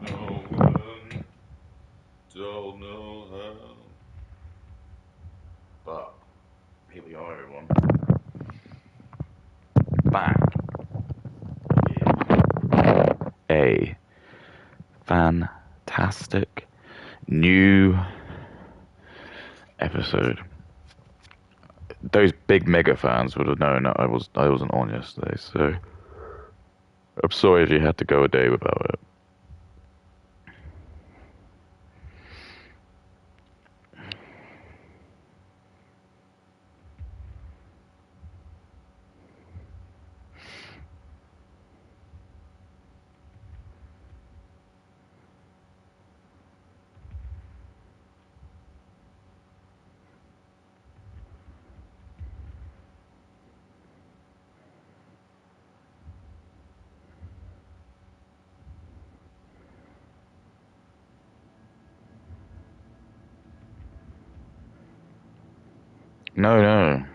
know when, don't know how. But here we are, everyone. Back with a fantastic new episode. Those big mega fans would have known that I wasn't on yesterday, so I'm sorry if you had to go a day without it. No, no.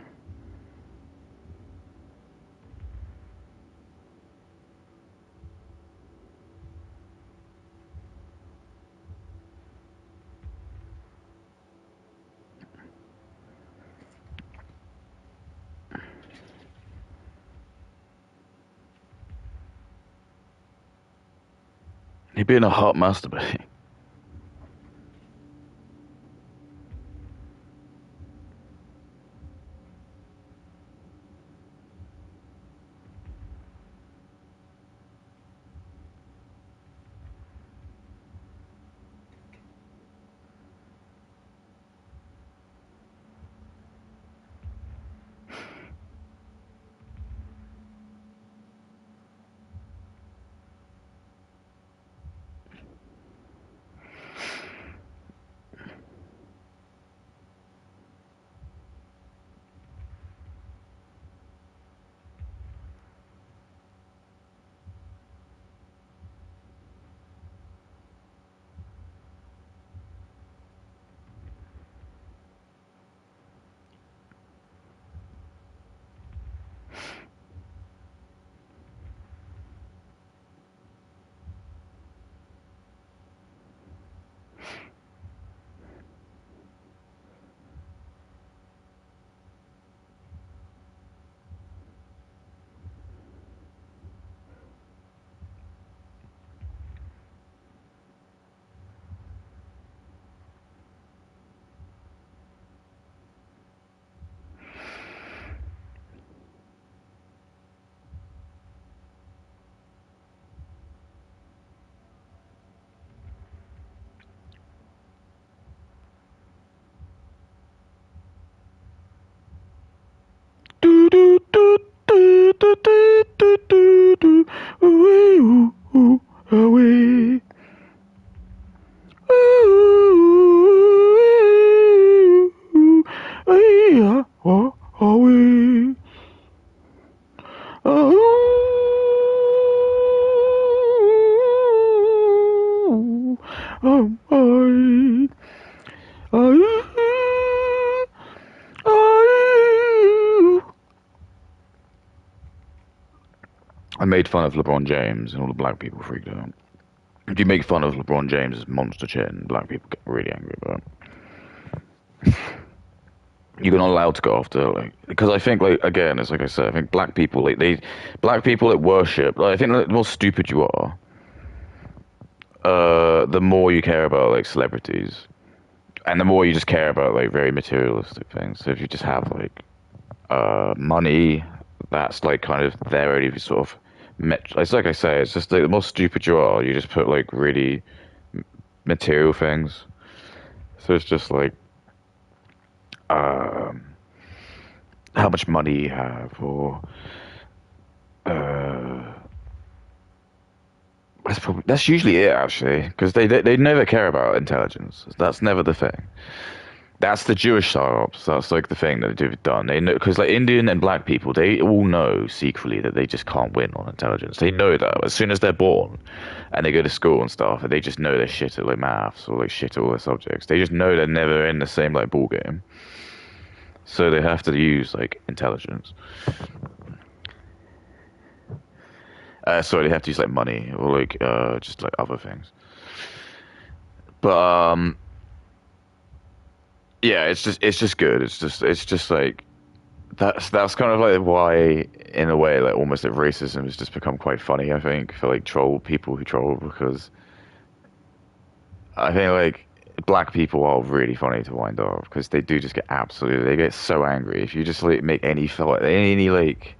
You're being a hot masturbate. Do do do do do do do do do. Away, ooh, ooh, away. Ooh, yeah, oh, away. Oh, I made fun of LeBron James and all the black people freaked out. If you make fun of LeBron James's monster chin, black people get really angry about it. You're not allowed to go after, like, because I think, like, again, it's like I said, I think black people, like, black people that worship, like, I think the more stupid you are, the more you care about, like, celebrities, and the more you just care about, like, very materialistic things. So if you just have, like, money, that's, like, kind of there only sort of, it's like I say, it's just, like, the more stupid you are, you just put, like, really material things. So it's just, like, um, how much money you have, or uh, that's usually it actually, because they never care about intelligence. That's never the thing. That's the Jewish psyops. That's like the thing that they've done. They know because like Indian and black people, they all know secretly that they just can't win on intelligence. They know that as soon as they're born, and they go to school and stuff, and they just know they're shit at like maths or like shit at all their subjects. They just know they're never in the same like ball game. So they have to use like intelligence. Sorry, they have to use like money or like just like other things. But yeah, it's just good. It's just like that's kind of like why, in a way, like almost like racism has just become quite funny. I think for like troll people who troll because I think like black people are really funny to wind up because they do just get absolutely they get so angry if you just like make any thought any like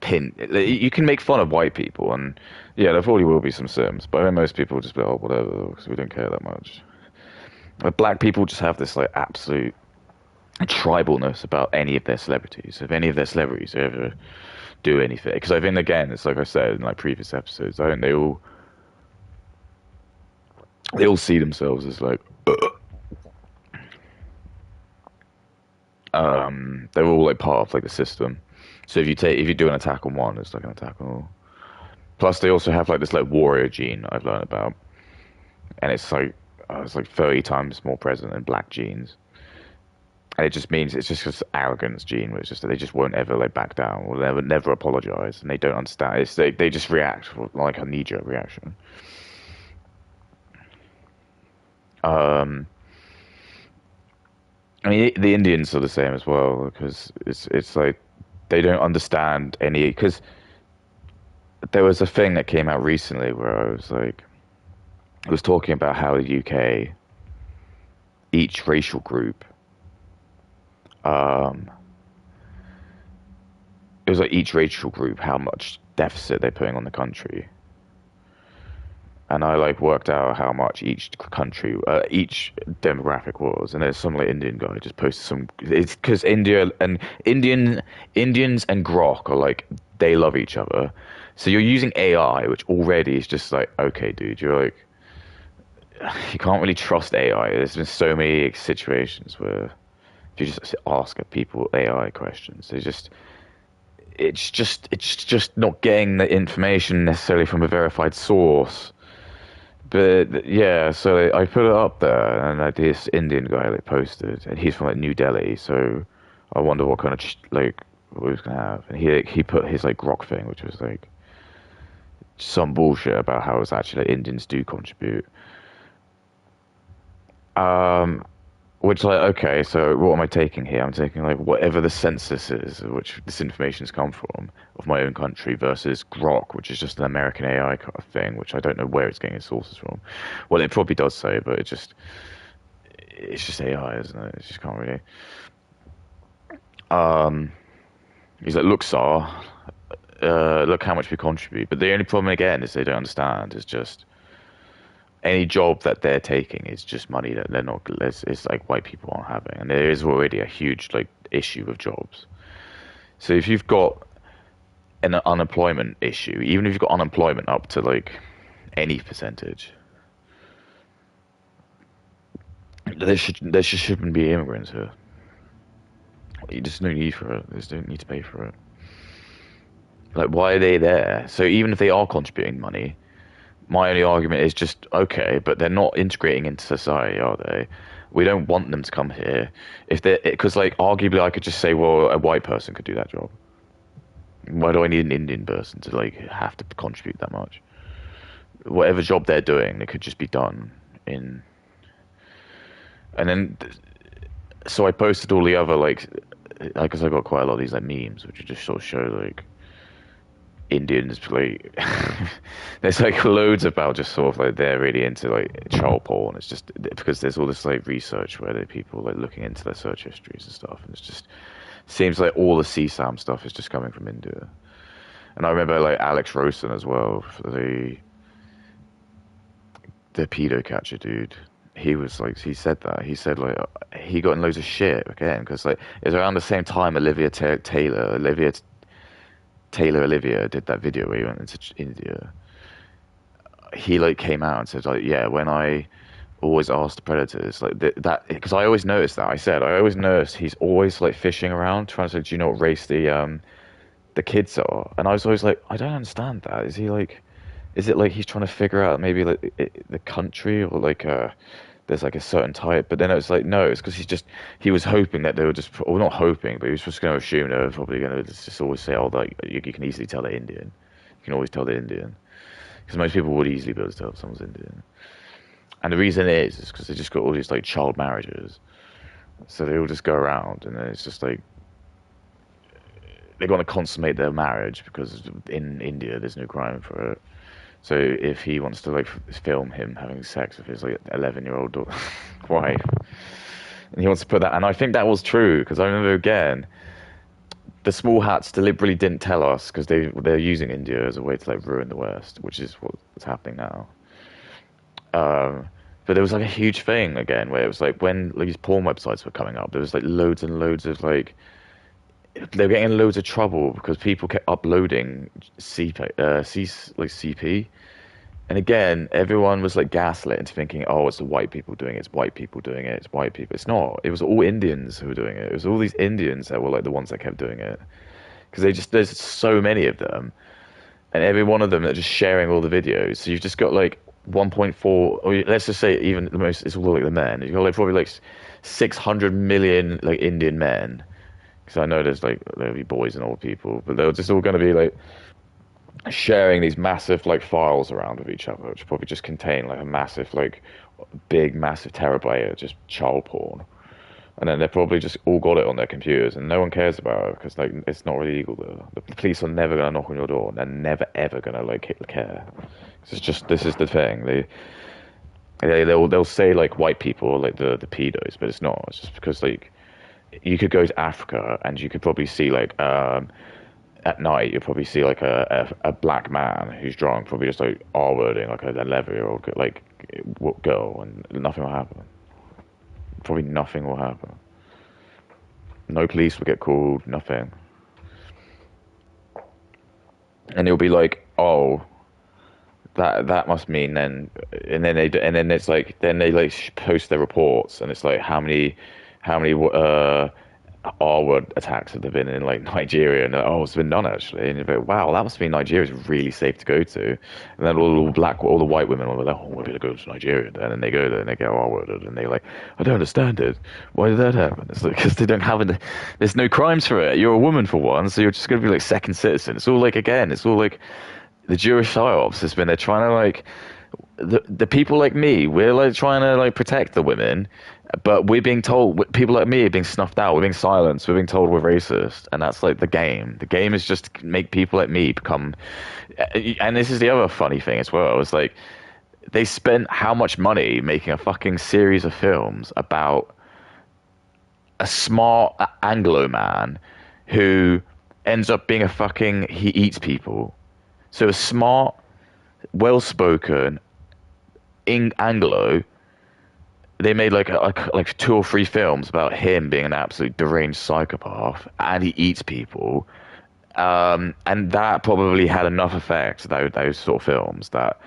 pin like, you can make fun of white people and yeah there probably will be some sims but I think most people will just be oh whatever because we don't care that much. But black people just have this like absolute tribalness about any of their celebrities. If any of their celebrities ever do anything, because I think again, it's like I said in like previous episodes, I think they all see themselves as like they're all like part of like the system. So if you do an attack on one, it's like an attack on all. Plus, they also have like this like warrior gene I've learned about, and it's like 30 times more present in black genes. And it just means it's just this arrogance gene, where it's just that they just won't ever like back down or never apologize, and they don't understand. It's they just react like a knee-jerk reaction. Um, I mean, the Indians are the same as well because it's like they don't understand any because there was a thing that came out recently where I was talking about how the UK, each racial group, um, it was like each racial group how much deficit they're putting on the country, and I like worked out how much each country, each demographic was, and there's some like Indian guy just posted some. It's because Indians and Grok are like they love each other, so you're using AI, which already is just like okay, dude, you're like you can't really trust AI. There's been so many situations where if you just ask people AI questions, it's just not getting the information necessarily from a verified source. But yeah, so I put it up there, and like this Indian guy like posted, and he's from like New Delhi, so I wonder what kind of like what he was gonna have, and he put his like grok thing, which was like some bullshit about how it's actually like, Indians do contribute. Um, which like okay, so what am I taking here? I'm taking like whatever the census is, which this information's come from of my own country versus Grok, which is just an American AI kind of thing, which I don't know where it's getting its sources from. Well, it probably does say, but it's just AI, isn't it? It just can't really. Um, he's like, look, Sar, look how much we contribute. But the only problem again is they don't understand. Is just any job that they're taking is just money that they're not. It's like white people aren't having, and there is already a huge like issue with jobs. So if you've got an unemployment issue, even if you've got unemployment up to like any percentage, there just shouldn't be immigrants here. You just no need for it. They just don't need to pay for it. Like, why are they there? So even if they are contributing money, my only argument is just okay, but they're not integrating into society, are they? We don't want them to come here. If they, because like arguably, I could just say, well, a white person could do that job. Why do I need an Indian person to like have to contribute that much? Whatever job they're doing, it could just be done in. And then, so I posted all the other like, I guess I got quite a lot of these like memes, which just sort of show like Indians play. There's like loads about just sort of like they're really into like child porn. It's just because there's all this like research where they people like looking into their search histories and stuff, and it's just seems like all the CSAM stuff is just coming from India. And I remember like Alex Rosen as well, for the pedo catcher dude. He was like, he said that. He said like he got in loads of shit again because like it was around the same time Taylor Olivia did that video where he went into India. He like came out and said like, yeah, when I always ask the predators like that because I always noticed that. I said I always noticed he's always like fishing around trying to say, do you know what race the kids are? And I was always like, I don't understand that. Is he like, is it like he's trying to figure out maybe like the country or like there's like a certain type? But then it was like no, it's because he was hoping that they were just or not hoping, but he was just going to assume they were probably going to just always say oh like you can easily tell they're Indian You can always tell they're Indian because most people would easily be able to tell if someone's Indian. And the reason is because they just got all these like child marriages, so they all just go around, and then it's just like they're going to consummate their marriage because in India there's no crime for it. So if he wants to like film him having sex with his like 11-year-old wife, and he wants to put that, and I think that was true because I remember again the small hats deliberately didn't tell us because they're using India as a way to like ruin the West, which is what's happening now. Um, but there was like a huge thing again where it was like when like, these porn websites were coming up, there was like loads and loads of like they were getting in loads of trouble because people kept uploading CP. And again, everyone was like gaslit into thinking, oh, it's the white people doing it, it's white people doing it, it's white people. It's not. It was all Indians who were doing it. It was all these Indians that were like the ones that kept doing it. Because there's so many of them, and every one of them are just sharing all the videos. So you've just got like 1.4, or let's just say even the most, it's all like the men. You've got like probably like 600 million like Indian men. Because I know there'll be boys and old people, but they're just all going to be like sharing these massive like files around with each other, which probably just contain like a massive like big massive terabyte of just child porn. And then they've probably just all got it on their computers, and no one cares about it because like it's not really legal there. The police are never gonna knock on your door, and they're never ever gonna like care. It's just this is the thing. They'll say like white people are like the pedos, but it's not. It's just because like you could go to Africa and you could probably see like at night, you'll probably see like a black man who's drunk, probably just like R-wording like an 11-year-old like girl, and nothing will happen. Probably nothing will happen. No police will get called, nothing. And it'll be like, oh, that must mean then, and then it's like then they like post their reports, and it's like how many R-word attacks have there been in like Nigeria, and oh, it's been none actually, and you're like, wow, that must mean Nigeria's really safe to go to, and then all the white women will be like, oh, we're gonna go to Nigeria then, and they go there and they get R-worded, and they're like, I don't understand it, why did that happen? It's like because they don't have any, there's no crimes for it. You're a woman for one, so you're just gonna be like second citizen. It's all like again, it's all like the Jewish psyops has been they're trying to like the people like me, we're like trying to like protect the women, but we're being told people like me are being snuffed out, we're being silenced, we're being told we're racist, and that's like the game. The game is just to make people like me become. And this is the other funny thing as well. It's like they spent how much money making a fucking series of films about a smart Anglo man who ends up being a fucking he eats people. So a smart, well-spoken Anglo, they made like two or three films about him being an absolute deranged psychopath, and he eats people. And that probably had enough effect, those sort of films, that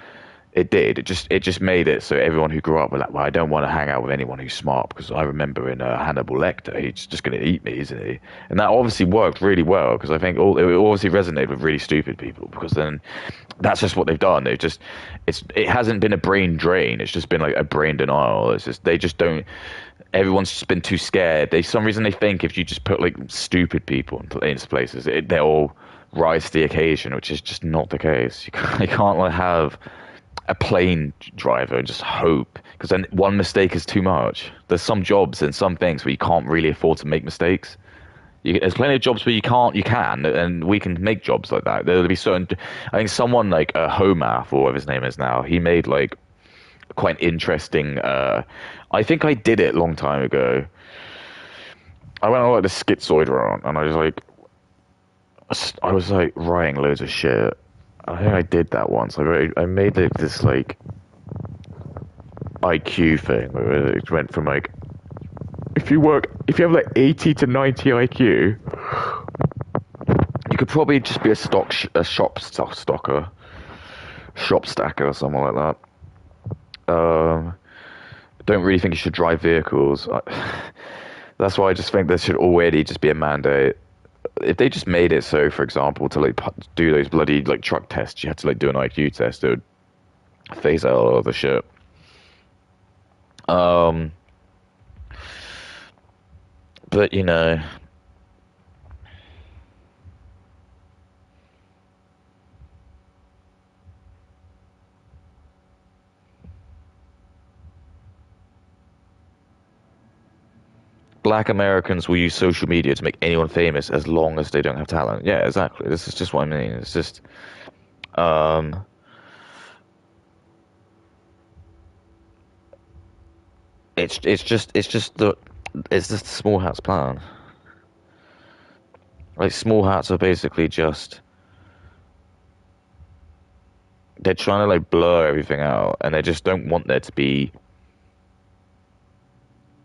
it did. It just made it so everyone who grew up with like, well, I don't want to hang out with anyone who's smart because I remember in Hannibal Lecter, he's just going to eat me, isn't he? And that obviously worked really well because I think it obviously resonated with really stupid people because then that's just what they've done. It hasn't been a brain drain. It's just been like a brain denial. It's just they just don't. Everyone's just been too scared. Some reason they think if you just put like stupid people into places, they'll rise to the occasion, which is just not the case. You can't like have a plane driver and just hope because then one mistake is too much. There's some jobs and some things where you can't really afford to make mistakes. There's plenty of jobs where you can, and we can make jobs like that. There'll be certain. I think someone like Homath or whatever his name is now, he made like quite interesting. I think I did it a long time ago. I went on like the schizoid route, and I was like writing loads of shit. I think I did that once. I made this like IQ thing where it went from like if you have like 80 to 90 IQ, you could probably just be a shop stacker or something like that. Don't really think you should drive vehicles. That's why I just think there should already just be a mandate. If they just made it so, for example, to like do those bloody like truck tests, you had to like do an IQ test, it would phase out all of the shit. But you know, Black Americans will use social media to make anyone famous as long as they don't have talent. Yeah, exactly. This is just what I mean. It's just um, it's just a small hats plan. Like small hats are basically just they're trying to like blur everything out, and they just don't want there to be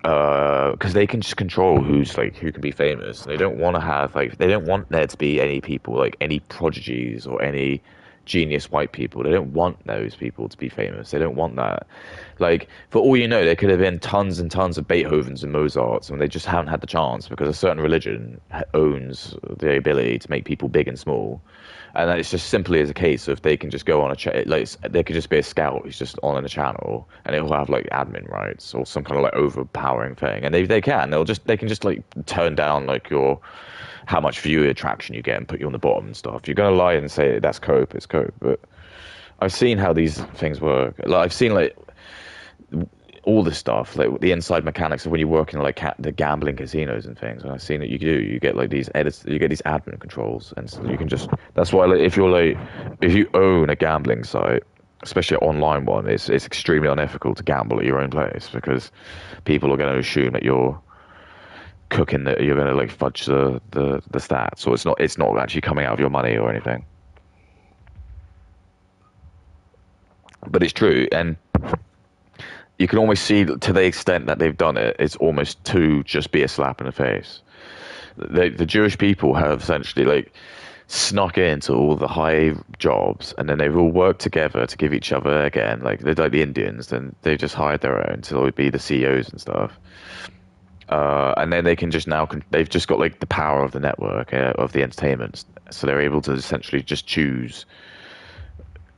because they can just control who's like who can be famous. They don't want to have like they don't want there to be any people like any prodigies or any genius white people. They don't want those people to be famous. They don't want that. Like for all you know, there could have been tons and tons of Beethovens and Mozarts, and they just haven't had the chance because a certain religion owns the ability to make people big and small. And it's just simply as a case of they can just go on a like there could just be a scout who's just on a channel and it will have like admin rights or some kind of like overpowering thing, and they can just like turn down like your how much viewer attraction you get and put you on the bottom and stuff. You're gonna lie and say that's cope, it's cope, but I've seen how these things work. Like I've seen like all the stuff, like the inside mechanics of when you work in like the gambling casinos and things. And I've seen that you get like these edits, you get these admin controls, and so you can just. That's why like, if you own a gambling site, especially an online one, it's extremely unethical to gamble at your own place because people are going to assume that you're cooking that you're going to like fudge the stats, so it's not actually coming out of your money or anything. But it's true, and you can almost see to the extent that they've done it, it's almost to just be a slap in the face. The Jewish people have essentially like snuck into all the high jobs, and then they've all worked together to give each other again, like they're like the Indians, then they just hired their own to be the CEOs and stuff. And then they can just now they've just got like the power of the network of the entertainment, so they're able to essentially just choose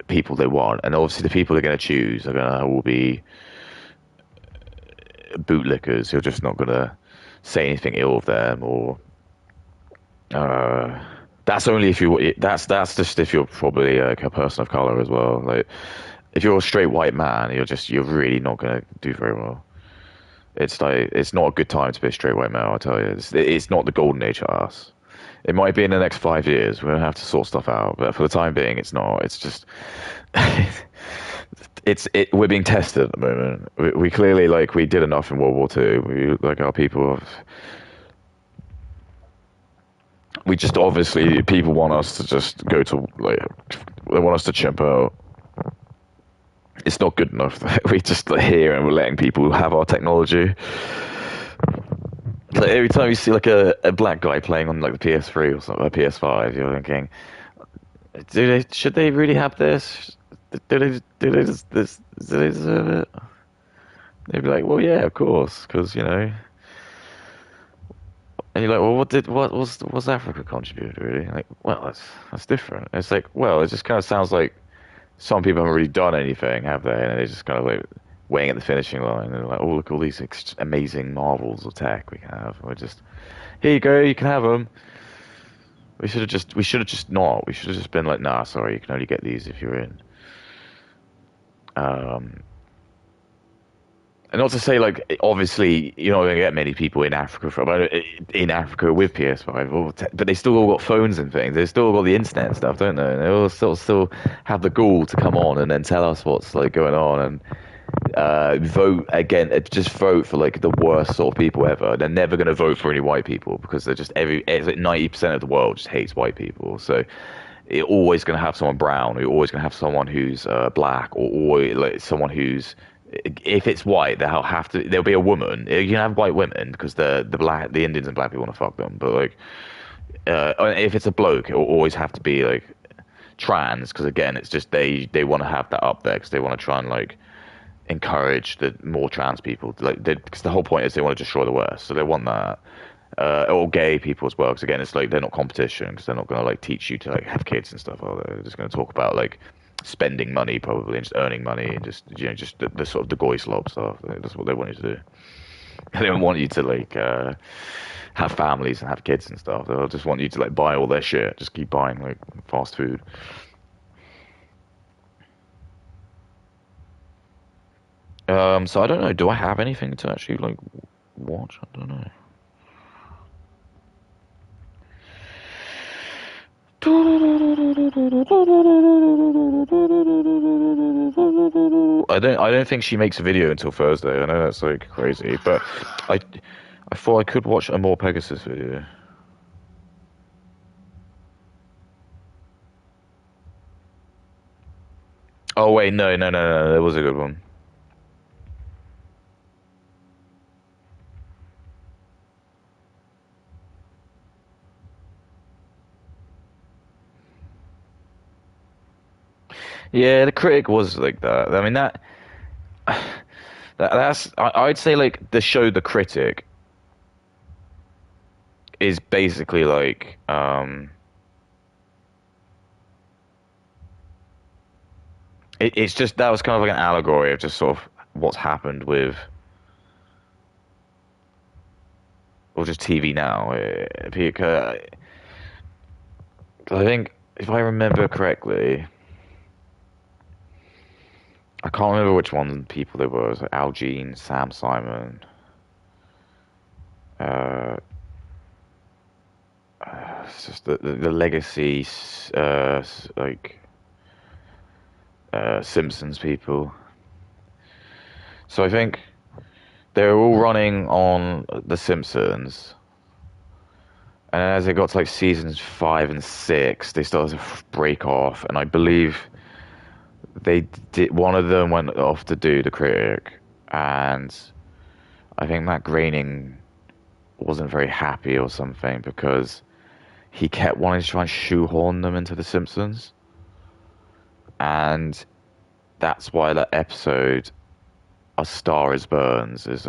people they want, and obviously the people they're going to choose are going to all be bootlickers who are just not gonna say anything ill of them or uh that's only if you that's just if you're probably like a person of color as well. Like if you're a straight white man, you're really not gonna do very well. It's like it's not a good time to be a straight white male, I tell you. It's not the golden age for us. It might be in the next 5 years. We're gonna have to sort stuff out, but for the time being, it's not. It's just we're being tested at the moment. We clearly like we did enough in World War Two. We like our people have, we just obviously people want us to just go to like they want us to chimp out. It's not good enough that we just like here and we're letting people have our technology. Like every time you see like a black guy playing on like the PS3 or something, or PS5, you're thinking, should they really have this? Do they deserve it? They'd be like, well, yeah, of course, because you know. And you're like, well, what's Africa contributed really? Like, well, that's different. It's like, well, it just kind of sounds like some people haven't really done anything, have they? And they're just kind of like weighing at the finishing line. And they're like, oh, look, all these amazing marvels of tech we can have. We're just, here you go, you can have them. We should have just not. We should have just been like, nah, sorry, you can only get these if you're in. Um, And not to say like obviously you're not going to get many people in Africa in Africa with PS5, but they still all got phones and things. They still got the internet and stuff, don't they? And they all still have the gall to come on and then tell us what's like going on and vote again. Just vote for like the worst sort of people ever. They're never going to vote for any white people because they're just it's like 90% of the world just hates white people. So you're always going to have someone brown. You're always going to have someone who's black or like someone who's if it's white, there'll be a woman. You can have white women because the Indians and black people want to fuck them. But like, if it's a bloke, it will always have to be like trans because again, it's just they want to have that up there because they want to try and like encourage the more trans people. Like, because the whole point is they want to destroy the West, so they want that. Or gay people as well, because again, it's like they're not competition because they're not going to like teach you to like have kids and stuff. Are they? They're just going to talk about like spending money probably and just earning money and just just the sort of the goy slob stuff. That's what they want you to do. They don't want you to like have families and have kids and stuff. They'll just want you to like buy all their shit. Just keep buying like fast food. So I don't know. Do I have anything to actually like watch? I don't know. I don't think she makes a video until Thursday. I know that's like crazy, but I I thought I could watch a more Pegasus video. Oh wait, no, no, no, no, that was a good one. Yeah, the critic was like that. I mean I'd say like the show The Critic is basically like it's just that was kind of like an allegory of just sort of what's happened with or just TV now. Because I think if I remember correctly, I can't remember which one people there was. Like Al Jean, Sam Simon, uh, it's just the legacy, like Simpsons people. So I think they were all running on The Simpsons, and as it got to like seasons 5 and 6, they started to break off, and I believe they did. One of them went off to do The Critic, and I think Matt Groening wasn't very happy or something because he kept wanting to try and shoehorn them into The Simpsons, and that's why that episode, "A Star Is Burns," is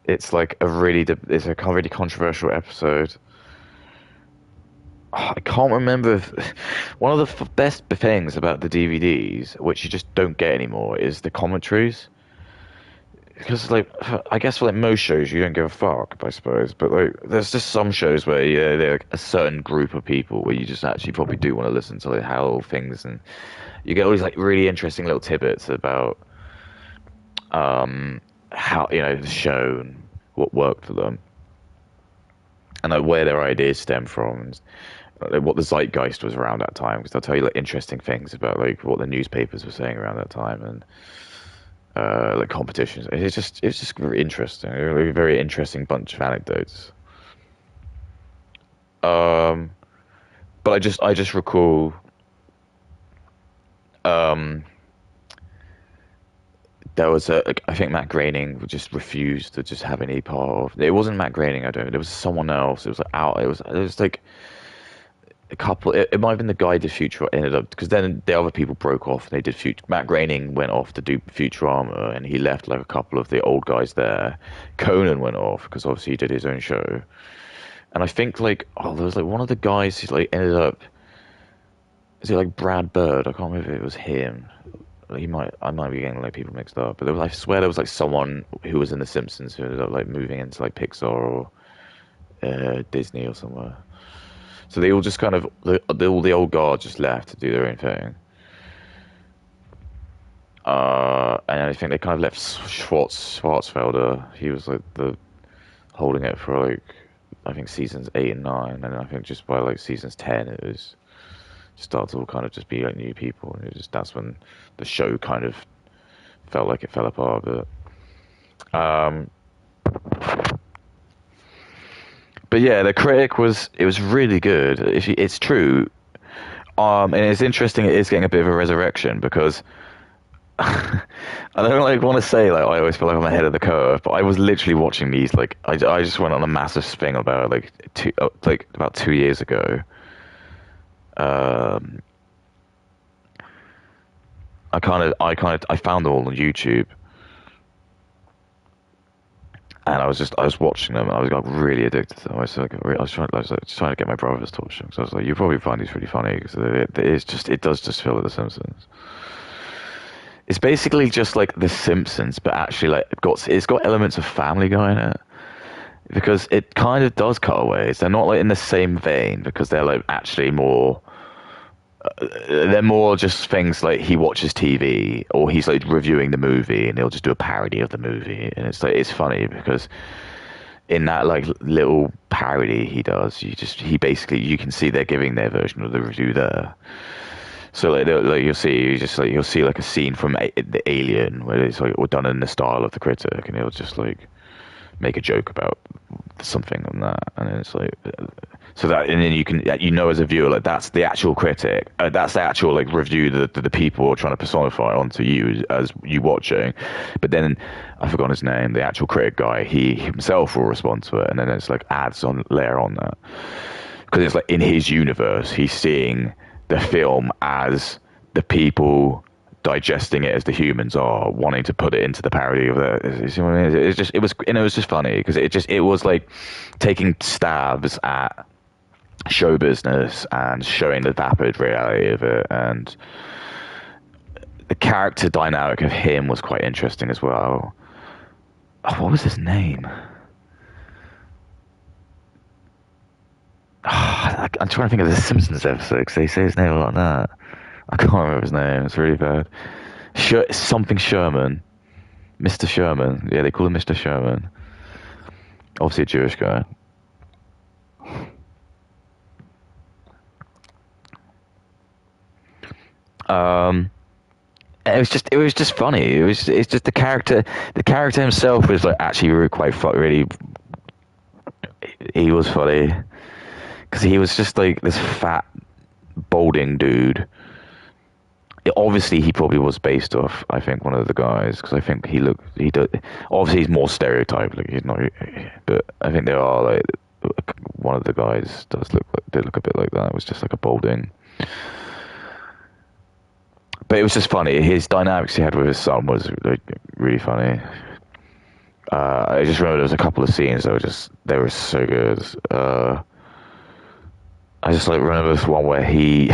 it's like it's a kind of really controversial episode. I can't remember if, one of the best things about the DVDs, which you just don't get anymore, is the commentaries. Because like I guess for like most shows you don't give a fuck, I suppose. But like there's just some shows where yeah, they're like a certain group of people where you just actually probably do want to listen to like how things and you get all these like really interesting little tidbits about how the show and what worked for them and like where their ideas stem from and like, what the zeitgeist was around that time because they'll tell you like interesting things about like what the newspapers were saying around that time and like competitions. It's just very interesting. A very, very interesting bunch of anecdotes. Um, but I just recall um, there was I think Matt Groening just refused to just have any part of. It wasn't Matt Groening. I don't. It was someone else. It was like out. It was like a couple. It might have been the guy who did Future ended up because then the other people broke off and they did Future. Matt Groening went off to do Futurama and he left like a couple of the old guys there. Conan went off because obviously he did his own show. And I think like there was like one of the guys who like ended up. Is it like Brad Bird? I can't remember if it was him. I might be getting like people mixed up, but I swear there was like someone who was in The Simpsons who ended up like moving into like Pixar or Disney or somewhere. So they all just kind of all the old guard just left to do their own thing. And I think they kind of left Schwarzfelder. He was like the holding it for like I think seasons 8 and 9, and I think just by like seasons 10 it was started to all kind of just be like new people, and that's when the show kind of felt like it fell apart a bit. But yeah, the critic was really good. It's true, and it's interesting. It is getting a bit of a resurrection because I don't like want to say like I always feel like I'm ahead of the curve, but I was literally watching these like I just went on a massive spin about like about 2 years ago. Um, I found them all on YouTube, and I was watching them, and I was like really addicted to them. I was like trying to get my brothers to watch them because I was like, you probably find these really funny because it does just feel like The Simpsons. It's basically just like The Simpsons, but actually like it's got elements of Family Guy in it because it kind of does cutaways. They're not like in the same vein because they're like actually more. They're more just things like he watches TV or he's like reviewing the movie and he'll just do a parody of the movie and it's like it's funny because in that like little parody he does, he basically you can see they're giving their version of the review there. So like you'll see like a scene from the Alien where it's like all done in the style of the critic, and he'll just like make a joke about something on that, and then it's like so that, and then you know as a viewer like that's the actual critic, that's the actual like review that the people are trying to personify onto you as you watching, but then I forgot his name, the actual critic guy, he himself will respond to it, and then it's like adds on layer on that because it's like in his universe he's seeing the film as the people digesting it as the humans are wanting to put it into the parody of it. It's just it was just funny because it was like taking stabs at show business and showing the vapid reality of it, and the character dynamic of him was quite interesting as well. Oh, what was his name? Oh, I'm trying to think of the Simpsons episode because they say his name a lot in that. I can't remember his name. It's really bad. Something Sherman. Mr. Sherman. Yeah, they call him Mr. Sherman. Obviously a Jewish guy. Um, it was just funny. It's just the character himself was like actually really quite really. He was funny because he was just like this fat, balding dude. Obviously he probably was based off I think one of the guys because I think he does obviously he's more stereotyped, like he's not, but I think there are like one of the guys did look a bit like that. It was just like a balding, but it was just funny. His dynamics he had with his son was like really funny. I just remember there was a couple of scenes that they were so good. I just like remember this one where he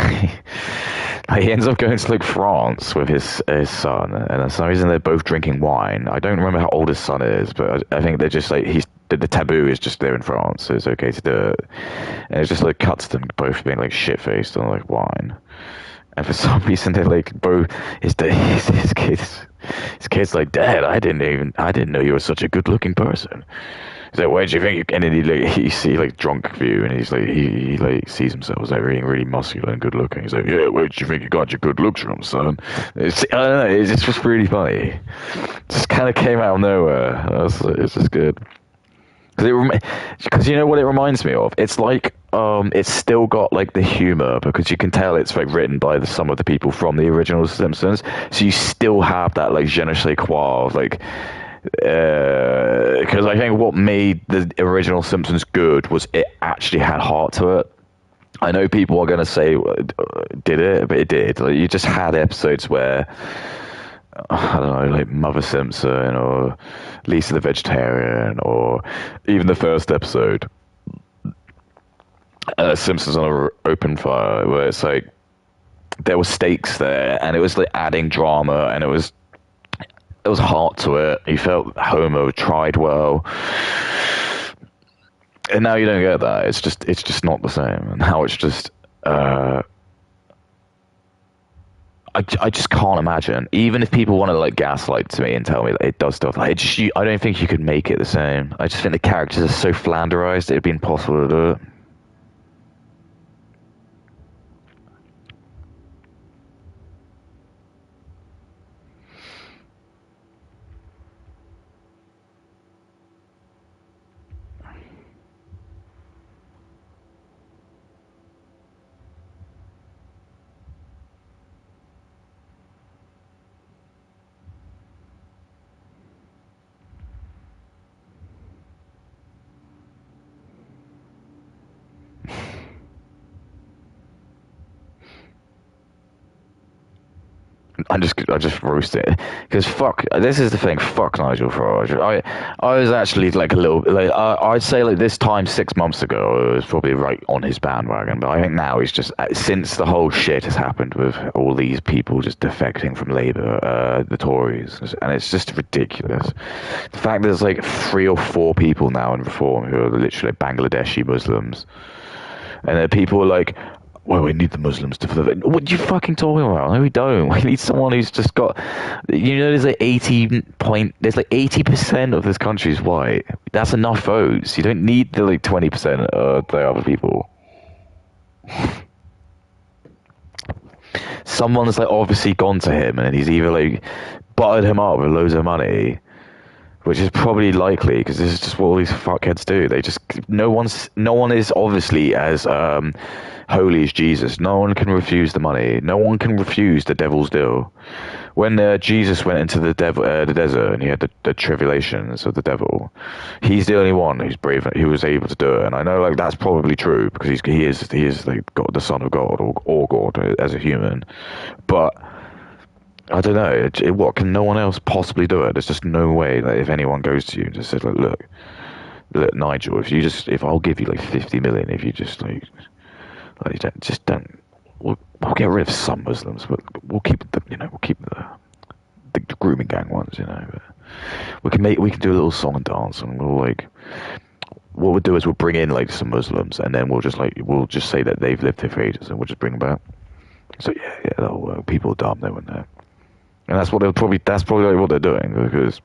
he ends up going to like France with his son, and for some reason they're both drinking wine. I don't remember how old his son is, but I think they're just like the taboo is just there in France, so it's okay to do it. And it just like cuts them both being like shit faced on like wine, and for some reason they're like both his kids like, Dad, I didn't know you were such a good looking person. He's like, where do you think you... And then he see like drunk view, and he's like he like sees himself as like really muscular and good looking. He's like, yeah, where do you think you got your good looks from, son? I don't know, it's just really funny. It just kind of came out of nowhere. It's just good. Because you know what it reminds me of? It's like it's still got like the humor because you can tell it's like written by some of the people from the original Simpsons. So you still have that like je ne sais quoi of like. Because I think what made the original Simpsons good was it actually had heart to it. I know people are going to say, did it? But it did. Like, you just had episodes where, I don't know, like Mother Simpson or Lisa the Vegetarian, or even the first episode, Simpsons on an Open Fire, where it's like, there were stakes there, and it was like adding drama, and it was heart to it. You felt Homer tried well, and now you don't get that. It's just not the same. And how it's just, I just can't imagine. Even if people want to like gaslight to me and tell me that it does stuff, like I don't think you could make it the same. I just think the characters are so flanderized it'd be impossible to do it. I just roast it because fuck. This is the thing. Fuck Nigel Farage. I was actually like a little like I'd say like this time 6 months ago I was probably right on his bandwagon, but I think now he's just since the whole shit has happened with all these people just defecting from Labour, the Tories, and it's just ridiculous. The fact that there's like 3 or 4 people now in Reform who are literally Bangladeshi Muslims, and then people like. well, we need the Muslims to. What are you fucking talking about? No, we don't. We need someone who's just got. There's like 80% of this country is white. That's enough votes. You don't need the like 20% of the other people. Someone's like obviously gone to him, and he's either like buttered him up with loads of money, which is probably likely because this is just what all these fuckheads do. They just no one is obviously as holy as Jesus. No one can refuse the money. No one can refuse the devil's deal. When Jesus went into the desert and he had the tribulations of the devil, he's the only one who's brave, who was able to do it. And I know like that's probably true because he is like God, the Son of God or God as a human, but. I don't know. What can no one else possibly do it? There's just no way that if anyone goes to you and just says, like, look, Nigel, if I'll give you like 50 million, if you just don't, we'll get rid of some Muslims, but we'll keep the grooming gang ones, But we can do a little song and dance, and what we'll do is we'll bring in like some Muslims, and then we'll just say that they've lived here for ages, and we'll just bring them back. So yeah, that'll work. People are dumb, they wouldn't know. And that's probably like what they're doing because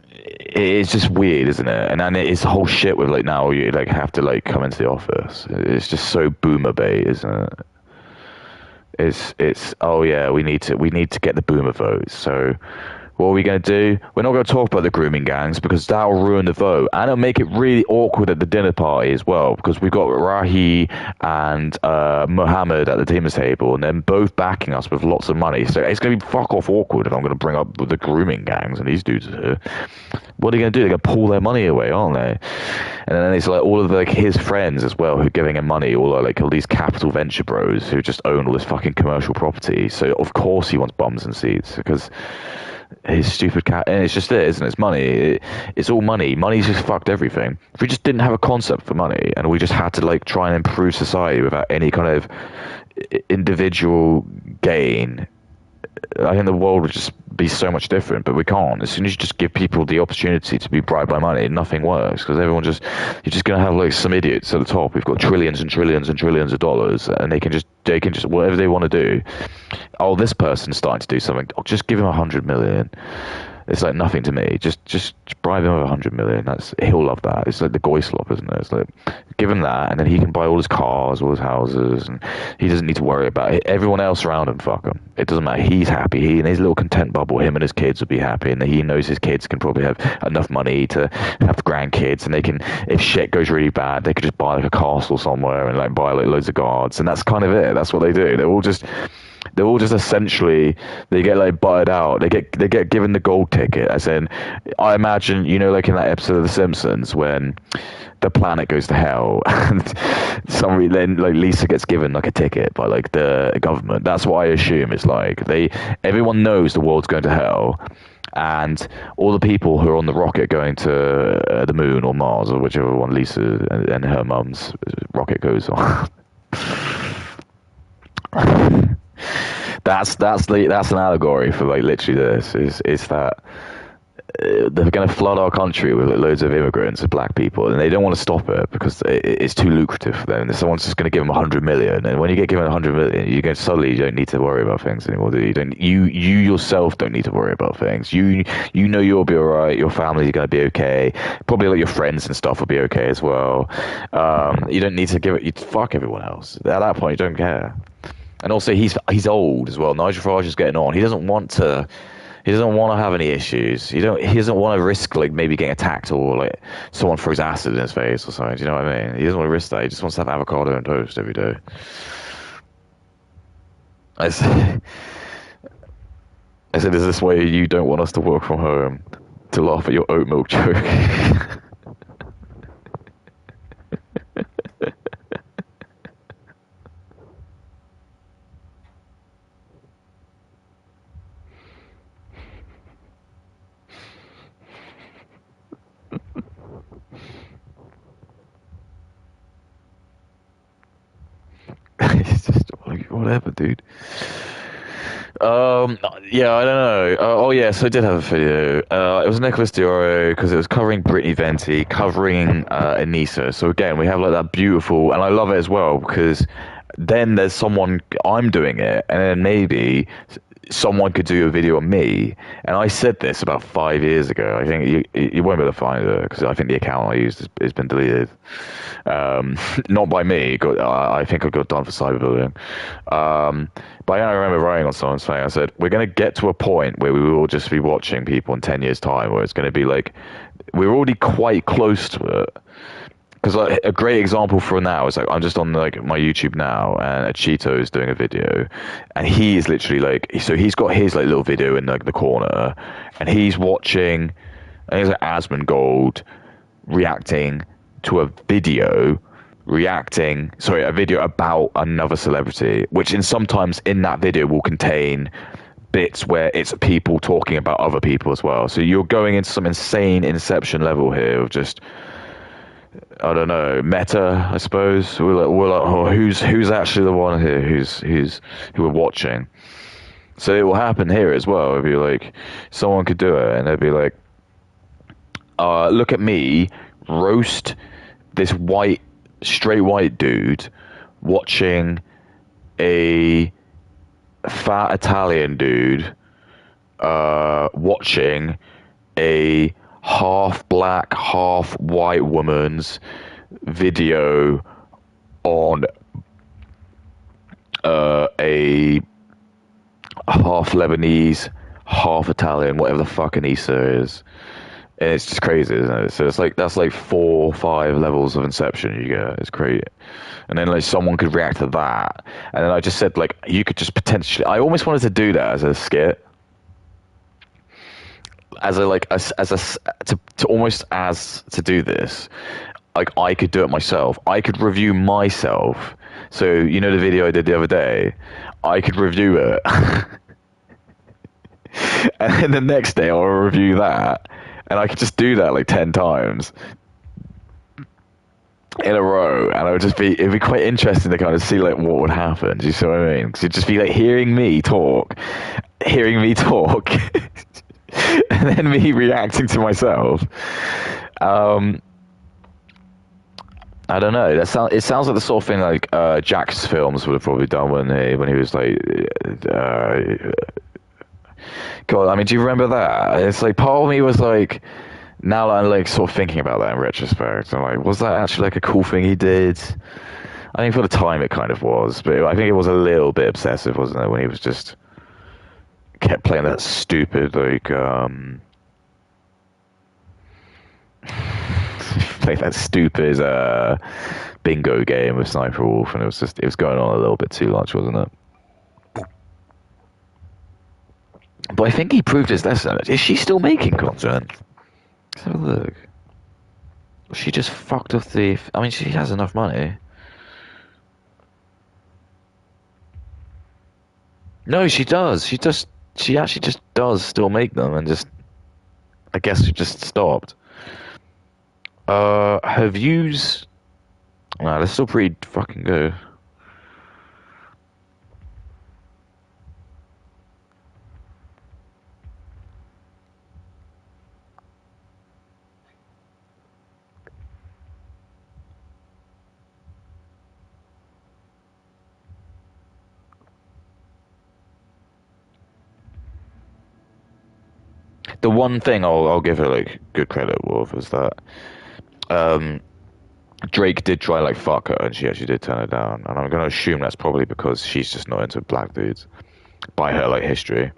it's just weird, isn't it? And then it's whole shit with like now you like have to like come into the office. It's just so boomer bait, isn't it? It's oh yeah, we need to get the boomer votes. So what are we going to do? We're not going to talk about the grooming gangs because that'll ruin the vote. And it'll make it really awkward at the dinner party as well because we've got Rahi and Mohammed at the dinner table and then both backing us with lots of money. So it's going to be fuck off awkward if I'm going to bring up the grooming gangs and these dudes are here. What are they going to do? They're going to pull their money away, aren't they? And then it's like all of like his friends as well who are giving him money, all these capital venture bros who just own all this fucking commercial property. So of course he wants bums and seats because his stupid cat, and it's just it, isn't it? It's money. It's all money. Money's just fucked everything. If we just didn't have a concept for money, and we just had to like try and improve society without any kind of individual gain, I think the world would just be so much different. But we can't. As soon as you just give people the opportunity to be bribed by money, nothing works because you're just gonna have like some idiots at the top. We've got trillions and trillions and trillions of dollars, and they can just whatever they want to do. Oh, this person's starting to do something. I'll just give him 100 million. It's like nothing to me. Just bribe him with 100 million. He'll love that. It's like the Goyslop, isn't it? It's like give him that, and then he can buy all his cars, all his houses, and he doesn't need to worry about it. Everyone else around him. Fuck him. It doesn't matter. He's happy. He in his little content bubble. Him and his kids will be happy, and he knows his kids can probably have enough money to have grandkids, and they can. If shit goes really bad, they could just buy like a castle somewhere and like buy like loads of guards, and that's kind of it. That's what they do. They're all just essentially they get like butted out. They get given the gold ticket. As in, I imagine like in that episode of The Simpsons when the planet goes to hell and then like Lisa gets given like a ticket by like the government. That's what I assume it's like. Everyone knows the world's going to hell. And all the people who are on the rocket going to the moon or Mars or whichever one Lisa and her mum's rocket goes on. That's an allegory for like literally this is that they're going to flood our country with loads of immigrants and black people, and they don't want to stop it because it's too lucrative for them. And someone's just going to give them 100 million, and when you get given 100 million, you don't need to worry about things anymore. Do you? You yourself don't need to worry about things. You know you'll be alright. Your family's going to be okay. Probably like your friends and stuff will be okay as well. You don't need to give it. You fuck everyone else. At that point, you don't care. And also, he's old as well. Nigel Farage is getting on. He doesn't want to. He doesn't want to have any issues. He doesn't want to risk like maybe getting attacked or like someone throws acid in his face or something. Do you know what I mean? He doesn't want to risk that. He just wants to have avocado and toast every day. I said, is this way you don't want us to work from home to laugh at your oat milk joke? It's just like whatever, dude. Yeah, I don't know. Oh, yes, I did have a video. It was Nicholas Dioro because it was covering Brittany Venti, covering Anissa. So again, we have like that beautiful, and I love it as well because then there's someone I'm doing it, and then maybe someone could do a video on me. And I said this about 5 years ago. I think you won't be able to find it because I think the account I used has been deleted. Not by me. I think I got done for cyberbullying. But I remember writing on someone's thing. I said, we're going to get to a point where we will just be watching people in 10 years' time, where it's going to be like, we're already quite close to it. Because like, a great example for now is like I'm just on like my YouTube now, and a Cheeto is doing a video, and he is literally like, so he's got his like little video in like the corner, and he's watching, I think it's like Asmongold reacting to a video, a video about another celebrity, which in sometimes in that video will contain bits where it's people talking about other people as well. So you're going into some insane Inception level here of just I don't know, meta, I suppose. We're like, oh, who's actually the one here who we're watching? So it will happen here as well. It'd be like someone could do it, and they'd be like, look at me roast this straight white dude watching a fat Italian dude watching a half black, half white woman's video on a half Lebanese, half Italian, whatever the fuck Anissa is. And it's just crazy, isn't it? So it's like that's like 4 or 5 levels of Inception you get. It's crazy. And then like someone could react to that. And then I just said like you could just potentially I almost wanted to do that as a skit. As a like as a to almost as to do this, like I could do it myself. I could review myself. So you know the video I did the other day, I could review it, and then the next day I'll review that, and I could just do that like 10 times in a row, and it'd be quite interesting to kind of see like what would happen. Do you see what I mean? Because it'd just be like hearing me talk, and then me reacting to myself. I don't know. It sounds like the sort of thing like Jack's films would have probably done when he was like. God, I mean, do you remember that? It's like part of me was like, now that I'm like sort of thinking about that in retrospect, I'm like, was that actually like a cool thing he did? I think for the time it kind of was, but I think it was a little bit obsessive, wasn't it? When he was just kept playing that stupid like play that stupid bingo game with Sniper Wolf, and it was going on a little bit too much, wasn't it? But I think he proved his lesson. Is she still making content? Let's have a look. She just fucked off the. I mean, she has enough money. No, she does. She actually just does still make them, and just. I guess she just stopped. Her views. Nah, they're still pretty fucking good. The one thing I'll give her like good credit with is that um, Drake did try like fuck her, and she actually did turn her down. And I'm gonna assume that's probably because she's just not into black dudes by her like history.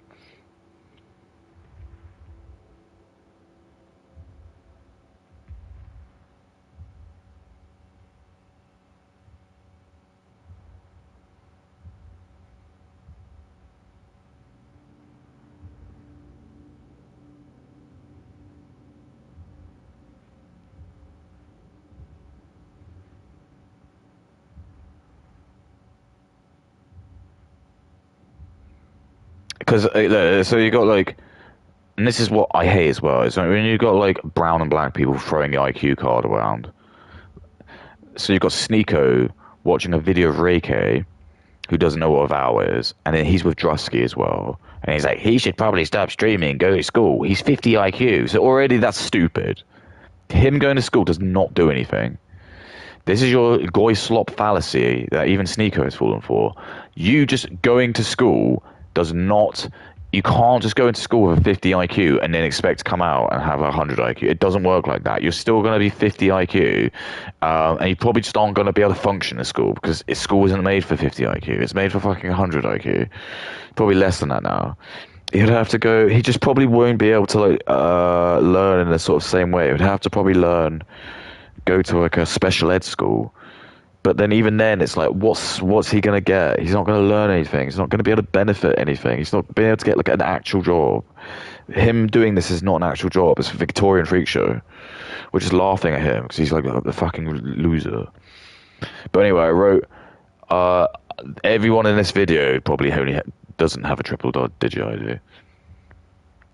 Because so you got like, and this is what I hate as well. Is when you got like brown and black people throwing the IQ card around. So you've got Sneeko watching a video of Ray K, who doesn't know what a vowel is, and then he's with Drusky as well. And he's like, he should probably stop streaming and go to school. He's 50 IQ. So already that's stupid. Him going to school does not do anything. This is your goy slop fallacy that even Sneeko has fallen for. You just going to school does not. You can't just go into school with a 50 IQ and then expect to come out and have a 100 IQ. It doesn't work like that. You're still going to be 50 IQ, and you probably just aren't going to be able to function in school because school isn't made for 50 IQ. It's made for fucking 100 IQ. Probably less than that now. He'd have to go. He just probably won't be able to learn in the sort of same way. He'd have to probably go to like a special ed school. But then even then, it's like, what's he gonna get? He's not gonna learn anything. He's not gonna be able to benefit anything. He's not being able to get like an actual job. Him doing this is not an actual job. It's a Victorian freak show. We're just laughing at him because he's like the fucking loser. But anyway, I wrote, everyone in this video probably only doesn't have a triple-digit IQ.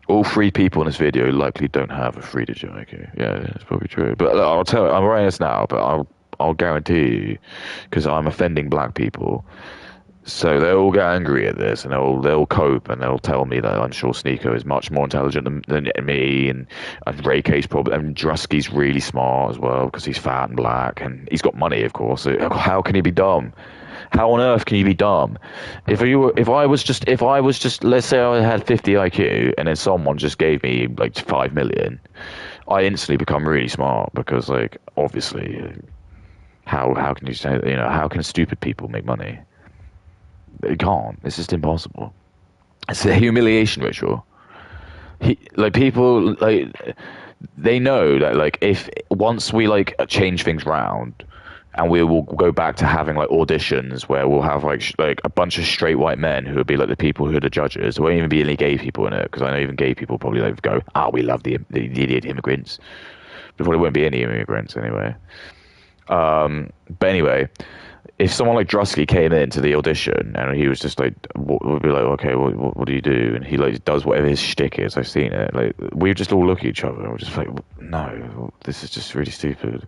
All 3 people in this video likely don't have a 3-digit IQ. Yeah, that's probably true. But I'll tell you, I'm writing this now, but I'll guarantee you, because I'm offending black people. So they'll get angry at this, and they'll cope, and they'll tell me that I'm sure Sneeko is much more intelligent than me, and Ray K's probably, and Drusky's really smart as well because he's fat and black, and he's got money, of course. So how can he be dumb? How on earth can you be dumb? If I was just, let's say I had 50 IQ, and then someone just gave me like 5 million, I instantly become really smart because, like, obviously. How can you say, how can stupid people make money? They can't. It's just impossible. It's a humiliation ritual. People, they know that, like, if once we, like, change things round and we will go back to having, like, auditions where we'll have, like a bunch of straight white men who would be, like, the people who are the judges. There won't even be any gay people in it because I know even gay people probably, like, go, we love the idiot immigrants. There probably won't be any immigrants anyway. But anyway, if someone like Drusky came into the audition and he was just like, would be like, okay, what do you do? And he like does whatever his shtick is. I've seen it. Like, we just all look at each other and we're just like, no, this is just really stupid.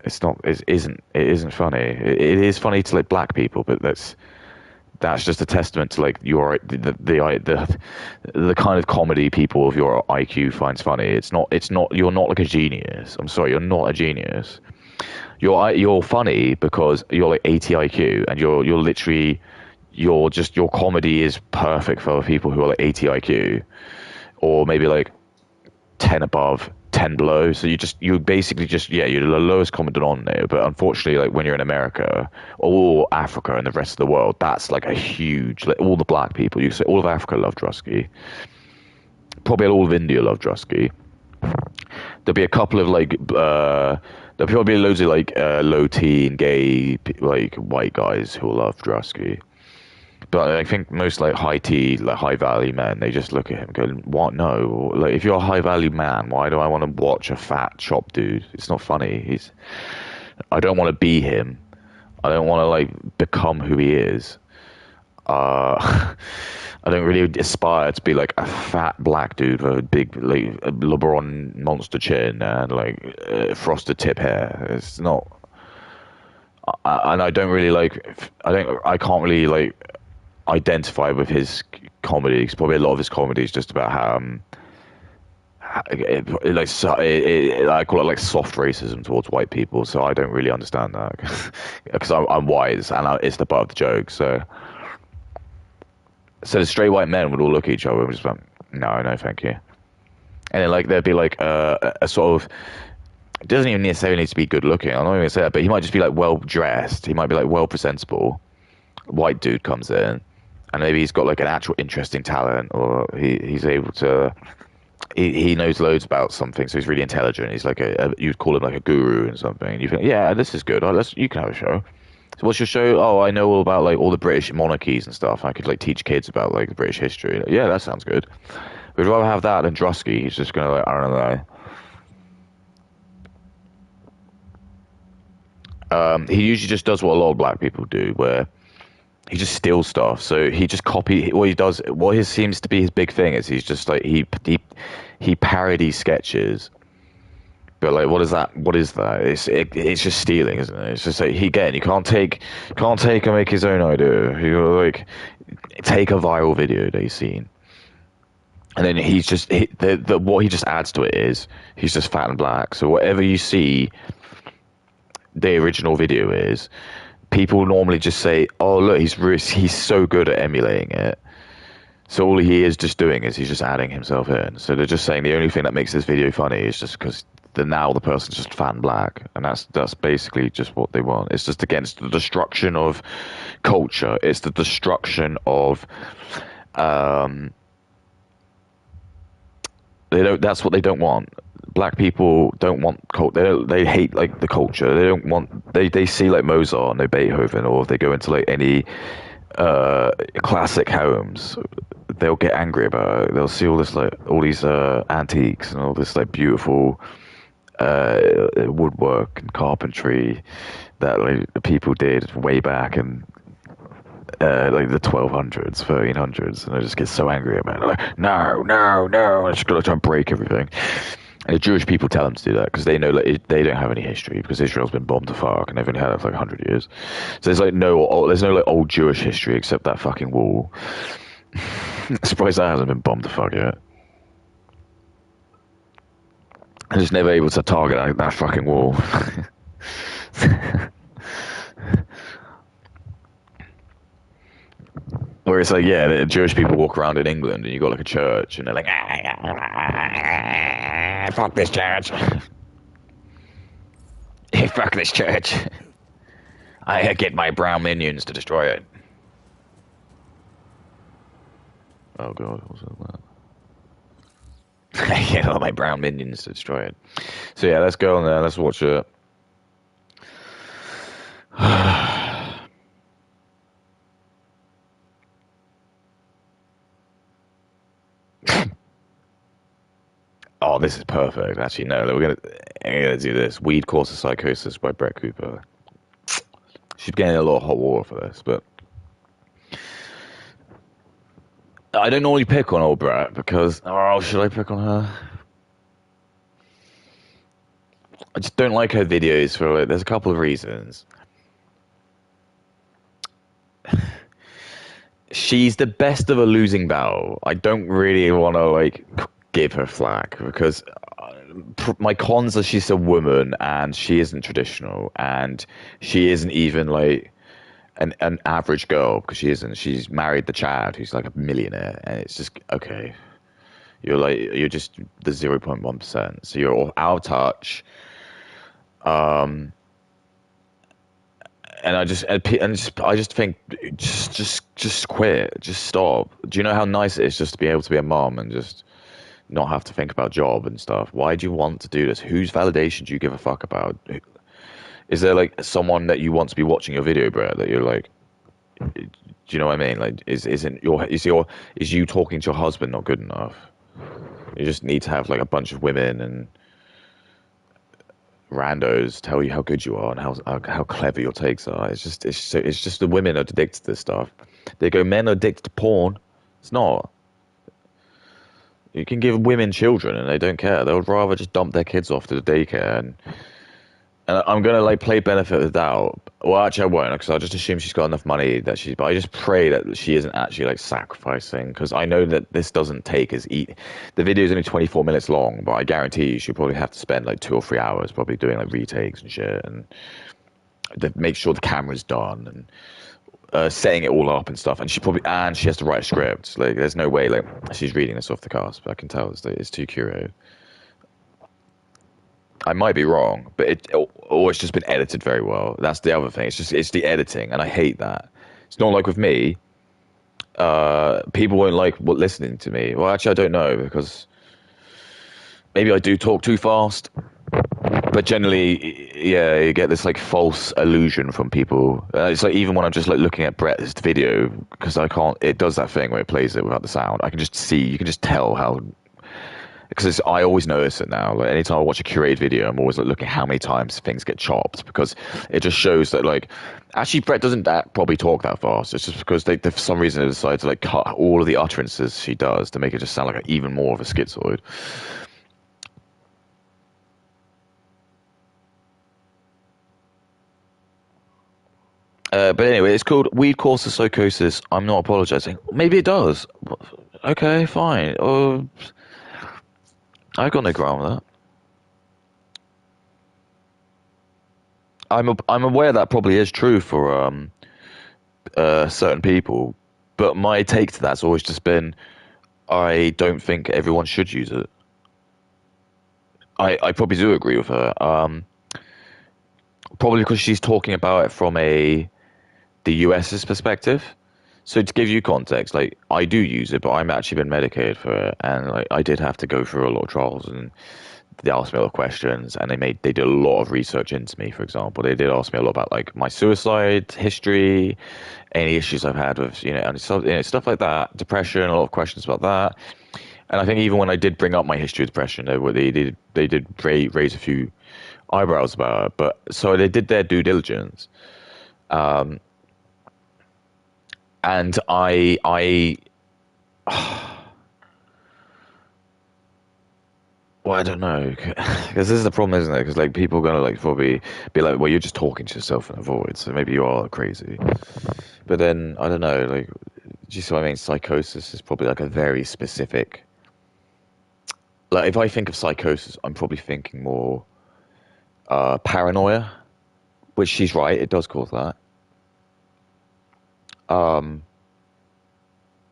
It's not. It isn't funny. It is funny to like black people, but that's just a testament to like the kind of comedy people of your IQ finds funny. It's not. You're not like a genius. I'm sorry, you're not a genius. You're funny because you're like 80 IQ, and you're literally your comedy is perfect for people who are like 80 IQ, or maybe like 10 above, 10 below. So you're basically just, you're the lowest common denominator. But unfortunately, like when you're in America or Africa and the rest of the world, that's like a huge, like all the black people, you say all of Africa love Drusky. Probably all of India love Drusky. There'll be a couple of like, there'll probably be loads of like low T and gay, like white guys who will love Drusky. But I think most like high T, like high value men, they just look at him and go, "What? No! Like if you're a high value man, why do I want to watch a fat chop dude? It's not funny. I don't want to be him. I don't want to like become who he is. I don't really aspire to be like a fat black dude with a big like LeBron monster chin and like frosted tip hair. It's not. And I don't really like. I can't really like identify with his comedy because probably a lot of his comedy is just about how I call it like soft racism towards white people. So I don't really understand that because I'm white and it's the butt of the joke. So the straight white men would all look at each other and just like, no, thank you. And then like there'd be like a sort of. It doesn't even necessarily need to be good looking. I'm not even gonna say that, but he might just be like well dressed. He might be like well presentable. White dude comes in, and maybe he's got like an actual interesting talent, or he's able to. He knows loads about something, so he's really intelligent. He's like you'd call him like a guru and something. And you think, yeah, this is good. You can have a show. So what's your show? Oh, I know all about like all the British monarchies and stuff. I could like teach kids about like British history. Like, yeah, that sounds good. We'd rather have that than Drusky. He's just gonna like I don't know. He usually just does what a lot of black people do, where he just steals stuff. So he just what he does. What his seems to be his big thing is he's just like he parodies sketches, But like, what is that? What is that? It's just stealing, isn't it? It's just like again, you can't take and make his own idea. You gotta like take a viral video that he's seen, and then what he just adds to it is he's just fat and black. So whatever you see, the original video is, people normally just say, "Oh look, he's so good at emulating it." So all he is just doing is he's just adding himself in. So they're just saying the only thing that makes this video funny is just because now the person's just fat and black, and that's basically just what they want. It's just against the destruction of culture. It's the destruction of they don't. That's what they don't want. Black people don't want cult. They hate like the culture. They don't want. They see like Mozart and they Beethoven, or if they go into like any classic homes, they'll get angry about it. They'll see all this like all these antiques and all this like beautiful woodwork and carpentry that like the people did way back in like the 1200s, 1300s, and I just get so angry about it. Like, no, no, no! I just gotta try and break everything. And the Jewish people tell them to do that because they know that they don't have any history because Israel's been bombed to fuck and they've only had it for like 100 years. So there's no like old Jewish history except that fucking wall. I'm surprised that hasn't been bombed to fuck yet. I'm just never able to target that fucking wall. Where it's like, yeah, the Jewish people walk around in England and you got like a church and they're like, fuck this church. Fuck this church. I get my brown minions to destroy it. Oh god, what's that? I get all my brown minions to destroy it. So yeah, let's go on there, let's watch it. Oh, this is perfect. Actually, no, we're gonna do this. Weed Causes Psychosis by Brett Cooper. She's getting a lot of hot water for this, but I don't normally pick on old Brett because, oh, should I pick on her? I just don't like her videos for it. There's a couple of reasons. She's the best of a losing battle. I don't really want to like give her flack because my cons are she's a woman and she isn't traditional and she isn't even like an average girl because she isn't. She's married the Chad who's like a millionaire and it's just okay. You're just the 0.1%. So you're out of touch. And I just think just quit, just stop. Do you know how nice it is just to be able to be a mom and just not have to think about job and stuff? Why do you want to do this? Whose validation do you give a fuck about? Is there like someone that you want to be watching your video, Brett, that you're like, do you know what I mean? Like, is you talking to your husband not good enough? You just need to have like a bunch of women and randos tell you how good you are and how clever your takes are. It's just the women are addicted to this stuff. They go, men are addicted to porn. It's not. You can give women children and they don't care. They would rather just dump their kids off to the daycare and I'm gonna like play benefit of the doubt. Well, actually, I won't because I'll just assume she's got enough money that she's. But I just pray that she isn't actually like sacrificing because I know that this doesn't take as eat. The video is only 24 minutes long, but I guarantee you she'll probably have to spend like 2 or 3 hours probably doing like retakes and shit and make sure the camera's done and setting it all up and stuff. And she has to write a script. Like, there's no way like she's reading this off the cusp. I can tell it's too curated. I might be wrong, but it's just been edited very well. That's the other thing. It's the editing, and I hate that. It's not like with me. People won't like listening to me. Well, actually, I don't know because maybe I do talk too fast. But generally, yeah, you get this like false illusion from people. It's like even when I'm just like looking at Brett's video because I can't. It does that thing where it plays it without the sound. I can just see. You can just tell how. Because I always notice it now. Like anytime I watch a curated video, I'm always like looking how many times things get chopped because it just shows that like actually Brett doesn't probably talk that fast. It's just because they for some reason they decide to like cut all of the utterances she does to make it just sound like even more of a schizoid. But anyway, it's called Weed Causes Psychosis. I'm not apologizing. Maybe it does. Okay, fine. I got no ground with that. I'm aware that probably is true for certain people, but my take to that's always just been I don't think everyone should use it. I probably do agree with her. Probably because she's talking about it from the US's perspective. So to give you context, like I do use it, but I'm actually been medicated for it, and like I did have to go through a lot of trials, and they asked me a lot of questions, and they did a lot of research into me. For example, they did ask me a lot about like my suicide history, any issues I've had with and stuff like that, depression, a lot of questions about that. And I think even when I did bring up my history of depression, they did raise a few eyebrows about it. But so they did their due diligence, and I well, I don't know, because this is the problem, isn't it? Because like people are gonna like probably be like, well, you're just talking to yourself in a void, so maybe you are crazy. But then I don't know, like, do you see what I mean? Psychosis is probably like a very specific. Like, if I think of psychosis, I'm probably thinking more paranoia, which she's right, it does cause that.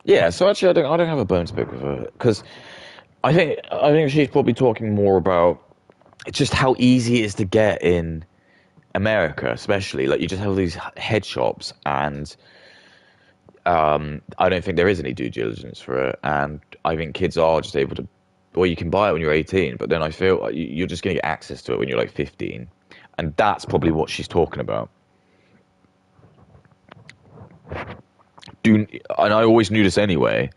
Yeah, so actually, I don't have a bone to pick with her because I think she's probably talking more about just how easy it is to get in America, especially like you just have these head shops, and I don't think there is any due diligence for it, and I think kids are just able to. Well, you can buy it when you're 18, but then I feel like you're just going to get access to it when you're like 15, and that's probably what she's talking about. Do and I always knew this anyway.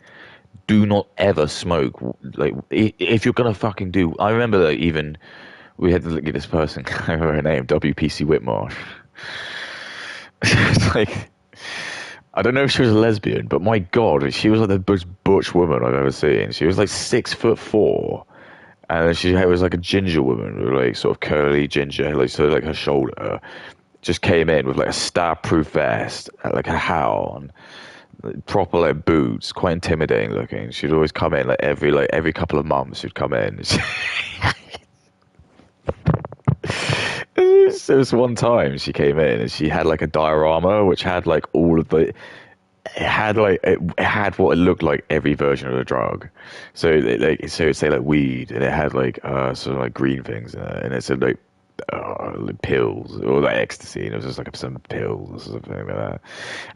Do not ever smoke. Like if you're gonna fucking do. I remember that even we had to look at this person. I remember her name, WPC Whitmarsh. It's like I don't know if she was a lesbian, but my god, she was like the most butch woman I've ever seen. She was like 6'4", and she was like a ginger woman with like sort of curly ginger, like so like her shoulder. Just came in with like a star-proof vest, like a hound, proper like boots, quite intimidating looking. She'd always come in like every couple of months. She'd come in. There was one time she came in and she had like a diorama which had like all of the it had what it looked like every version of the drug. So it'd say like weed, and it had like sort of like green things in it, and it said like pills or like ecstasy, and it was just like some pills or something like that.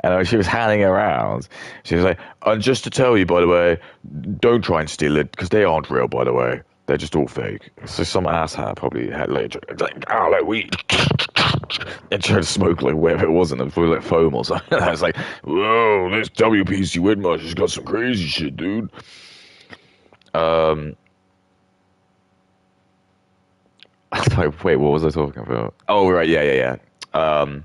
And she was handing it around. She was like, "And just to tell you, by the way, don't try and steal it because they aren't real, by the way. They're just all fake." So some asshat probably had like weed and tried to smoke like whatever it was, and it was probably like foam or something. And I was like, "Whoa, this WPC Widmarsh has got some crazy shit, dude." Um, I was like, wait, what was I talking about? Oh, right, yeah, yeah, yeah. And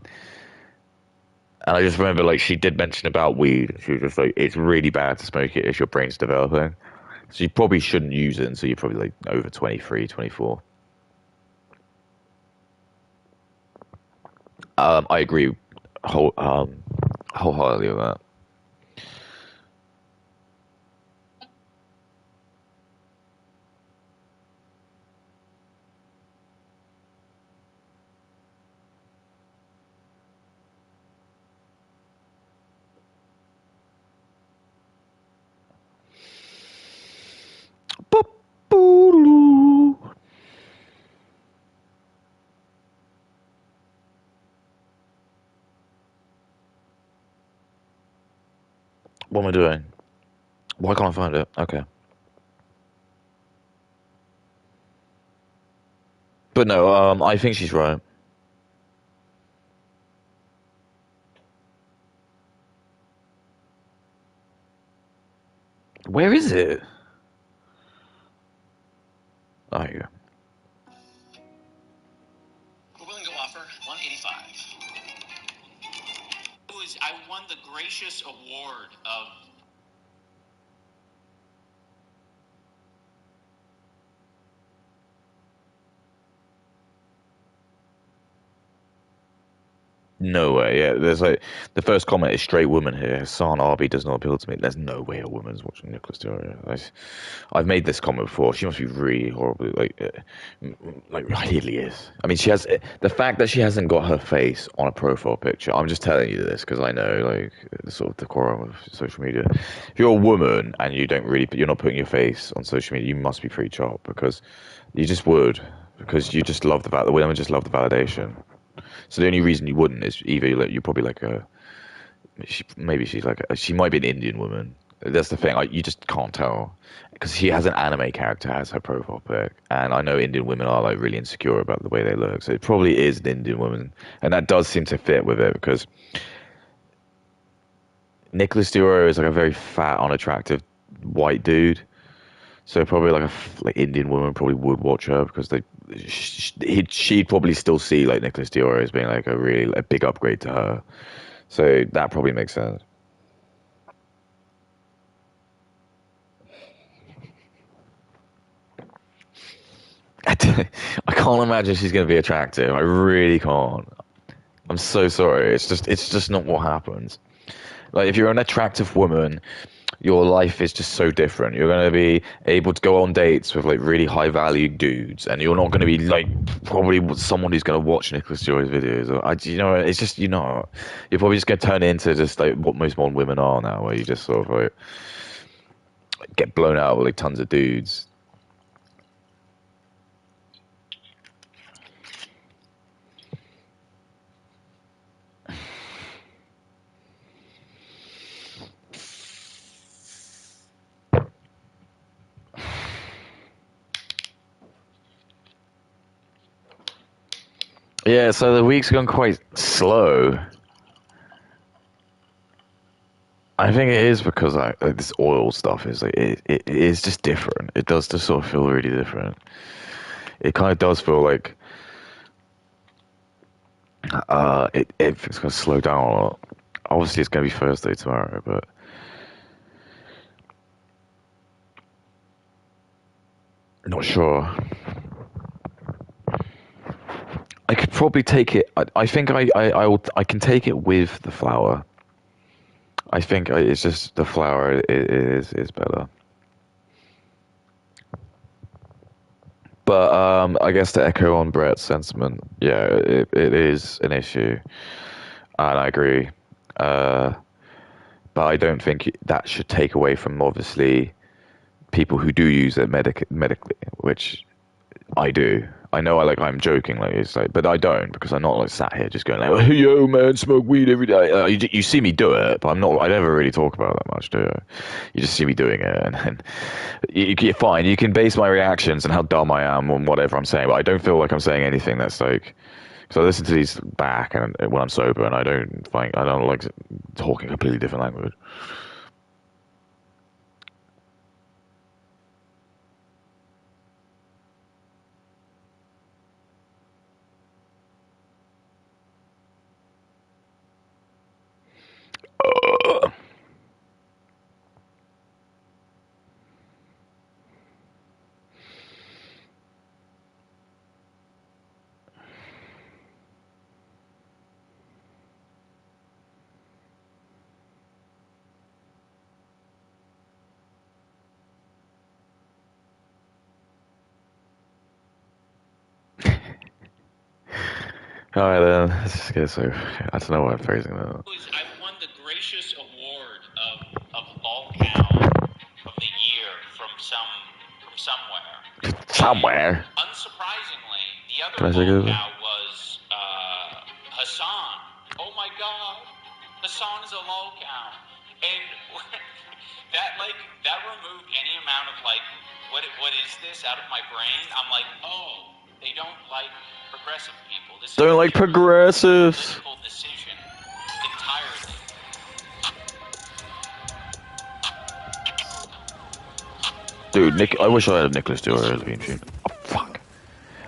I just remember like she did mention about weed. She was just like, it's really bad to smoke it if your brain's developing. So you probably shouldn't use it until you're probably like over 23, 24. I agree wholeheartedly with that. What am I doing? Why can't I find it? Okay. But no, I think she's right. Where is it? Oh, here you go. We're willing to offer 185. I won the gracious award of. No way. Yeah, there's like the first comment is straight woman here. Hassan Arby does not appeal to me. There's no way a woman's watching Nicholas Dior. I've made this comment before. She must be really horribly like really is. I mean, she has the fact that she hasn't got her face on a profile picture. I'm just telling you this because I know like the sort of decorum of social media. If you're a woman and you don't really, you're not putting your face on social media, you must be pretty chopped because you just would because you just love the women just love the validation. So the only reason you wouldn't is either you're probably like maybe she's like she might be an Indian woman. That's the thing. You just can't tell because she has an anime character as her profile pic, and I know Indian women are like really insecure about the way they look. So it probably is an Indian woman, and that does seem to fit with it because Nicholas Dior is like a very fat, unattractive white dude. So probably like like Indian woman probably would watch her because she'd probably still see like Nicholas Dior as being like a big upgrade to her. So that probably makes sense. I can't imagine she's going to be attractive. I really can't. I'm so sorry. It's just not what happens. Like if you're an attractive woman, your life is just so different. You're going to be able to go on dates with like really high value dudes, and you're not going to be like probably someone who's going to watch Nicholas Joy's videos. It's just you're probably just going to turn into just like what most modern women are now, where you just sort of like get blown out with like tons of dudes. Yeah, so the week's gone quite slow. I think it is because like, this oil stuff is like it is just different. It does just sort of feel really different. It kind of does feel like it's gonna slow down a lot. Obviously, it's gonna be Thursday tomorrow, but not sure. I could probably take it. I think I can take it with the flour. I think it's just the flour is better. But I guess to echo on Brett's sentiment, yeah, it is an issue, and I agree. Uh, but I don't think that should take away from obviously people who do use it medically, which I do. I know I'm joking, like it's like, but I don't because I'm not like sat here just going like, hey, yo, man, smoke weed every day. You see me do it, but I'm not. I never really talk about it that much, do you? You just see me doing it, and then you're fine. You can base my reactions and how dumb I am on whatever I'm saying, but I don't feel like I'm saying anything that's like. Because I listen to these back and when I'm sober, and I don't like talking completely different language. All right, then. Let's just get so. I don't know why I'm phrasing that. I won the gracious award of lolcow of the year from somewhere. Somewhere. And unsurprisingly, the Can I other take it over? lolcow was Hassan. Oh my God, Hassan is a lolcow, and that removed any amount of like what is this out of my brain. I'm like, oh, they don't like progressive people. This Don't is like progressives. political decision entirely. Dude, I wish I had a Nicholas Dior theme tune. Oh, fuck.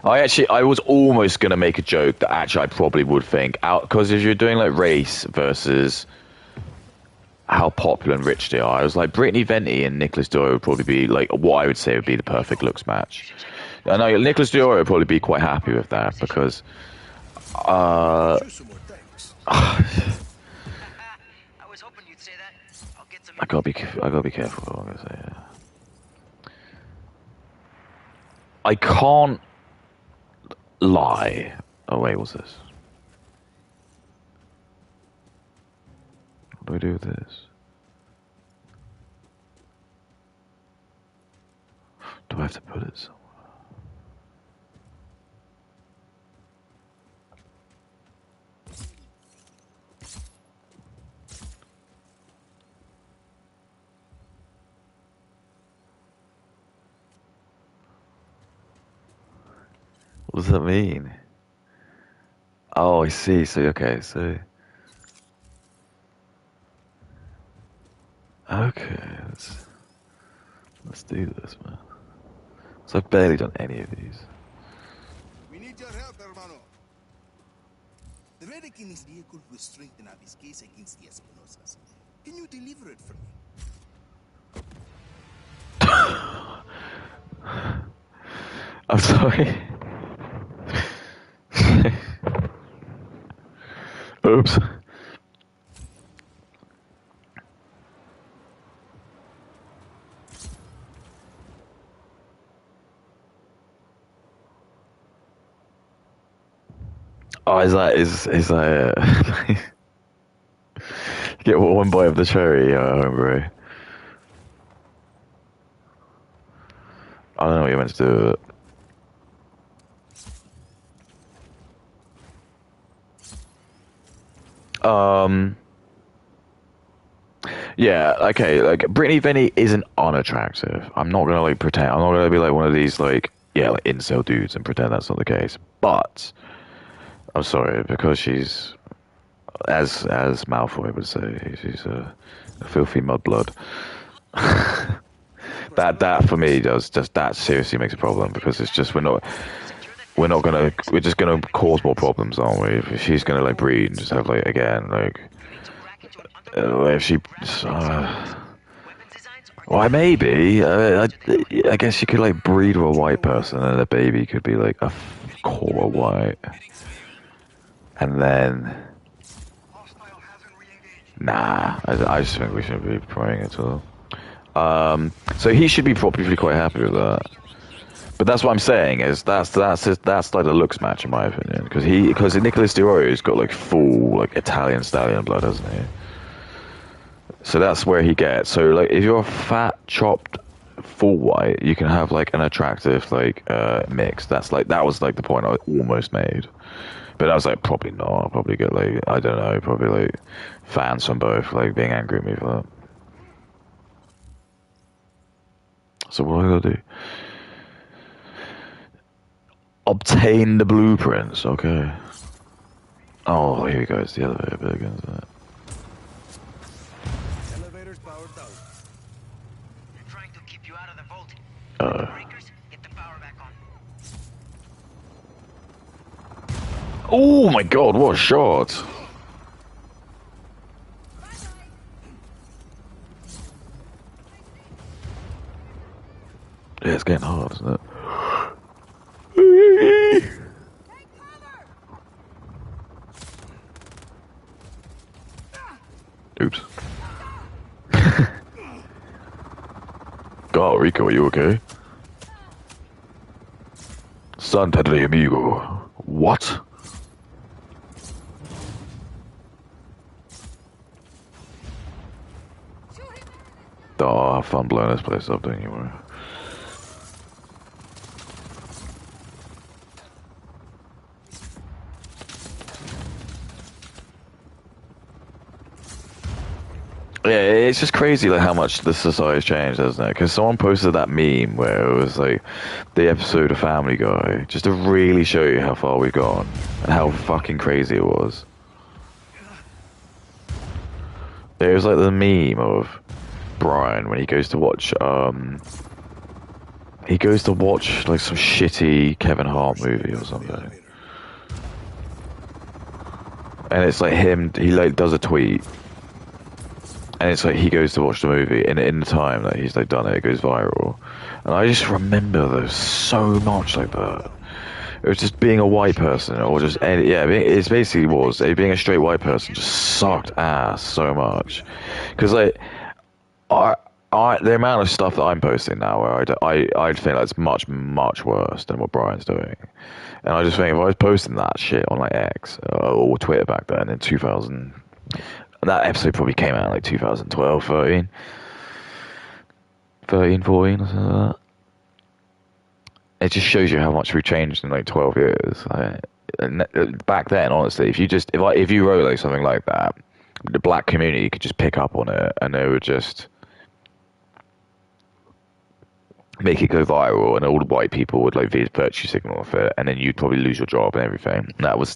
I was almost gonna make a joke that actually I probably would think out because if you're doing like race versus how popular and rich they are, I was like Brittany Venti and Nicholas Dior would probably be like what I would say would be the perfect looks match. I know Nicholas Dior would probably be quite happy with that because uh I was hoping you'd say that. I'll get some. I gotta be careful what I'm gonna say. Yeah. I can't lie. Oh wait, what's this? What do I do with this? Do I have to put it somewhere? What does that mean? Oh, I see. So, okay, so... Okay, let's do this, man. So I've barely done any of these. We need your help, hermano. The relic in his vehicle will strengthen Abby's case against the Espinosas. Can you deliver it for me? I'm sorry. Oops. Oh, is that get one bite of the cherry, homebrew. I don't know what you're meant to do with it. Yeah, okay, like Brittany Vinny isn't unattractive. I'm not gonna like pretend. I'm not gonna be like one of these like yeah like incel dudes and pretend that's not the case. But I'm sorry because she's as Malfoy would say, she's a filthy mudblood. That for me does just that seriously makes a problem because it's just we're just gonna cause more problems, aren't we? If she's gonna like breed and just have like again like if she why maybe I guess you could like breed with a white person and the baby could be like a core white and then nah I just think we shouldn't be promoting it at all. So he should be probably quite happy with that. But that's what I'm saying is that's like a looks match in my opinion because Nicholas Diorio's got like full like Italian stallion blood, hasn't he? So that's where he gets. So like if you're a fat chopped full white, you can have like an attractive like mix. That was like the point I almost made. But I was like probably not. I'll probably get like I don't know, probably like fans from both like being angry at me for that. So what do I gotta do? Obtain the blueprints, okay. Oh, here we go, it's the elevator bit again, isn't it? Elevator's powered down. They're trying to keep you out of the vault. Breakers, get the power back on. Oh my god, what a shot! Yeah, it's getting hard, isn't it? Oops. God, Rico, are you okay? Santa de amigo. What? Oh, have fun blowing this place up, don't you worry. Yeah, it's just crazy like how much the society's changed, hasn't it? Because someone posted that meme where it was like the episode of Family Guy, just to really show you how far we've gone and how fucking crazy it was. It was like the meme of Brian when he goes to watch like some shitty Kevin Hart movie or something. And it's like him, he like does a tweet. And it's like he goes to watch the movie, and in the time that he's like done it, it goes viral. And I just remember there's so much like that. It was just being a white person, or just it's basically was being a straight white person just sucked ass so much, because like I the amount of stuff that I'm posting now, where I'd think that's much worse than what Brian's doing, and I just think if I was posting that shit on like X or Twitter back then in 2000, that episode probably came out in like 2012, 13, 14 or something like that. It just shows you how much we've changed in like 12 years. Back then, honestly, if you wrote like something like that, the black community could just pick up on it, and they would just make it go viral, and all the white people would like virtue signal off it, and then you'd probably lose your job and everything. That was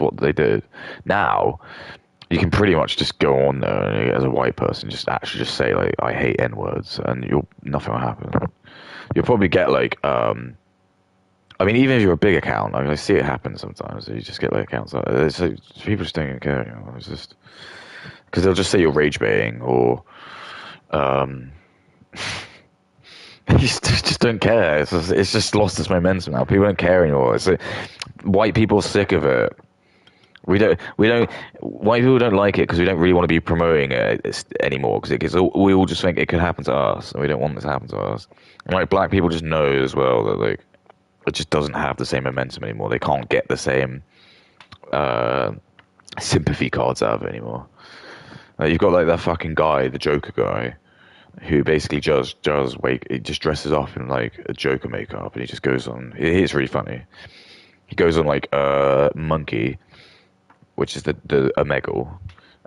what they did. Now you can pretty much just go on there as a white person, just say like I hate N words, and nothing will happen. You'll probably get like I mean, even if you're a big account, I mean, I see it happen sometimes. You just get like accounts like it's like, people just don't even care. It's just because they'll just say you're rage baiting, or you just don't care. It's just lost its momentum now. People don't care anymore. It's like, white people are sick of it. White people don't like it because we don't really want to be promoting it anymore, because we all just think it could happen to us, and we don't want this to happen to us. And like black people just know as well that like it just doesn't have the same momentum anymore. They can't get the same sympathy cards out of it anymore. Like, you've got like that fucking guy, the Joker guy, who basically just he just dresses up in like a Joker makeup, and he just goes on. It's really funny. He goes on like Monkey, which is the Omegle,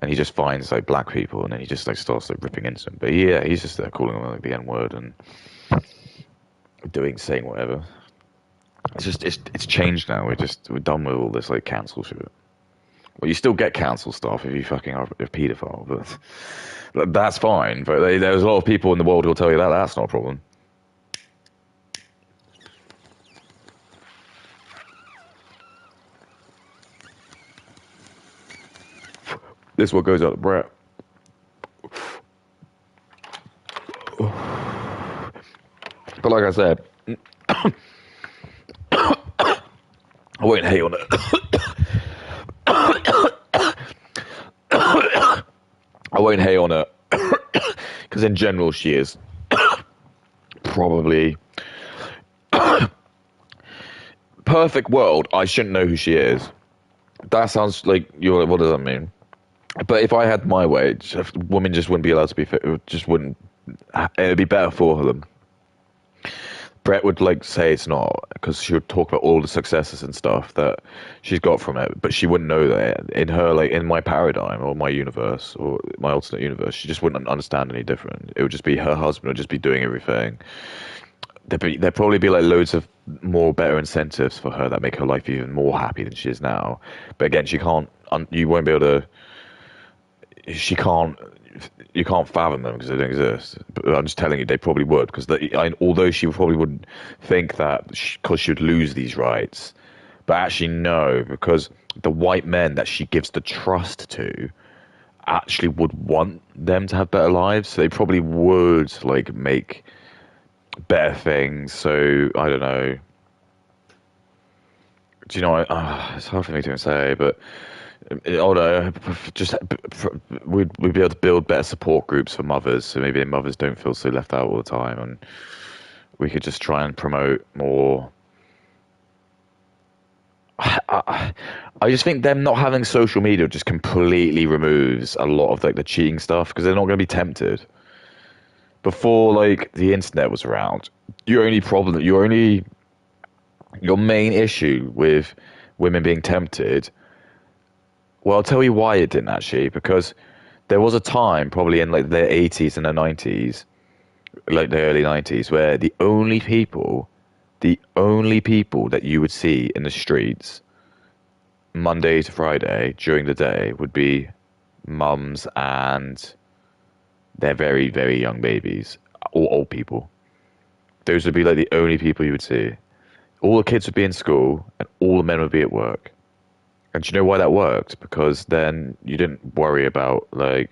and he just finds like black people, and then he just like starts like ripping into them. But yeah, he's just there calling them like the N word and saying whatever. It's changed now. We're done with all this like cancel shit. Well, you still get cancel stuff if you fucking are a paedophile, but that's fine. But there's a lot of people in the world who'll tell you that that's not a problem. This is what goes out to Brett. But like I said, I won't hate on it. I won't hate on it because in general she is probably perfect world. I shouldn't know who she is. That sounds like what does that mean? But if I had my way, women just wouldn't be allowed to be fit. Just wouldn't. It'd be better for them. Brett would like say it's not, because she would talk about all the successes and stuff that she's got from it, but she wouldn't know that in her, like in my paradigm or my universe or my alternate universe, she just wouldn't understand any different. It would just be her husband would just be doing everything. There'd probably be like loads of more better incentives for her that make her life even more happy than she is now. But again, she can't. You won't be able to. She can't. You can't fathom them because they don't exist. But I'm just telling you, they probably would, because although she probably wouldn't think that because she would lose these rights, but actually no, because the white men that she gives the trust to actually would want them to have better lives. So they probably would like make better things. So I don't know. Do you know? It's hard for me to even say, but. Although, we'd be able to build better support groups for mothers, so maybe mothers don't feel so left out all the time, and we could just try and promote more. I just think them not having social media just completely removes a lot of like the cheating stuff, because they're not going to be tempted. Before like the internet was around, your main issue with women being tempted. Well, I'll tell you why it didn't actually, because there was a time, probably in like the 80s and the 90s, like the early 90s, where the only people that you would see in the streets Monday to Friday during the day would be mums and their very, very young babies, or old people. Those would be like the only people you would see. All the kids would be in school, and all the men would be at work. And do you know why that worked? Because then you didn't worry about like,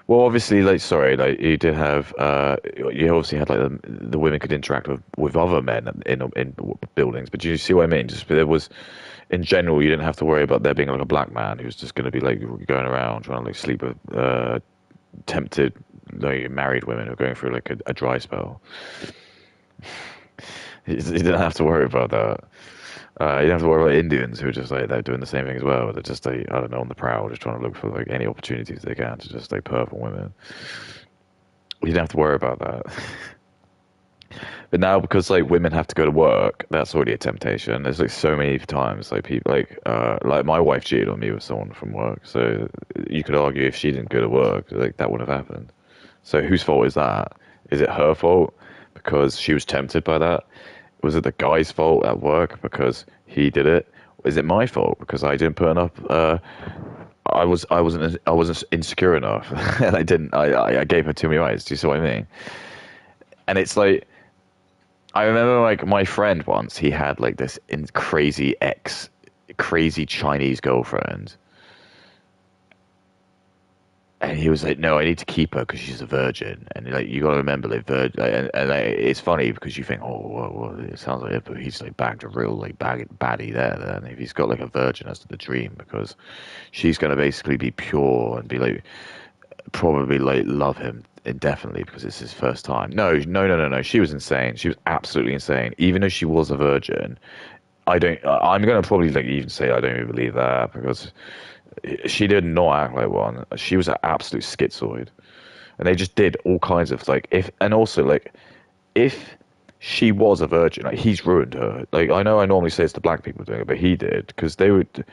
Well, obviously, like, sorry, like you did have, you obviously had like the women could interact with other men in buildings, but do you see what I mean? Just there was, in general, you didn't have to worry about there being like a black man who's just going to be like going around trying to like sleep with tempted like married women who are going through like a dry spell. You didn't have to worry about that. You didn't have to worry about Indians who are just like they're doing the same thing as well. They're just like I don't know on the prowl, just trying to look for like any opportunities they can to just like perv on women. You didn't have to worry about that. But now because like women have to go to work, that's already a temptation. There's like so many times like people like my wife cheated on me with someone from work. So you could argue if she didn't go to work, like that would have happened. So whose fault is that? Is it her fault because she was tempted by that? Was it the guy's fault at work because he did it? Is it my fault because I didn't put enough? I wasn't insecure enough, and I didn't. I gave her too many rights. Do you see what I mean? And it's like I remember like my friend once. He had like this crazy Chinese girlfriend, and he was like, "No, I need to keep her because she's a virgin." And like, you got to remember, like, virgin. And like, it's funny because you think, "Oh, well, it sounds like it," but he's like bagged a real like baddie there. Then if he's got like a virgin as the dream, because she's gonna basically be pure and be like probably like love him indefinitely because it's his first time. No, no, no, no, no. She was insane. She was absolutely insane. Even though she was a virgin, I don't. I'm gonna probably like even say I don't even believe that because she did not act like one. She was an absolute schizoid, and they just did all kinds of like if and also like if she was a virgin, like he's ruined her. Like I know I normally say it's the black people doing it, but he did because they would.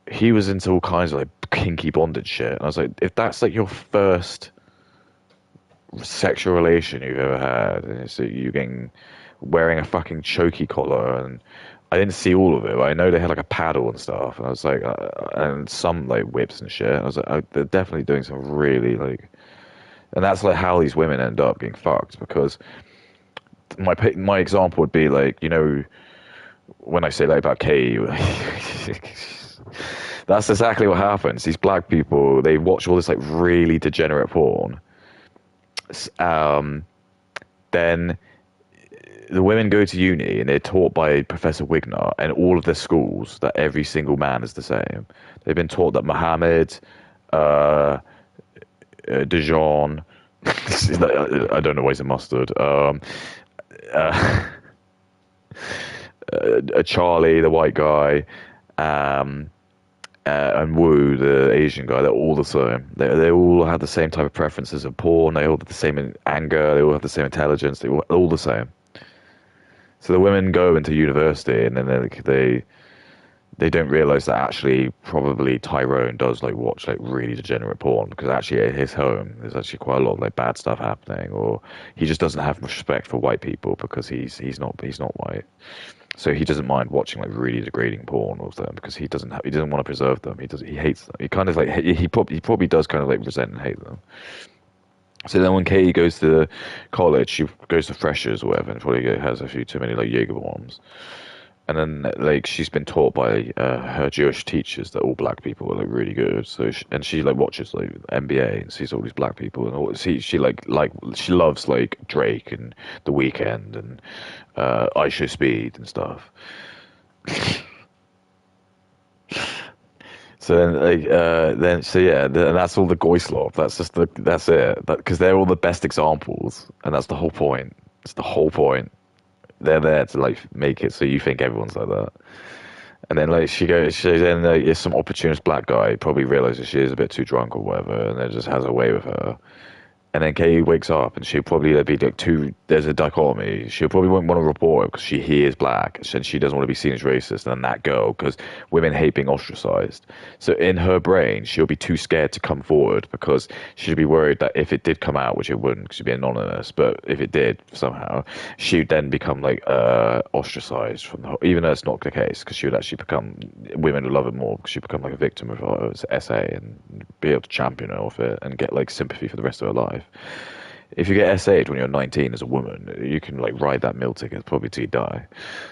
He was into all kinds of like kinky bondage shit, and I was like, if that's like your first sexual relation you've ever had, and it's you getting wearing a fucking chokey collar, and I didn't see all of it, but I know they had like a paddle and stuff, and I was like, and some like whips and shit. And I was like, they're definitely doing some really like, and that's like how these women end up getting fucked because my example would be like, when I say like about Katie, that's exactly what happens. These black people, they watch all this like really degenerate porn. Um, then the women go to uni and they're taught by Professor Wigner and all of their schools that every single man is the same. They've been taught that Muhammad, uh, Dijon, I don't know why he's a mustard, uh, Charlie, the white guy, um, and Wu, the Asian guy, they're all the same. They all have the same type of preferences of porn. They all have the same anger. They all have the same intelligence. They all the same. So the women go into university and then they don't realize that actually probably Tyrone does like watch like really degenerate porn because actually at his home there's actually quite a lot of like bad stuff happening, or he just doesn't have much respect for white people because he's not white. So he doesn't mind watching like really degrading porn of them because he doesn't want to preserve them. He hates them. He kind of like he probably does kind of like resent and hate them. So then when Katie goes to college, she goes to freshers or whatever, and probably has a few too many like Jaeger bombs. And then like she's been taught by her Jewish teachers that all black people are like really good. So she like watches like NBA and sees all these black people and all. She she loves like Drake and The Weeknd and I Show Speed and stuff. So and that's all the Goyslov. That's it. Because they're all the best examples, and that's the whole point. It's the whole point. They're there to like make it so you think everyone's like that. And then like she then some opportunist black guy probably realizes she is a bit too drunk or whatever, and then just has a way with her. And then Katie wakes up and she'll probably be like there's a dichotomy. She'll probably won't want to report it because he is black and she doesn't want to be seen as racist. And then that girl, because women hate being ostracized. So in her brain, she'll be too scared to come forward because she'd be worried that if it did come out, which it wouldn't because she'd be anonymous, but if it did somehow, she'd then become like ostracized from the whole, even though it's not the case because she would actually become, women would love it more because she'd become like a victim of her essay and be able to champion her off it and get like sympathy for the rest of her life. If you get SA'd when you're 19 as a woman, you can like ride that meal ticket probably till you die.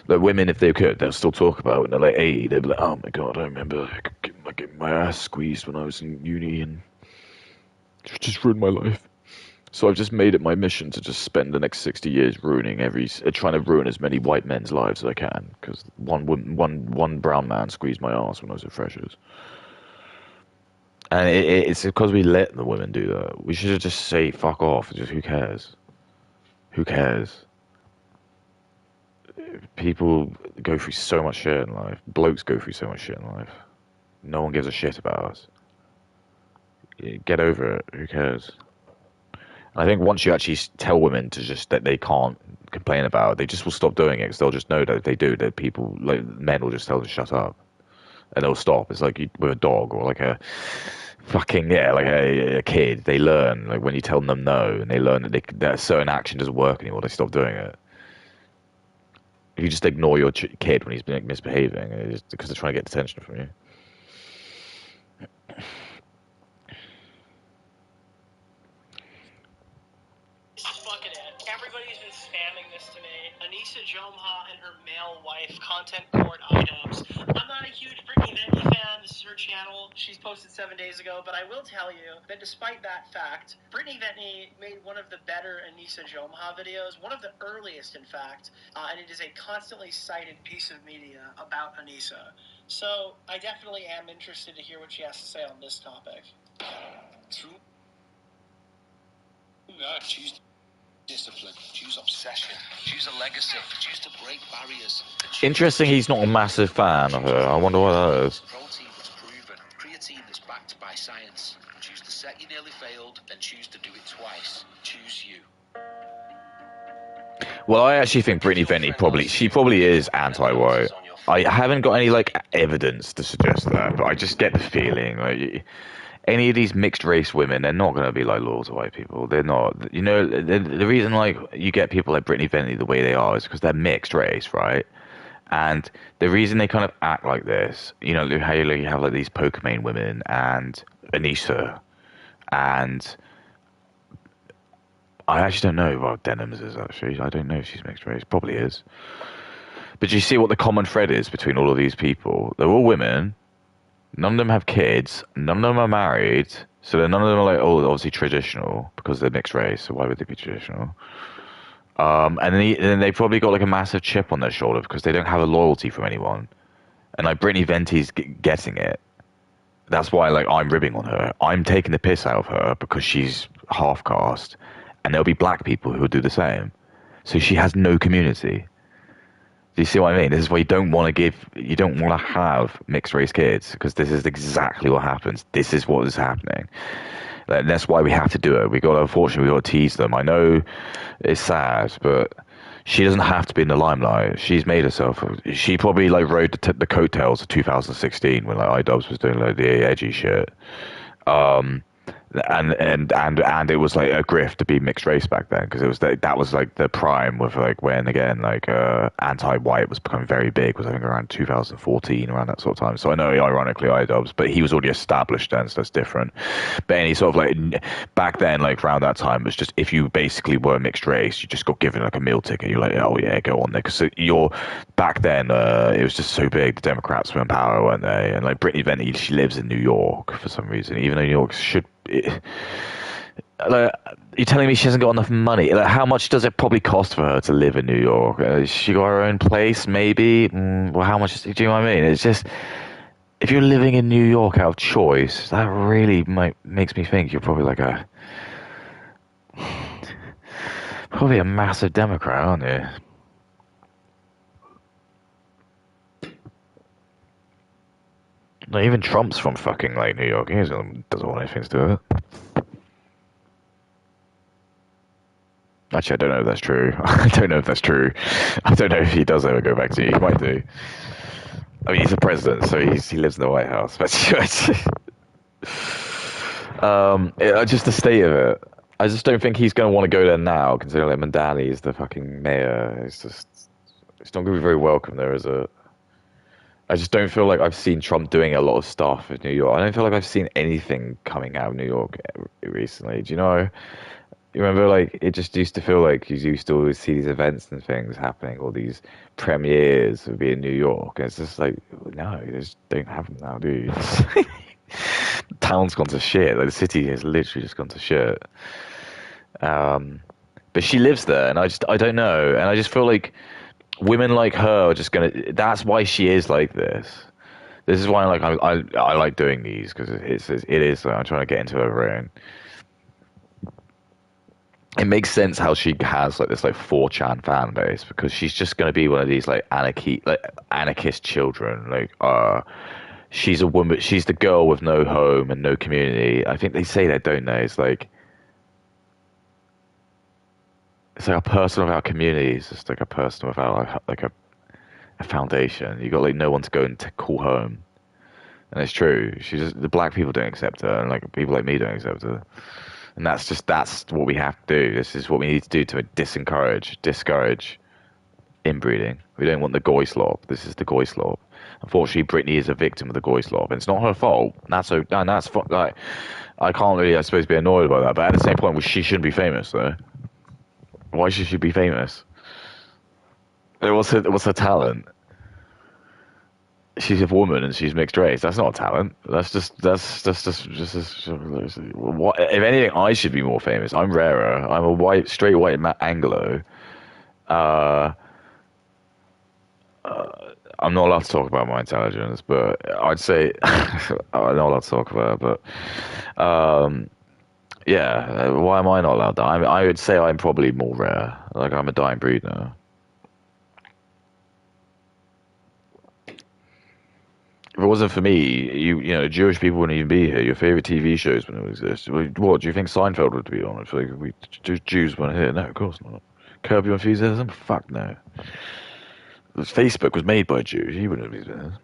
Like women, if they could, they'll still talk about it when they're like 80. They'll be like, "Oh my god, I remember getting my ass squeezed when I was in uni," and just ruined my life. So I've just made it my mission to just spend the next 60 years trying to ruin as many white men's lives as I can. Because one brown man squeezed my ass when I was at Freshers. And it's because we let the women do that. We should just say, fuck off. Just who cares? Who cares? People go through so much shit in life. Blokes go through so much shit in life. No one gives a shit about us. Get over it. Who cares? I think once you actually tell women to just that they can't complain about it, they just will stop doing it because they'll just know that if they do, that people, like men, will just tell them to shut up, and they'll stop. It's like with a dog or like a fucking like a kid. They learn like when you tell them no, and they learn that a certain action doesn't work anymore. They stop doing it. If you just ignore your kid when he's misbehaving, it's because they're trying to get attention from you. Fucking it. Everybody's been spamming this to me. Anissa Jomha and her male wife content court items. I'm not a huge Brittany Venti fan. This is her channel. She's posted 7 days ago, but I will tell you that despite that fact, Brittany Venti made one of the better Anissa Jomha videos, one of the earliest, in fact, and it is a constantly cited piece of media about Anissa. So I definitely am interested to hear what she has to say on this topic. Choose discipline, choose obsession, choose a legacy, choose to break barriers. Interesting, he's not a massive fan of her. I wonder what that is. Protein that's proven, creatine that's backed by science. Choose to set you nearly failed, then choose to do it twice. Choose you. Well, I actually think Brittany Venti probably is anti-white. I haven't got any like evidence to suggest that, but I just get the feeling like any of these mixed race women, they're not going to be like loyal to white people. They're not. You know, the reason like you get people like Brittany Venti the way they are is because they're mixed race, right? And the reason they kind of act like this, you know, how you have like these Pokemon women and Anissa, and I actually don't know what Denims is actually. I don't know if she's mixed race. Probably is. But you see what the common thread is between all of these people? They're all women. None of them have kids. None of them are married. So none of them are like, oh, obviously traditional because they're mixed race. So why would they be traditional? And then they probably got like a massive chip on their shoulder because they don't have a loyalty from anyone. And like Brittany Venti's getting it. That's why like I'm ribbing on her. I'm taking the piss out of her because she's half caste, and there'll be black people who'll do the same. So she has no community. Do you see what I mean? This is why you don't want to have mixed race kids because this is exactly what happens. This is what is happening. And that's why we have to do it. Unfortunately, we got to tease them. I know it's sad, but she doesn't have to be in the limelight. She's made herself. She probably like rode the coattails of 2016 when like iDubbbz was doing like the edgy shit. And it was like a grift to be mixed race back then because it was that was like the prime with like when again like anti-white was becoming very big, was I think around 2014, around that sort of time. So I know ironically iDubbbz, but he was already established then, so that's different. But any sort of like back then, like around that time, it was just if you basically were mixed race, you just got given like a meal ticket. You're like, oh yeah, go on there, because you're back then it was just so big. The Democrats were in power, weren't they? And like Brittany Venti, she lives in New York for some reason, even though New York should. Like, you're telling me she hasn't got enough money? Like, how much does it probably cost for her to live in New York? She got her own place, maybe. Well, how much? Do you know what I mean? It's just if you're living in New York out of choice, that really makes me think you're probably like probably a massive Democrat, aren't you? Like, even Trump's from fucking like New York. He doesn't want anything to do with it. Actually, I don't know if that's true. I don't know if that's true. I don't know if he does ever go back to you. He might do. I mean, he's the president, so he lives in the White House. But just the state of it. I just don't think he's going to want to go there now, considering like Mandani is the fucking mayor. It's not going to be very welcome there, is it? I just don't feel like I've seen Trump doing a lot of stuff in New York. I don't feel like I've seen anything coming out of New York recently. Do you know? You remember, like, it just used to feel like you used to always see these events and things happening, all these premieres would be in New York. And it's just like, no, you just don't have them now, do you? town's gone to shit. Like the city has literally just gone to shit. But she lives there, and I don't know, and I just feel like women like her are just gonna. That's why she is like this. This is why I like doing these because it is. Like, I'm trying to get into her brain. It makes sense how she has like this like 4chan fan base because she's just gonna be one of these like anarchist children. She's a woman. She's the girl with no home and no community. I think they say that, don't they? It's like a person without community. It's just like a person without like a foundation. You got like no one to go and call home, and it's true. The black people don't accept her, and like people like me don't accept her, and that's what we have to do. This is what we need to do to discourage inbreeding. We don't want the goy slop. This is the goy slop. Unfortunately, Brittany is a victim of the goy slop, and it's not her fault. Like I can't really, I suppose, be annoyed about that. But at the same point, she shouldn't be famous though. Why should she be famous? What's her talent? She's a woman and she's mixed race. That's not a talent. That's just what? If anything, I should be more famous. I'm rarer. I'm a straight white Anglo. Uh, I'm not allowed to talk about my intelligence, but I'd say I'm not allowed to talk about it. But yeah, why am I not allowed that? I would say I'm probably more rare. Like I'm a dying breed now. If it wasn't for me, Jewish people wouldn't even be here. Your favorite TV shows wouldn't exist. What do you think Seinfeld would be on? If like Jews weren't here, no, of course not. Curb Your Enthusiasm, fuck no. Facebook was made by Jews. He wouldn't be there.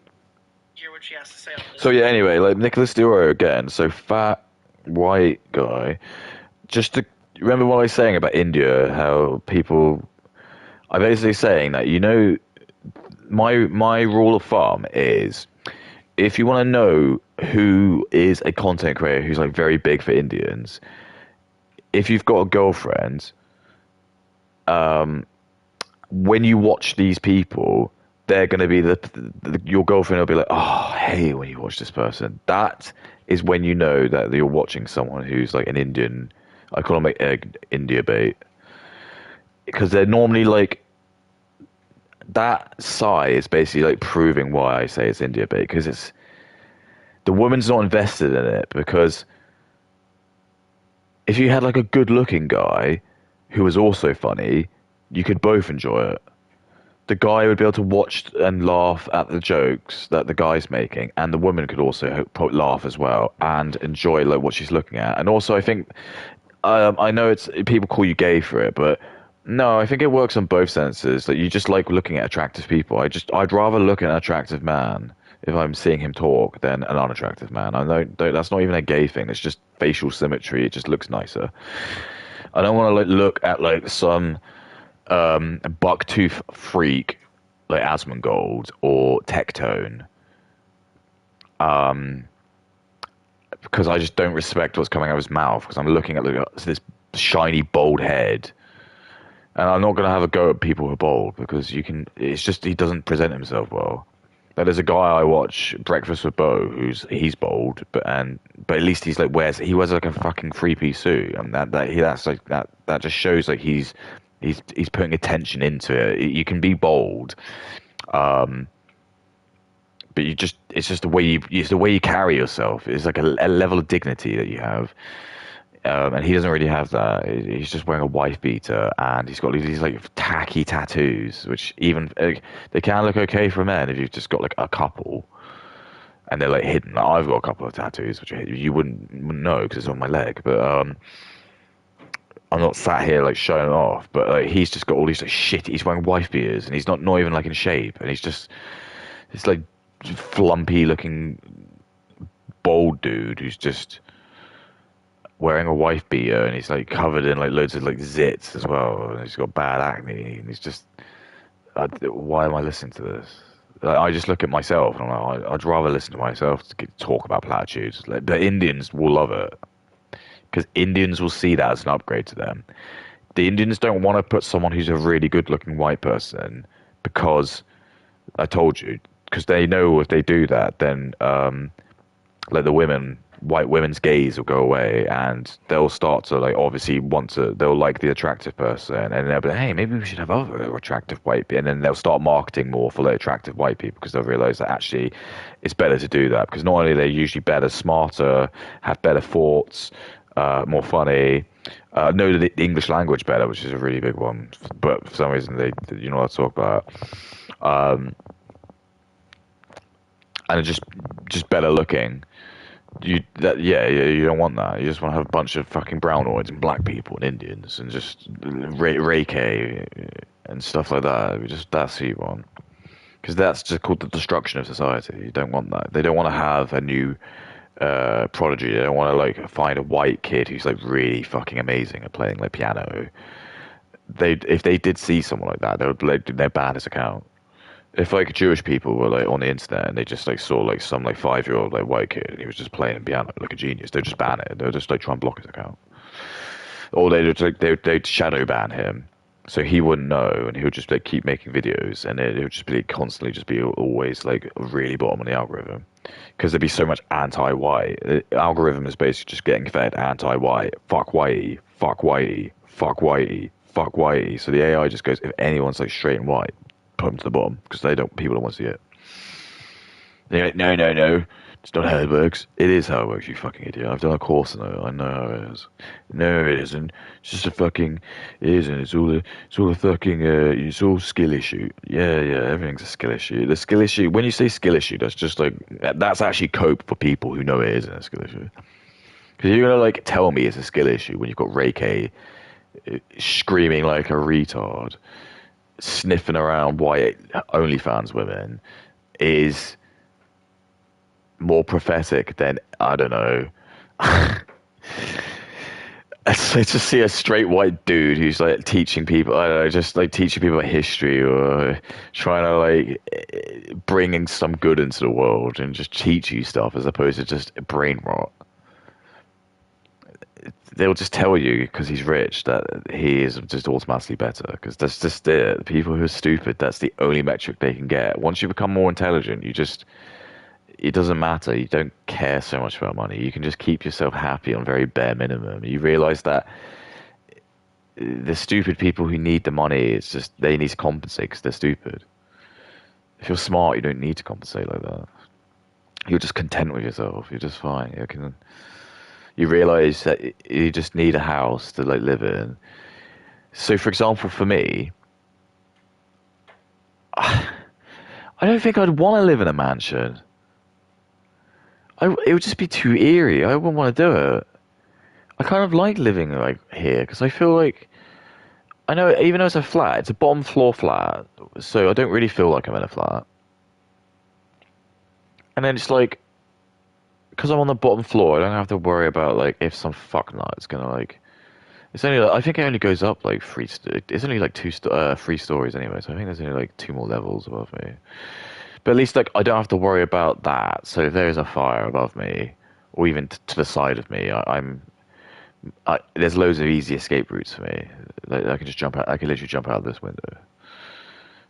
Hear what she has to say on this. So yeah, anyway, like Nicholas Duro again. So fat white guy. Just to remember what I was saying about India, how people. I'm basically saying that my rule of thumb is if you want to know who is a content creator who's like very big for Indians, if you've got a girlfriend, when you watch these people, they're going to be your girlfriend will be like, oh, hey, when you watch this person, that is when you know that you're watching someone who's like an Indian. I call them like India bait because they're normally like. That sigh is basically like proving why I say it's India bait because the woman's not invested in it because if you had like a good looking guy who was also funny, you could both enjoy it. The guy would be able to watch and laugh at the jokes that the guy's making, and the woman could also laugh as well and enjoy like what she's looking at. And also, I think I know it's people call you gay for it, but no, I think it works on both senses. That you just like looking at attractive people. I'd rather look at an attractive man if I'm seeing him talk than an unattractive man. I know that's not even a gay thing. It's just facial symmetry. It just looks nicer. I don't want to like look at like some bucktooth freak like Asmongold or Tectone, because I just don't respect what's coming out of his mouth because I'm looking at this shiny bald head. And I'm not going to have a go at people who are bald because it's just he doesn't present himself well. There's a guy I watch, Breakfast with Bo, he's bald, but at least he wears like a fucking 3-piece suit, and that just shows like he's putting attention into it. You can be bold, but it's just the way you carry yourself. It's like a level of dignity that you have. And he doesn't really have that. He's just wearing a wife beater, and he's got these like tacky tattoos, which even they can look okay for men if you've just got like a couple, and they're like hidden. Like, I've got a couple of tattoos, which you wouldn't know because it's on my leg. But I'm not sat here like showing off. But like, he's just got all these like shit. He's wearing wife beaters, and he's not even like in shape, and it's like flumpy looking bald dude who's just wearing a wife beater, and he's like covered in like loads of like zits as well, and he's got bad acne, and he's just why am I listening to this? Like, I just look at myself and I'm like, I'd rather listen to myself to talk about platitudes. Like, the Indians will love it because Indians will see that as an upgrade to them. The Indians don't want to put someone who's a really good looking white person because I told you, because they know if they do that then like the women white women's gaze will go away, and they'll start to like obviously they'll like the attractive person, and they'll be like, hey, maybe we should have other attractive white people, and then they'll start marketing more for like attractive white people because they'll realize that actually it's better to do that because not only are they usually better, smarter, have better thoughts, more funny, know the English language better, which is a really big one, but for some reason they you know what I talk about. And are just better looking. You don't want that. You just want to have a bunch of fucking brownoids and black people and Indians and just Reiki and stuff like that. That's who you want because that's just called the destruction of society. You don't want that. They don't want to have a new prodigy. They don't want to like find a white kid who's like really fucking amazing at playing like piano. If they did see someone like that, they would like they're bad as account. If like Jewish people were like on the internet and they just like saw like some like 5-year-old like white kid and he was just playing piano like a genius, they'd just ban it. They'd just like try and block his account, or they'd shadow ban him, so he wouldn't know and he would just like keep making videos and it would just be constantly just be always like really bottom on the algorithm because there'd be so much anti-white. The algorithm is basically just getting fed anti-white, fuck whitey, fuck whitey, fuck whitey, fuck whitey. So the AI just goes if anyone's like straight and white, put them to the bottom because people don't want to see it. They're like, no, it's not how it works. It is how it works, you fucking idiot. I've done a course on it. I know how it is. No, it isn't. It's just a fucking. It isn't. It's all a fucking. It's all skill issue. Yeah, everything's a skill issue. The skill issue. When you say skill issue, that's just like that's actually cope for people who know it isn't a skill issue. Because you're gonna like tell me it's a skill issue when you've got Ray K screaming like a retard, sniffing around white OnlyFans women is more prophetic than I don't know. It's like to see a straight white dude who's like teaching people, I don't know, just like teaching people history or trying to like bringing some good into the world and just teach you stuff as opposed to just brain rot. They'll just tell you because he's rich that he is just automatically better because that's just it. The people who are stupid, that's the only metric they can get. Once you become more intelligent, it doesn't matter. You don't care so much about money. You can just keep yourself happy on very bare minimum. You realize that the stupid people who need the money, it's just they need to compensate because they're stupid. If you're smart, you don't need to compensate like that. You're just content with yourself. You're just fine. You realize that you just need a house to like live in. So, for example, for me, I don't think I'd want to live in a mansion. It would just be too eerie. I wouldn't want to do it. I kind of like living like here because I feel like I know even though it's a flat, it's a bottom floor flat, so I don't really feel like I'm in a flat. And then it's like because I'm on the bottom floor, I don't have to worry about like if some fucknut is gonna like. It's only I think it only goes up like it's only like 3 stories anyway, so I think there's only like 2 more levels above me. But at least like I don't have to worry about that. So if there's a fire above me, or even to the side of me, there's loads of easy escape routes for me. Like, I can just jump out. I can literally jump out of this window.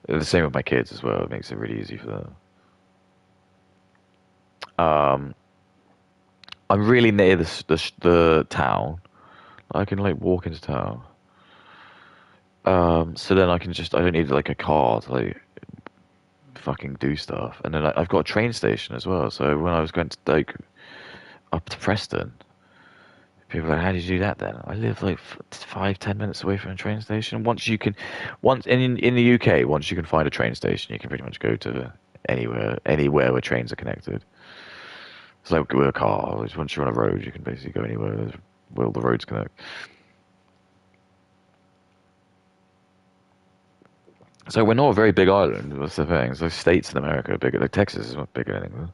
The same with my kids as well. It makes it really easy for them. I'm really near the town. I can like walk into town. So then I don't need like a car to like fucking do stuff. And then I've got a train station as well. So when I was going to like up to Preston, people are like, how did you do that then? I live like 5-10 minutes away from a train station. Once in the UK, once you can find a train station, you can pretty much go to anywhere where trains are connected. It's like with a car. Once you're on a road, you can basically go anywhere where the roads connect. So we're not a very big island. That's the thing. So states in America are bigger. Like Texas is not bigger than England.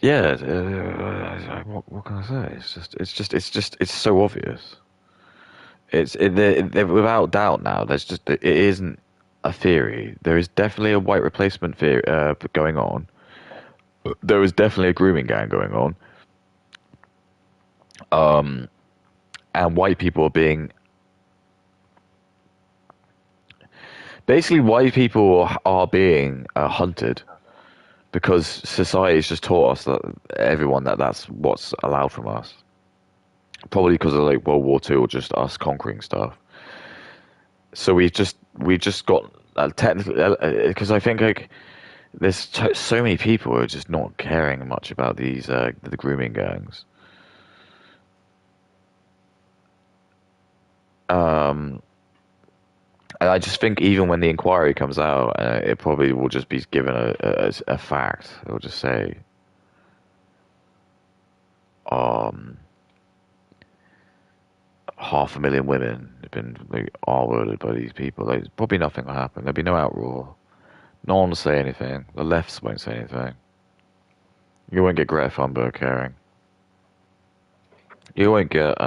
Yeah. What can I say? It's so obvious. Without doubt now. It isn't a theory. There is definitely a white replacement theory going on. There is definitely a grooming gang going on. And white people are being Basically, white people are being hunted because society's just taught us that everyone that's what's allowed from us. Probably because of like World War Two or just us conquering stuff. So we just got technically because I think like there's so many people who are just not caring much about these the grooming gangs. Um, and I just think even when the inquiry comes out, it probably will just be given a fact. It'll just say, um, 500,000 women have been like, R-worded by these people. Like, probably nothing will happen. There'll be no outroar. No one will say anything. The lefts won't say anything. You won't get Greta Thunberg caring. You won't get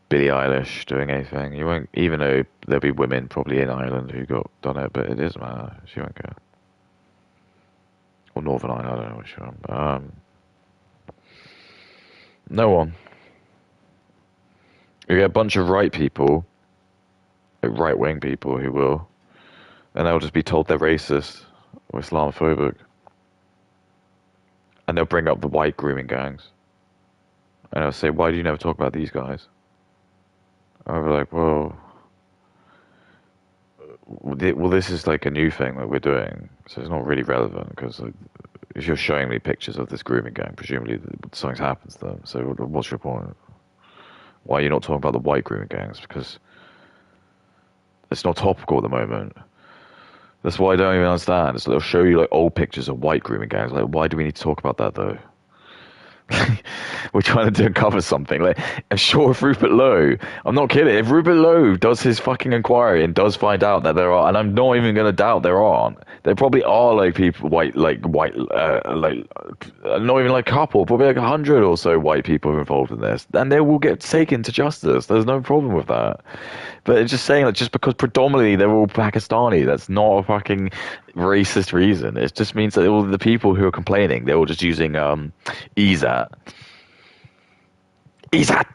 Billie Eilish doing anything. You won't, even though there'll be women probably in Ireland who got done it, but it doesn't matter. She won't care. Or Northern Ireland, I don't know which one. No one. You get a bunch of right people, like right-wing people who will, and they'll just be told they're racist or Islamophobic. And they'll bring up the white grooming gangs. And they'll say, why do you never talk about these guys? And I'll be like, well, this is like a new thing that we're doing, so it's not really relevant because like, if you're showing me pictures of this grooming gang, presumably something's happened to them. So what's your point? Why are you not talking about the white grooming gangs? Because it's not topical at the moment. That's why I don't even understand. It's like they'll show you like old pictures of white grooming gangs. Like, why do we need to talk about that though? We're trying to uncover something. Like, I'm sure if Rupert Lowe, I'm not kidding, if Rupert Lowe does his fucking inquiry and does find out that there are, and I'm not even going to doubt there aren't, there probably are like people, not even like a couple, probably like 100 or so white people who are involved in this, and they will get taken to justice. There's no problem with that. But it's just saying that just because predominantly they're all Pakistani, that's not a fucking racist reason. It just means that all the people who are complaining, they're all just using ESAT. ESAT!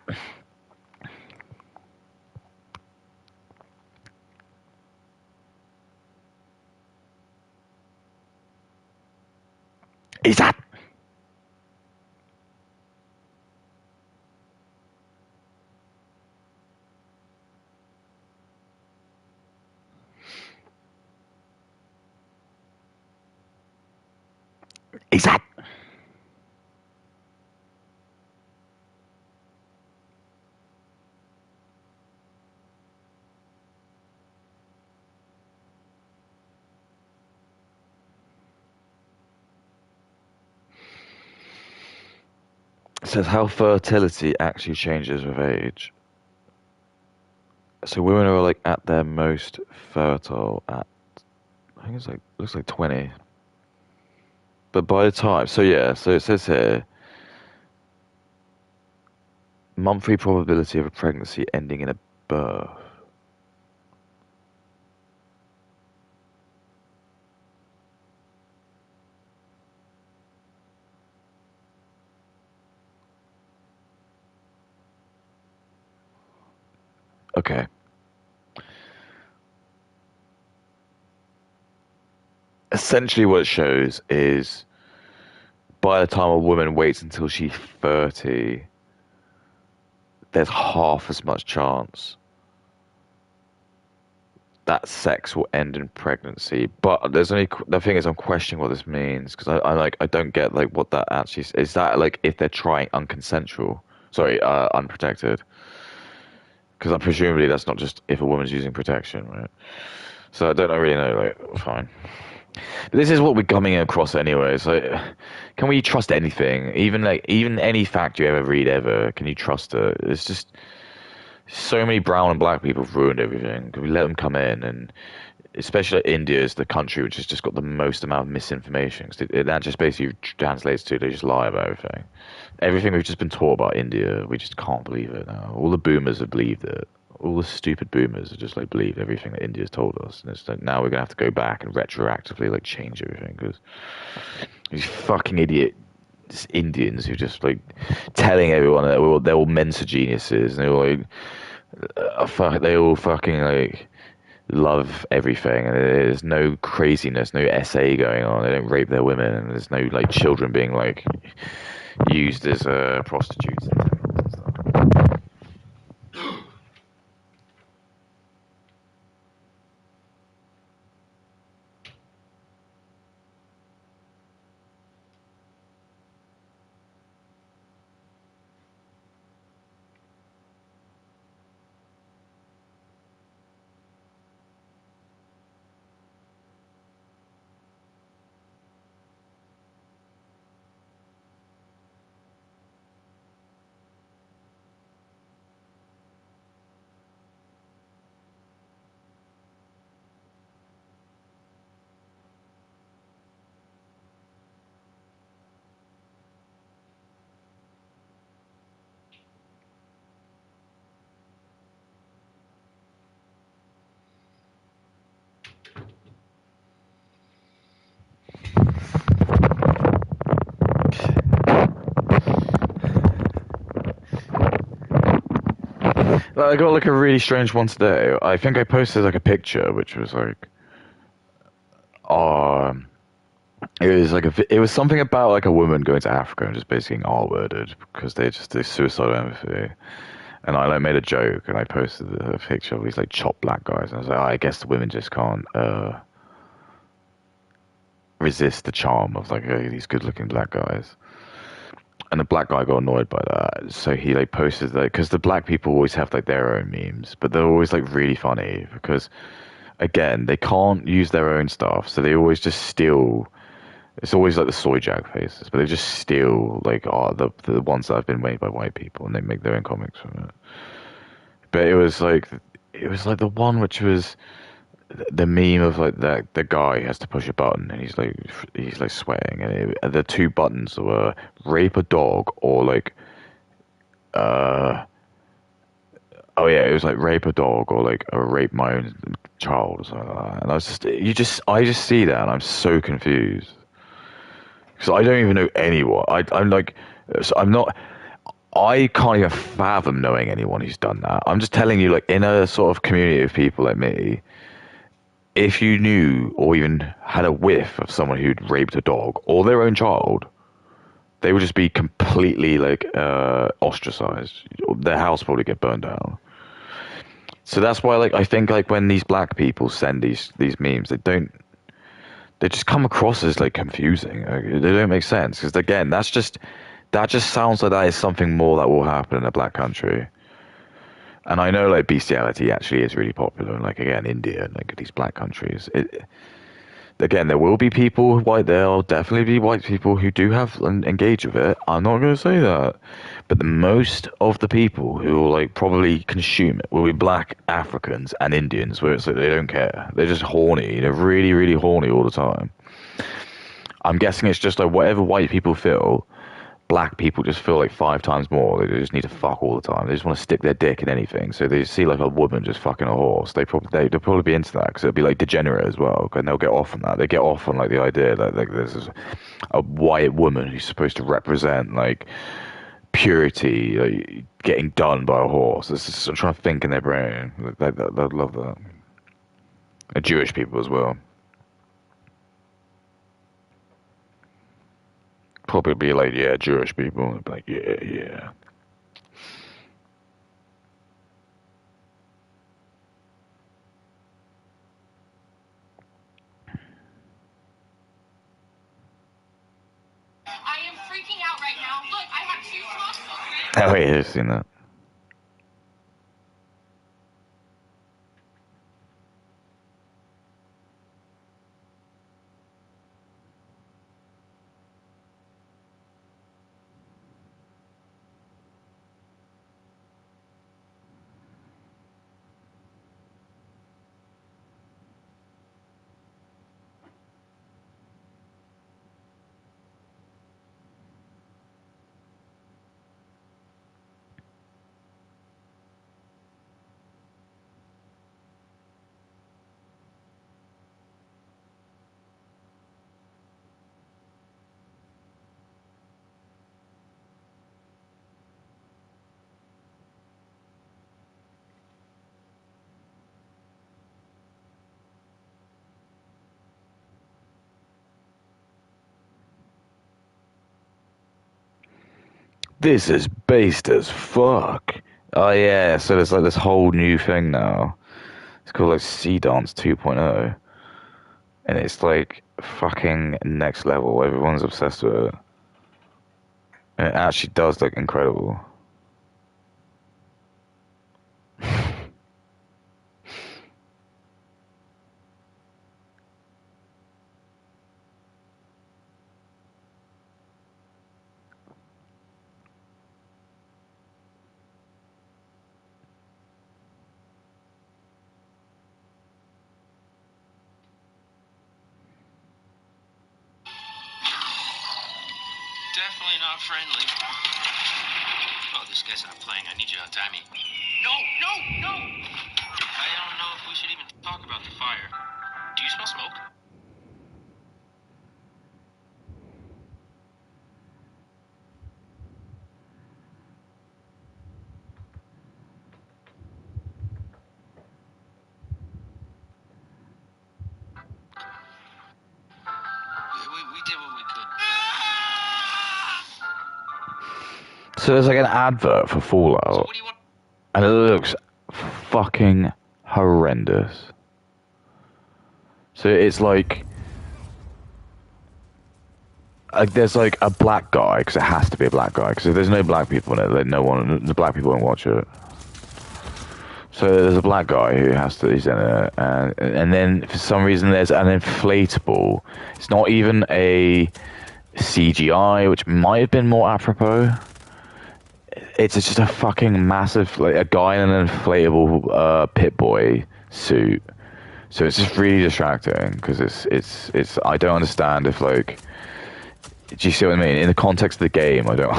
ESAT! ESAT! It says how fertility actually changes with age. So women are like at their most fertile at, I think it's like, looks like 20. But by the time, so yeah, so it says here, monthly probability of a pregnancy ending in a birth. Okay. Essentially what it shows is by the time a woman waits until she's 30, there's half as much chance that sex will end in pregnancy. But there's only the thing is I'm questioning what this means because I don't get like what that actually is. That like if they're trying unconsensual, sorry, unprotected? Because presumably that's not just if a woman's using protection, right? So I don't really know. Like, fine. But this is what we're coming across anyway. So, can we trust anything? Even any fact you ever read ever, can you trust it? It's just so many brown and black people have ruined everything. We let them come in, and especially India is the country which has just got the most amount of misinformation. 'Cause that just basically translates to they just lie about everything. Everything we've just been taught about India, we just can't believe it now. All the boomers have believed it. All the stupid boomers have just like believed everything that India's told us, and it's like now we're gonna have to go back and retroactively like change everything because these fucking idiot Indians who just like telling everyone that they're all mensa geniuses and they're all like, fuck, they all fucking like love everything, and there's no craziness, no SA going on. They don't rape their women, and there's no like children being like used as prostitutes in temples and stuff. Like, I got like a really strange one today. I think I posted like a picture, which was like, um, it was like it was something about like a woman going to Africa and just basically getting R-worded because they suicidal empathy. And I like made a joke and I posted a picture of these like chopped black guys, and I was like, oh, I guess the women just can't resist the charm of like these good-looking black guys. And the black guy got annoyed by that, so he like posted like, because the black people always have like their own memes, but they're always like really funny because again they can't use their own stuff, so they always just steal. It's always like the soy jack faces, but they just steal like the ones that have been made by white people, and they make their own comics from it. But it was like the one which was the meme of like that the guy has to push a button and he's like sweating, and the two buttons were rape a dog or like uh oh yeah, it was like rape a dog or like rape my own child or something like that. And I just see that and I'm so confused because I don't even know anyone. I'm like, so I'm not. I can't even fathom knowing anyone who's done that. I'm just telling you, like, in a sort of community of people like me, if you knew or even had a whiff of someone who'd raped a dog or their own child, they would just be completely like ostracized. Their house would probably get burned down. So that's why, like, I think like when these black people send these memes, they just come across as like confusing. Like, they don't make sense because again, that just sounds like that is something more that will happen in a black country. And I know like bestiality actually is really popular, and like again, India and like these black countries. Again, there will be people white. There'll definitely be white people who do have and engage with it. I'm not going to say that, but the most of the people who will like probably consume it will be black Africans and Indians, where it's like they don't care. They're just horny. They're really, really horny all the time. I'm guessing it's just like whatever white people feel, black people just feel like 5 times more. They just need to fuck all the time. They just want to stick their dick in anything. So they see like a woman just fucking a horse. They'll probably be into that because it'll be like degenerate as well. And they'll get off on that. They get off on like the idea that like there's a white woman who's supposed to represent like purity, like, getting done by a horse. It's just, I'm trying to think in their brain. They'd love that. And Jewish people as well. Probably be like, yeah, Jewish people. They'd be like, yeah, yeah. I am freaking out right now. Look, I have 2 Oh, yeah, I've seen that. This is based as fuck. Oh yeah, so there's like this whole new thing now. It's called like Sea Dance 2.0. And it's like fucking next level. Everyone's obsessed with it. And it actually does look incredible. Definitely not friendly. Oh, this guy's not playing. I need you to untie me. No, no, no! I don't know if we should even talk about the fire. Do you smell smoke? We did what we could. So there's like an advert for So Fallout. what do you want? And it looks fucking horrendous. So it's like there's like a black guy, because it has to be a black guy, because if there's no black people in it, then the black people won't watch it. So there's a black guy who he's in it, and then for some reason there's an inflatable. It's not even a CGI, which might have been more apropos. It's just a fucking massive, like a guy in an inflatable Pit-Boy suit. So it's just really distracting because it's. I don't understand if like. Do you see what I mean? In the context of the game, I don't.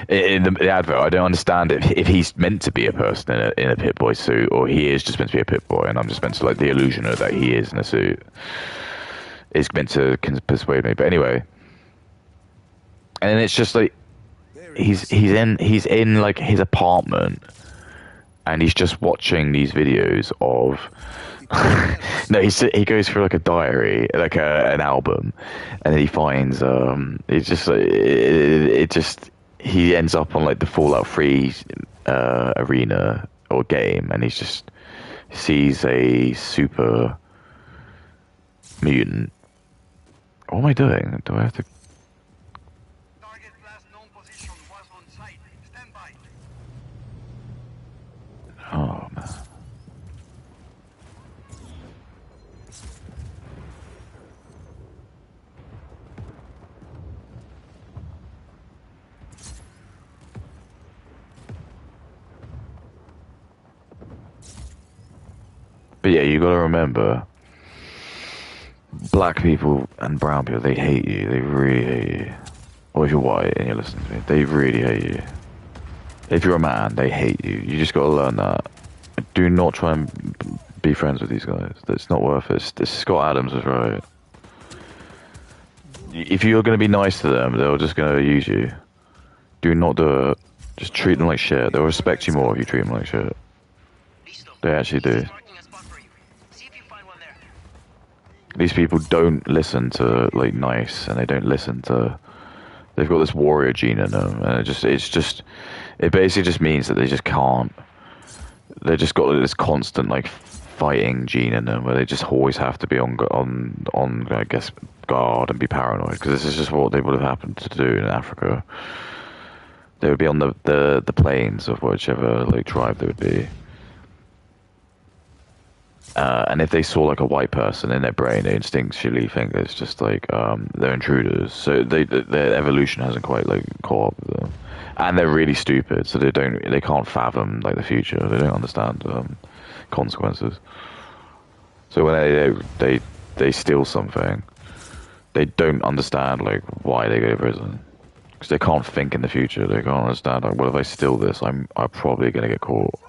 In the advert, I don't understand if he's meant to be a person in a Pit-Boy suit, or he is just meant to be a Pit-Boy, and I'm just meant to like the illusion of that he is in a suit. Is meant to persuade me, but anyway. And then it's just like he's in like his apartment, and he's just watching these videos of. No, he goes through like a diary, like an album, and then he finds it's just he ends up on like the Fallout 3 arena or game, and he sees a super mutant. What am I doing? Do I have to? Target last known position was on site. Stand by. Oh man. But yeah, you gotta remember, black people and brown people, they hate you. They really hate you. Or if you're white and you're listening to me, they really hate you. If you're a man, they hate you. You just gotta learn that. Do not try and be friends with these guys. It's not worth it. Scott Adams was right. If you're gonna be nice to them, they're just gonna use you. Do not do it. Just treat them like shit. They'll respect you more if you treat them like shit. They actually do. These people don't listen to like nice, and they don't listen to. They've got this warrior gene in them, and it basically just means that they just can't. They just got like, this constant like fighting gene in them, where they just always have to be on I guess guard and be paranoid, because this is just what they would have happened to do in Africa. They would be on the plains of whichever like tribe they would be. And if they saw like a white person, in their brain, they instinctually think it's just like they're intruders. So their evolution hasn't quite like caught up with them, and they're really stupid. So they can't fathom like the future. They don't understand consequences. So when they steal something, they don't understand like why they go to prison, because they can't think in the future. They can't understand like, what if I steal this? I'm probably gonna get caught.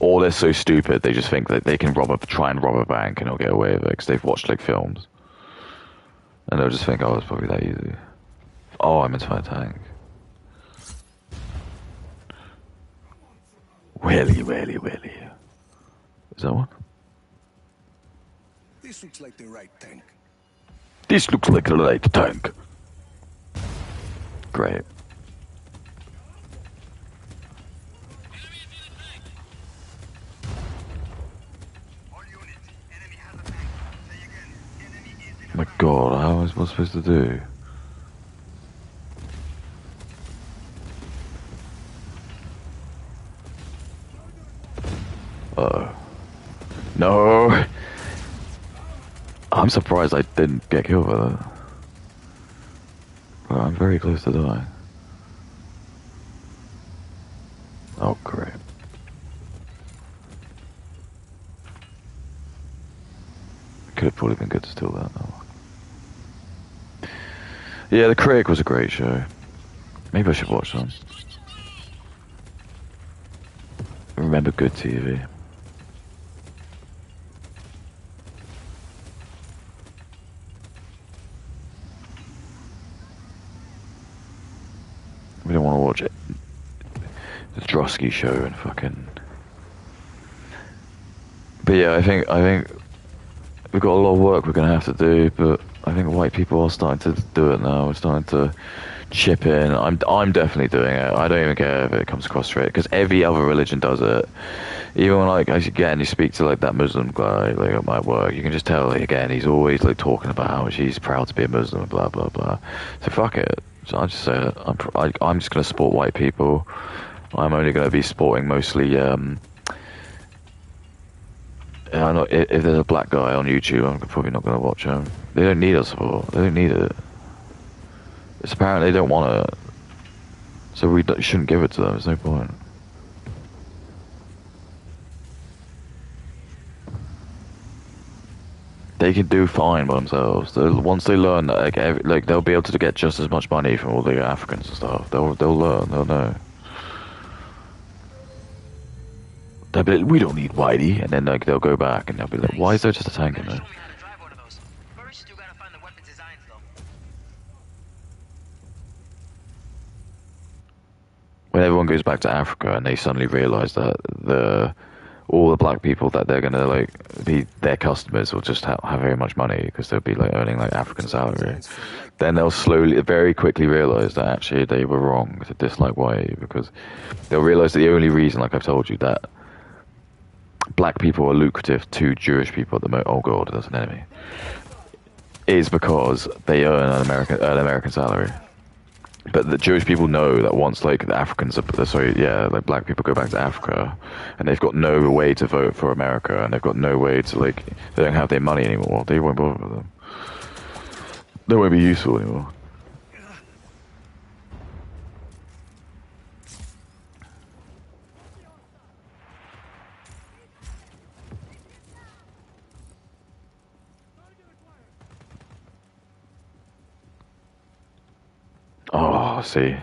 Or they're so stupid, they just think that they can try and rob a bank and they'll get away with it because they've watched like films. And they'll just think, oh, it's probably that easy. Oh, I'm inside a tank. Willy. Is that one? This looks like the right tank. This looks like the right tank. Great. Oh my god, how am I supposed to do? Uh-oh. No! I'm surprised I didn't get killed by that. But I'm very close to dying. Oh, great. Could have probably been good to steal that though. Yeah, The Critic was a great show. Maybe I should watch some. Remember good TV. We don't want to watch it. The Drosky show and fucking. But yeah, I think we've got a lot of work we're gonna have to do. But I think white people are starting to do it now. We're starting to chip in. I'm definitely doing it. I don't even care if it comes across straight because every other religion does it. Even when like again you speak to like that Muslim guy like at my work, you can just tell like, again he's always like talking about how much he's proud to be a Muslim and blah blah blah. So fuck it. So I just say it. I'm just gonna support white people. I'm only gonna be supporting mostly. If there's a black guy on YouTube, I'm probably not gonna watch him. They don't need our support. They don't need it. It's apparent they don't want it. So we shouldn't give it to them. There's no point. They can do fine by themselves. Once they learn that, like they'll be able to get just as much money from all the Africans and stuff. They'll learn. They'll know. They'll be like, we don't need Whitey, and then like they'll go back and they'll be like, why is there just a tank in there? When everyone goes back to Africa and they suddenly realise that all the black people that they're gonna like be their customers will just have very much money because they'll be like earning like African salary. Then they'll very quickly realise that actually they were wrong to dislike white because they'll realise that the only reason, like I've told you, that black people are lucrative to Jewish people at the moment. Oh god, that's an enemy. Is because they earn an American salary. But the Jewish people know that once, like, the Africans like, black people go back to Africa, and they've got no way to vote for America, and they've got no way to, like, they don't have their money anymore, they won't bother with them. They won't be useful anymore. Oh, see.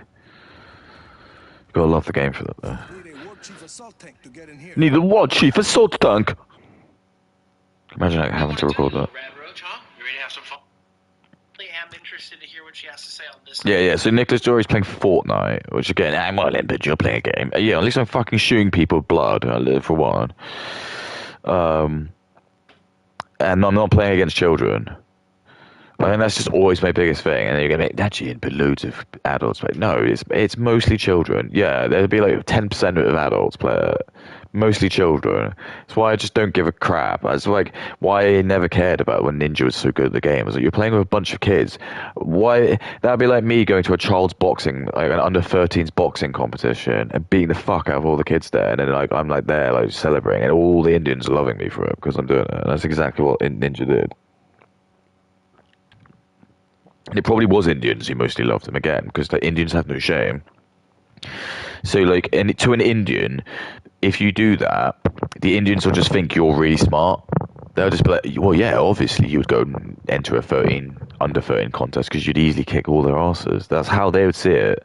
Gotta love the game for that, though. Need a War Chief Assault Tank! Imagine like, having to record that. I'm interested to hear what she has to say on this. Yeah, so Nicholas Jory's playing Fortnite, which again, I'm well in, but you're playing a game. Yeah, at least I'm fucking shooting people with blood, for one. And I'm not playing against children. I think that's just always my biggest thing. And you're gonna make actually but loads of adults. But no, it's mostly children. Yeah, there'll be like 10% of adults play it. Mostly children. That's why I just don't give a crap. That's like why I never cared about when Ninja was so good at the game. I was like, you're playing with a bunch of kids. Why that'd be like me going to a child's boxing, like an under 13s boxing competition, and beating the fuck out of all the kids there, and then like I'm like there like celebrating, and all the Indians are loving me for it because I'm doing it. And that's exactly what Ninja did. And it probably was Indians who mostly loved him again, because the Indians have no shame. So, like, to an Indian, if you do that, the Indians will just think you're really smart. They'll just be like, well, yeah, obviously you would go and enter a under 13 contest because you'd easily kick all their asses. That's how they would see it.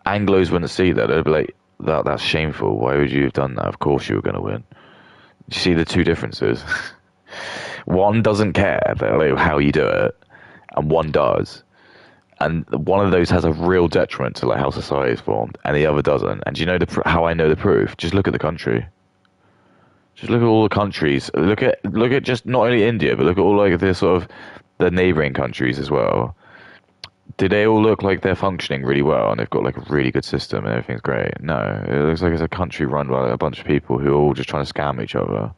Anglos wouldn't see that. They'd be like, that's shameful. Why would you have done that? Of course you were going to win. You see the two differences? One doesn't care like, how you do it, and one does. And one of those has a real detriment to like how society is formed, and the other doesn't. And do you know how I know the proof? Just look at the country. Just look at all the countries. Look at just not only India, but look at all like the sort of the neighboring countries as well. Do they all look like they're functioning really well and they've got like a really good system and everything's great? No, it looks like it's a country run by a bunch of people who are all just trying to scam each other.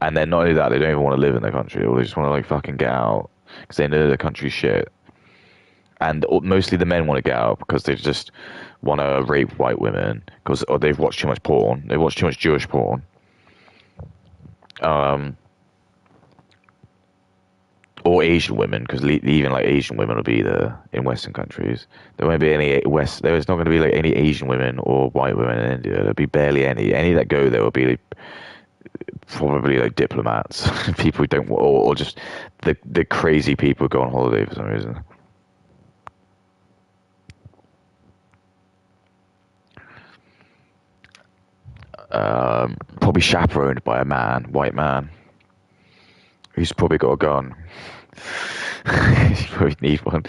And then not only that, they don't even want to live in their country, or they just want to like fucking get out because they know the country's shit. And mostly the men want to get out because they just want to rape white women because they've watched too much porn. They watch too much Jewish porn. Or Asian women, because even like Asian women will be there in Western countries. There won't be any There's not going to be like any Asian women or white women in India. There'll be barely any. Any that go there will be like, probably like diplomats, people who don't, or just the crazy people who go on holiday for some reason. Probably chaperoned by a white man, who's probably got a gun. You probably need one.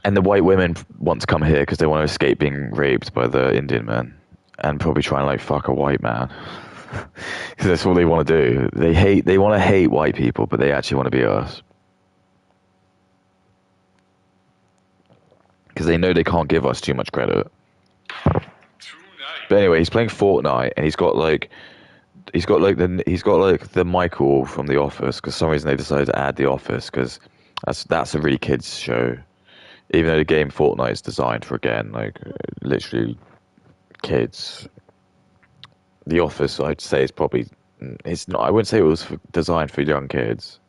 And the white women want to come here because they want to escape being raped by the Indian men, and probably try and like fuck a white man. Because that's all they want to do. They want to hate white people, but they actually want to be us. Because they know they can't give us too much credit. But anyway, he's playing Fortnite, and he's got like the Michael from The Office, because for some reason they decided to add The Office, because that's a really kids show. Even though the game Fortnite is designed for, again, like literally kids. The Office, I'd say, is probably, it's not. I wouldn't say it was designed for young kids.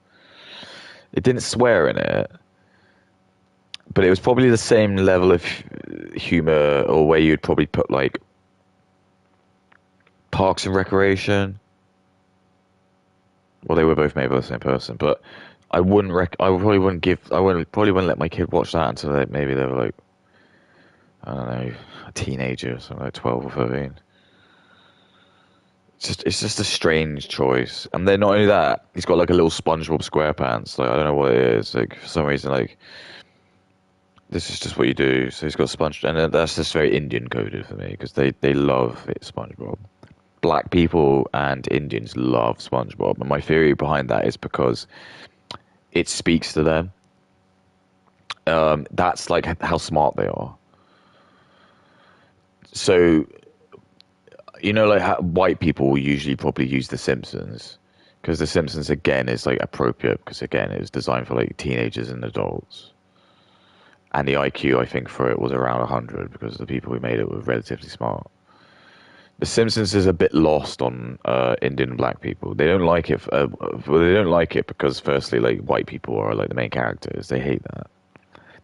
It didn't swear in it, but it was probably the same level of humor, or where you'd probably put like Parks and Recreation. Well, they were both made by the same person, but I probably wouldn't let my kid watch that until maybe they were like, I don't know, a teenager, something like 12 or 13. It's just a strange choice. And then not only that, he's got like a little SpongeBob SquarePants. Like, I don't know what it is. Like, for some reason, like, this is just what you do. So he's got SpongeBob, and that's just very Indian coded for me, because they love it, SpongeBob. Black people and Indians love SpongeBob, and my theory behind that is because it speaks to them. That's like how smart they are. So, you know, like how white people will usually probably use The Simpsons, because The Simpsons, again, is like appropriate, because again, it was designed for like teenagers and adults. And the IQ, I think, for it was around 100, because the people who made it were relatively smart. The Simpsons is a bit lost on Indian and black people. They don't like it. They don't like it because, firstly, like white people are like the main characters. They hate that.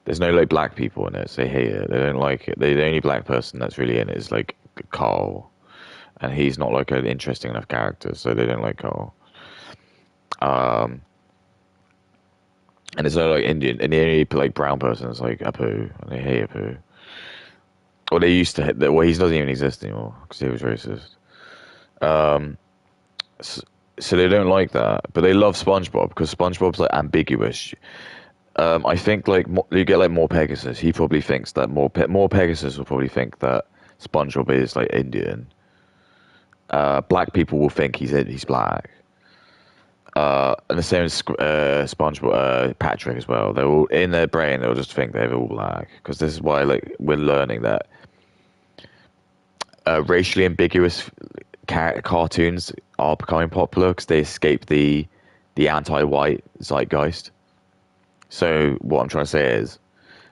There's no like black people in it, so they hate it. They don't like it. The only black person that's really in it is like Carl, and he's not like an interesting enough character, so they don't like Carl. And there's no like Indian, and the only like brown person is like Apu, and they hate Apu. Well, they used to hit that. Well, he doesn't even exist anymore because he was racist. So they don't like that, but they love SpongeBob because SpongeBob's like ambiguous. I think like you get like more Pegasus. He probably thinks that more Pegasus will probably think that SpongeBob is like Indian. Black people will think he's black. And the same as SpongeBob, Patrick as well. They're all in their brain. They'll just think they're all black, because this is why like we're learning that racially ambiguous cartoons are becoming popular, because they escape the anti-white zeitgeist. So what I'm trying to say is,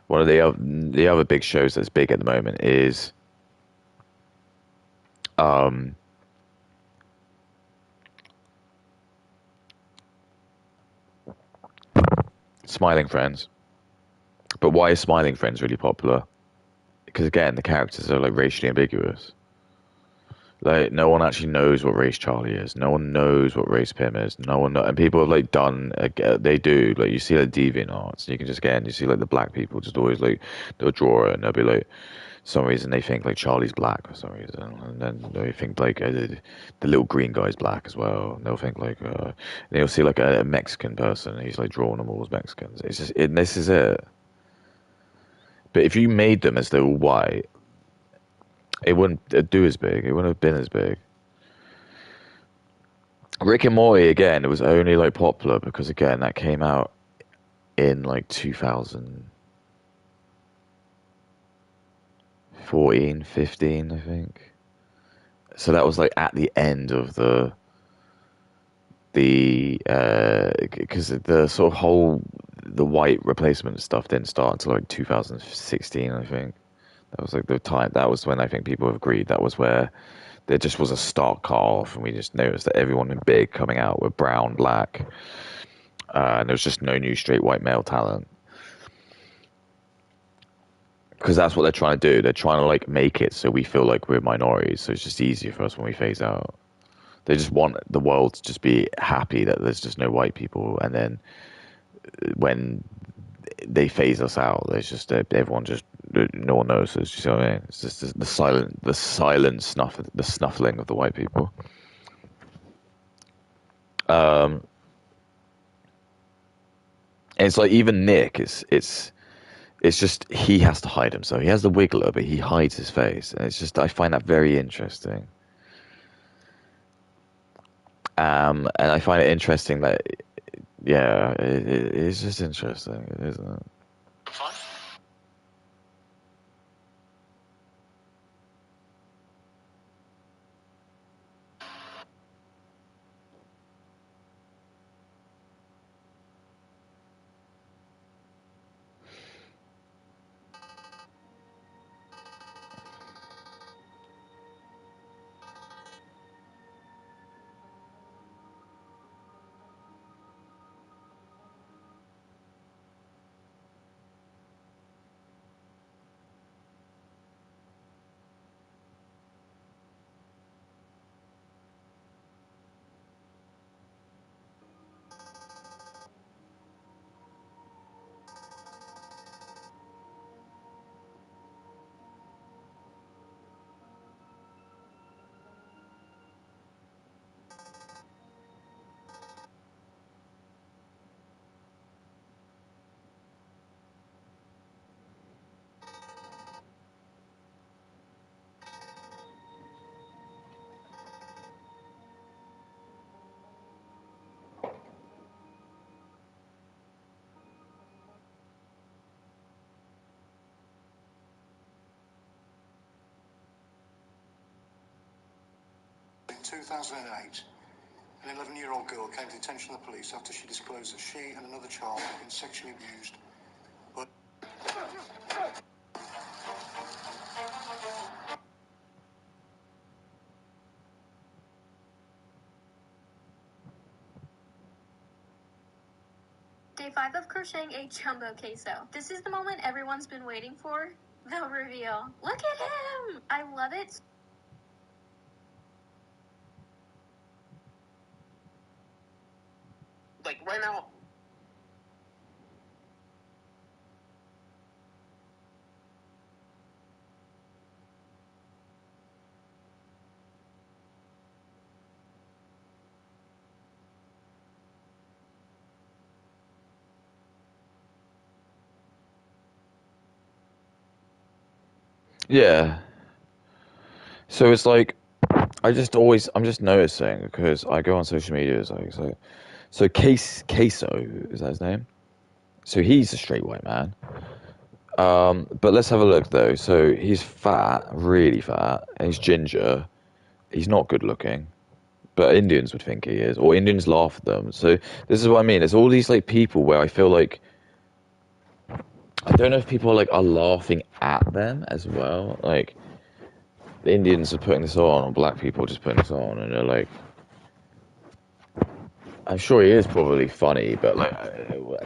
one of the other big shows that's big at the moment is Smiling Friends. But why is Smiling Friends really popular? Because again, the characters are like racially ambiguous. Like, no one actually knows what race Charlie is. No one knows what race Pim is. No one and people have like done. They do. Like, you see like DeviantArts, and you can just you see like the black people just always like they'll draw it, and they'll be like, some reason they think like Charlie's black for some reason, and then they think like the little green guy's black as well. And they'll think like they'll see like a Mexican person, and he's like drawing them all as Mexicans. It's just this is it. But if you made them as they were white, it wouldn't do as big. It wouldn't have been as big. Rick and Morty, again, it was only like popular because, again, that came out in like 2014, 15, I think. So that was like at the end of the because the sort of whole the white replacement stuff didn't start until like 2016, I think. That was like the time. That was when I think people have agreed that was where there just was a stark cut off, and we just noticed that everyone in big coming out were brown, black, and there was just no new straight white male talent. Because that's what they're trying to do. They're trying to like make it so we feel like we're minorities, so it's just easier for us when we phase out. They just want the world to just be happy that there's just no white people, and then when they phase us out, there's just everyone just no one knows. So it's, you know what I mean? It's just the silent snuff, the snuffling of the white people. And it's like even Nick, it's just he has to hide himself. He has the wiggler, but he hides his face, and it's just I find that very interesting. And I find it interesting that yeah, it's just interesting, isn't it? Fun? 2008, an 11-year-old girl came to the attention of the police after she disclosed that she and another child had been sexually abused. But Day 5 of crocheting a jumbo queso. This is the moment everyone's been waiting for. The reveal. Look at him! I love it. Like right now. Yeah. So it's like I'm just noticing because I go on social media. It's like so Queso is that his name? So he's a straight white man. But let's have a look though. So he's fat, really fat, and he's ginger. He's not good looking, but Indians would think he is, or Indians laugh at them. So this is what I mean. It's all these like people where I feel like I don't know if people are laughing at them as well. Like the Indians are putting this on, or black people are just putting this on, and they're like, I'm sure he is probably funny, but like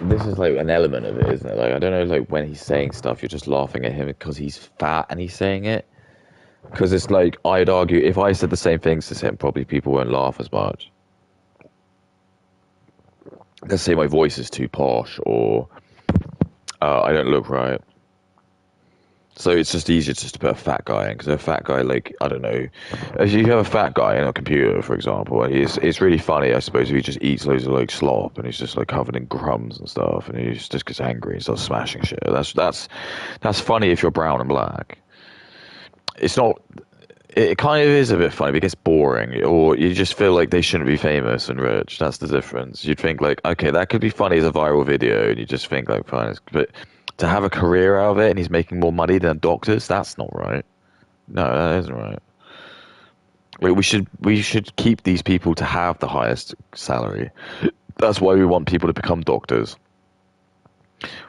this is like an element of it, isn't it? Like I don't know, like when he's saying stuff, you're just laughing at him because he's fat and he's saying it. Because it's like I'd argue if I said the same things as him, probably people won't laugh as much. Let's say my voice is too posh, or I don't look right. So it's just easier just to put a fat guy in because a fat guy, like I don't know, if you have a fat guy in a computer, for example, and it's really funny, I suppose, if he just eats loads of like slop and he's just like covered in crumbs and stuff, and he just gets angry and starts smashing shit. That's funny if you're brown and black. It's not. it kind of is a bit funny, but it gets boring, or you just feel like they shouldn't be famous and rich. That's the difference. You'd think like, okay, that could be funny as a viral video, and you just think like, fine, but to have a career out of it and he's making more money than doctors, that's not right. No, that isn't right. We should keep these people to have the highest salary. That's why we want people to become doctors.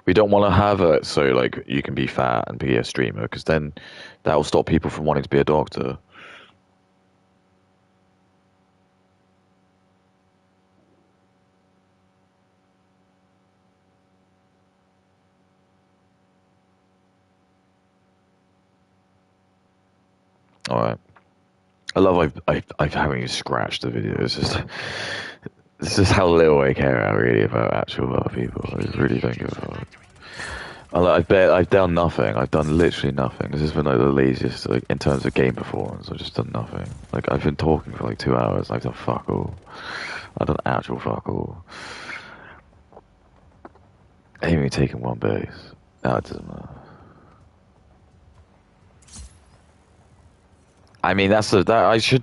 We don't want to have it so like you can be fat and be a streamer because then that will stop people from wanting to be a doctor. All right. I love I've having you scratch the video. It's just how little I care really about actual other people. I really don't give a fuck. I bet I've done nothing. I've done literally nothing. This has been like the laziest like in terms of game performance. I've just done nothing. Like I've been talking for like 2 hours. I've done fuck all. I've done actual fuck all. I ain't even taken one base. No, it doesn't matter. I mean, that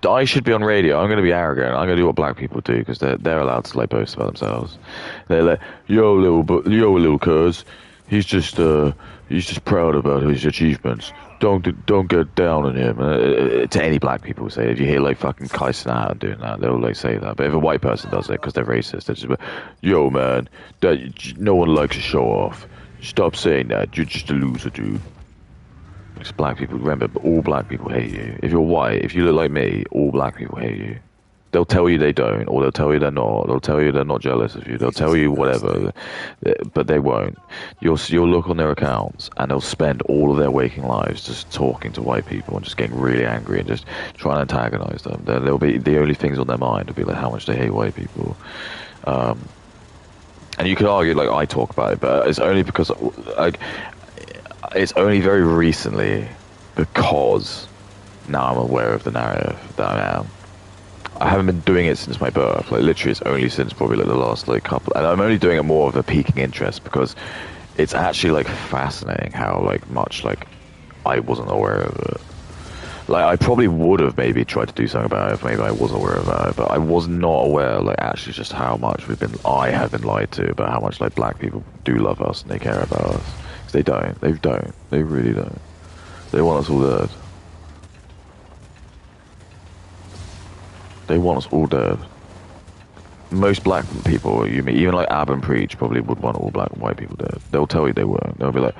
I should be on radio. I'm gonna be arrogant. I'm gonna do what black people do because they're allowed to like boast about themselves. They're like, yo little cuz, he's just proud about his achievements. Don't get down on him. To any black people say, if you hear like fucking Kai Cenat doing that, they'll like say that. But if a white person does it because they're racist, they're just like, yo man, no one likes to show off. Stop saying that. You're just a loser, dude. It's black people. Remember, but all black people hate you. If you're white, if you look like me, all black people hate you. They'll tell you they don't, or they'll tell you they're not. They'll tell you they're not jealous of you. They'll tell you whatever, but they won't. You'll look on their accounts, and they'll spend all of their waking lives just talking to white people and just getting really angry and just trying to antagonize them. They'll be the only things on their mind will be like how much they hate white people. And you could argue like I talk about it, but it's only because like it's only very recently because now I'm aware of the narrative that I am. I haven't been doing it since my birth. Like literally, it's only since probably like the last like couple. And I'm only doing it more of a piquing interest because it's actually like fascinating how like much like I wasn't aware of it. Like I probably would have maybe tried to do something about it if maybe I was aware of it, but I was not aware like actually just how much I have been lied to about how much like black people do love us and they care about us. They don't. They don't. They really don't. They want us all dead. They want us all dead. Most black people, you mean, even like Ab and Preach, probably would want all black and white people dead. They'll tell you they won't. They'll be like,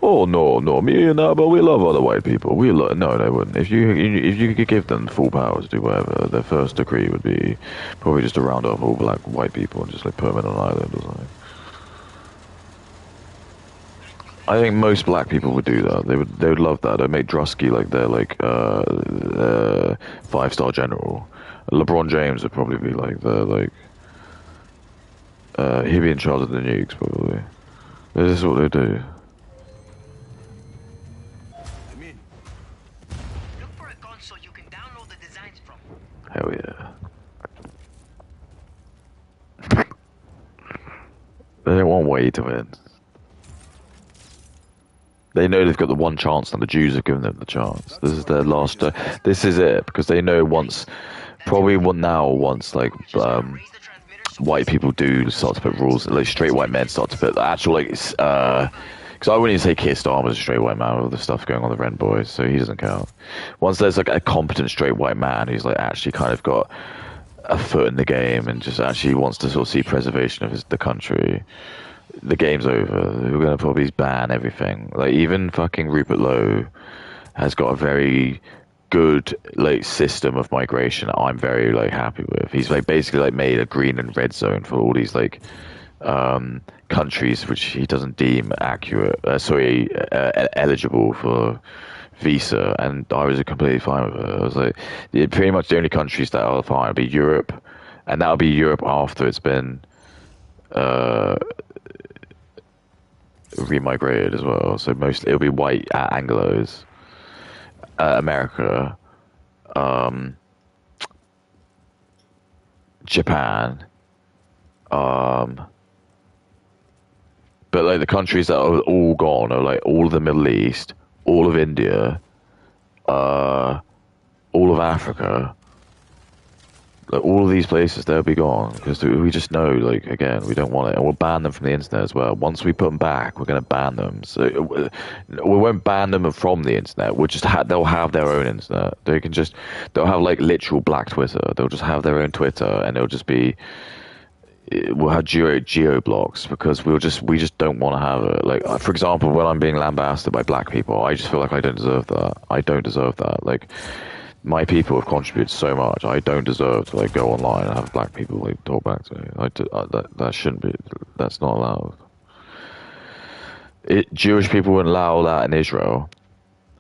oh no, me and Ab, we love other white people. No, they wouldn't. If you could give them full power to do whatever, their first decree would be probably just to round off all black and white people and just like put them in an island or something. I think most black people would do that. They would love that. They'd make Drusky like their like 5-star general. LeBron James would probably be like the like he'd be in charge of the nukes probably. This is what they do. Look for a console you can download the designs from. Hell yeah. They don't want Wade to win. They know they've got the one chance, and the Jews have given them the chance. This is their last. This is it because they know once, probably once like white people do start to put rules, like straight white men start to put actual like because I wouldn't even say Keir Starmer's a straight white man with all the stuff going on the Ren Boys, so he doesn't count. Once there's like a competent straight white man who's like actually kind of got a foot in the game and just actually wants to sort of see preservation of the country. The game's over. We're gonna probably ban everything. Like even fucking Rupert Lowe has got a very good like system of migration. I'm very like happy with. He's like basically like made a green and red zone for all these like countries which he doesn't deem eligible for visa, and I was completely fine with it. I was like, pretty much the only countries that are fine would be Europe, and that'll be Europe after it's been remigrated as well. So mostly it'll be white Anglos, America, Japan, but like the countries that are all gone are like all of the Middle East, all of India, all of Africa, like all of these places, they'll be gone because we just know, like, again, we don't want it, and we'll ban them from the internet as well. Once we put them back, we're going to ban them. So we won't ban them from the internet. We'll just they'll have their own internet. They'll have like literal black Twitter. They'll just have their own Twitter, and it'll just be we'll have geo blocks because we just don't want to have it. Like for example, when I'm being lambasted by black people, I just feel like I don't deserve that. I don't deserve that. Like my people have contributed so much. I don't deserve to like go online and have black people like talk back to me. That shouldn't be. That's not allowed. Jewish people wouldn't allow that in Israel.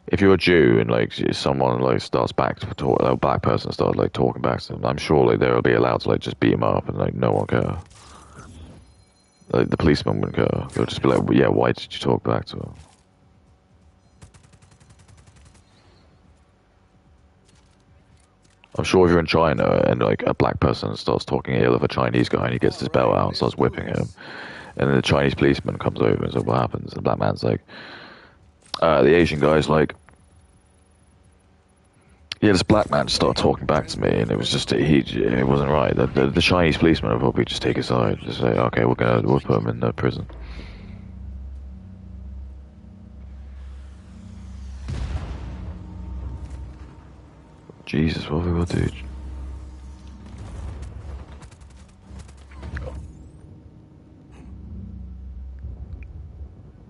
If you're a Jew and like someone like starts back to talk, a black person starts like talking back to them, I'm sure like they'll be allowed to like just beat him up and like no one care. Like the policeman wouldn't care. They'll just be like, yeah, why did you talk back to him? I'm sure if you're in China and like a black person starts talking ill of a Chinese guy and he gets his belt out and starts whipping him, and then the Chinese policeman comes over and says, what happens? And the black man's like, the Asian guy's like, yeah, this black man started talking back to me, and it was just it wasn't right. The Chinese policeman would probably just take his side, just say, okay, we'll put him in the prison. Jesus, what have we got to do?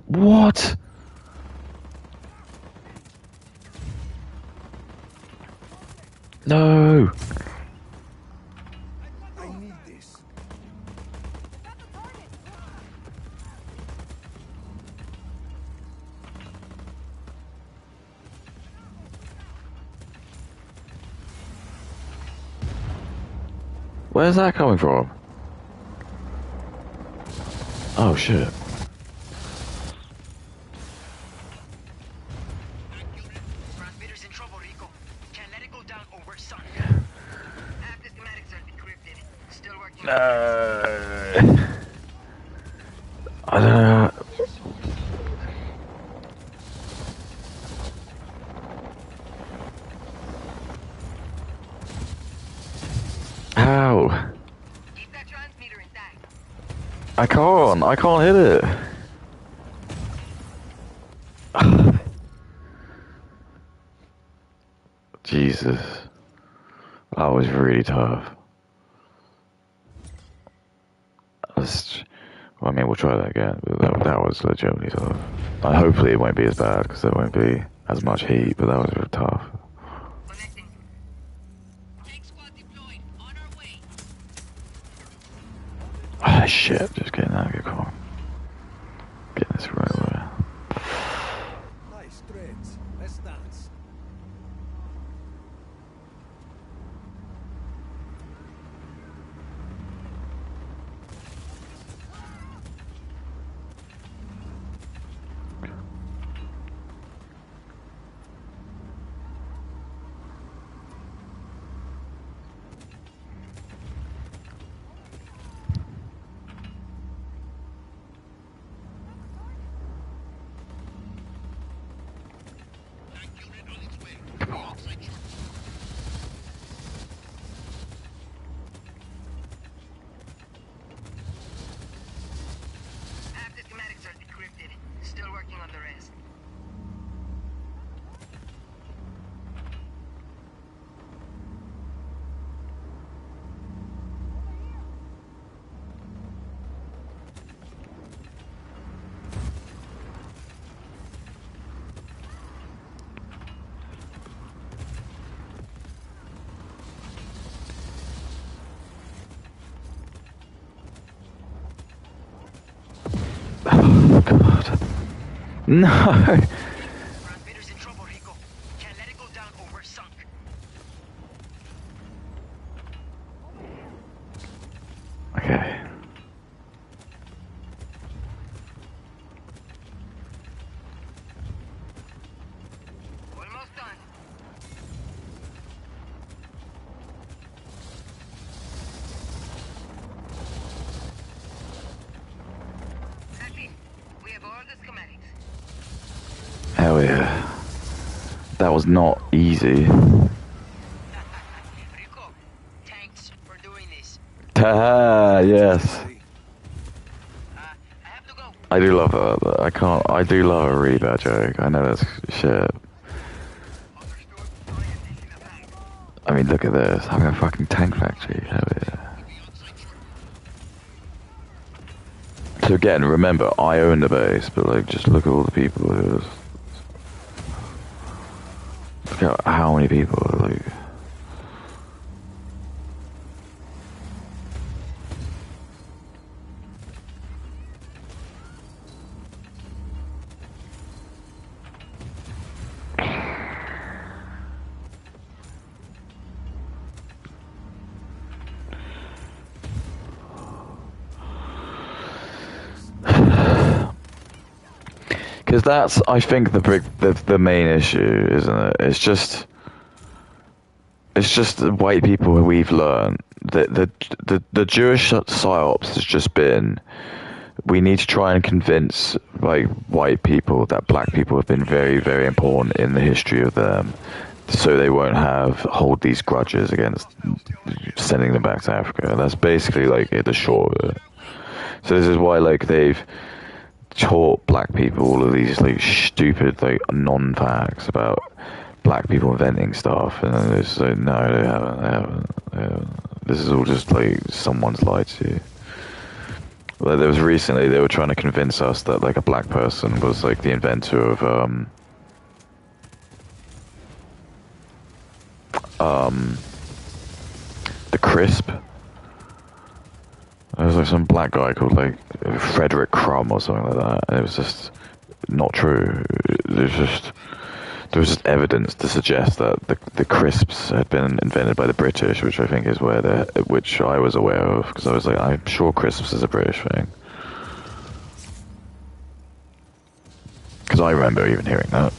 What? No. I need this. Where's that coming from? Oh shit. Transmitter's in trouble, Rico. Can't let it go down or we're sunk. Half the schematics are decrypted. Still working. I don't know. How? Keep that transmitter intact. I can't hit it. Jesus. That was really tough. Well, I mean, we'll try that again, but that was legitimately tough. Hopefully it won't be as bad, because there won't be as much heat, but that was really tough. Connecting. Tank squad deployed. On our way. Ah, shit, just getting out of here, come on. Getting this right away. Nice threads. Let's dance. Half the schematics are decrypted. Still working on the rest. Oh, God. No! Transmitter's in trouble, Rico. Can't let it go down or we're sunk. Okay. Almost done. Happy. We have all the schematics. Hell yeah. That was not easy. Rico, thanks for doing this. Haha, yes. I have to go. I do love her. I do love a really bad joke. I know that's shit. I mean, look at this. Having a fucking tank factory. Hell yeah. So again, remember, I own the base, but like, just look at all the people who is. Look at how many people are like. Because that's, I think, the main issue, isn't it? It's just the white people who we've learned that the Jewish psyops has just been, we need to try and convince like white people that black people have been very, very important in the history of them, so they won't hold these grudges against sending them back to Africa. And that's basically like the short of it. So this is why like they've taught black people all of these like stupid like non-facts about black people inventing stuff, and then it's like, no, they haven't. This is all just like someone's lied to you. Like there was recently, they were trying to convince us that like a black person was like the inventor of the crisp. There was like some black guy called like Frederick Crumb or something like that, and it was just not true. There was just evidence to suggest that the crisps had been invented by the British, which I think is which I was aware of, because I was like, I'm sure crisps is a British thing. Because I remember even hearing that.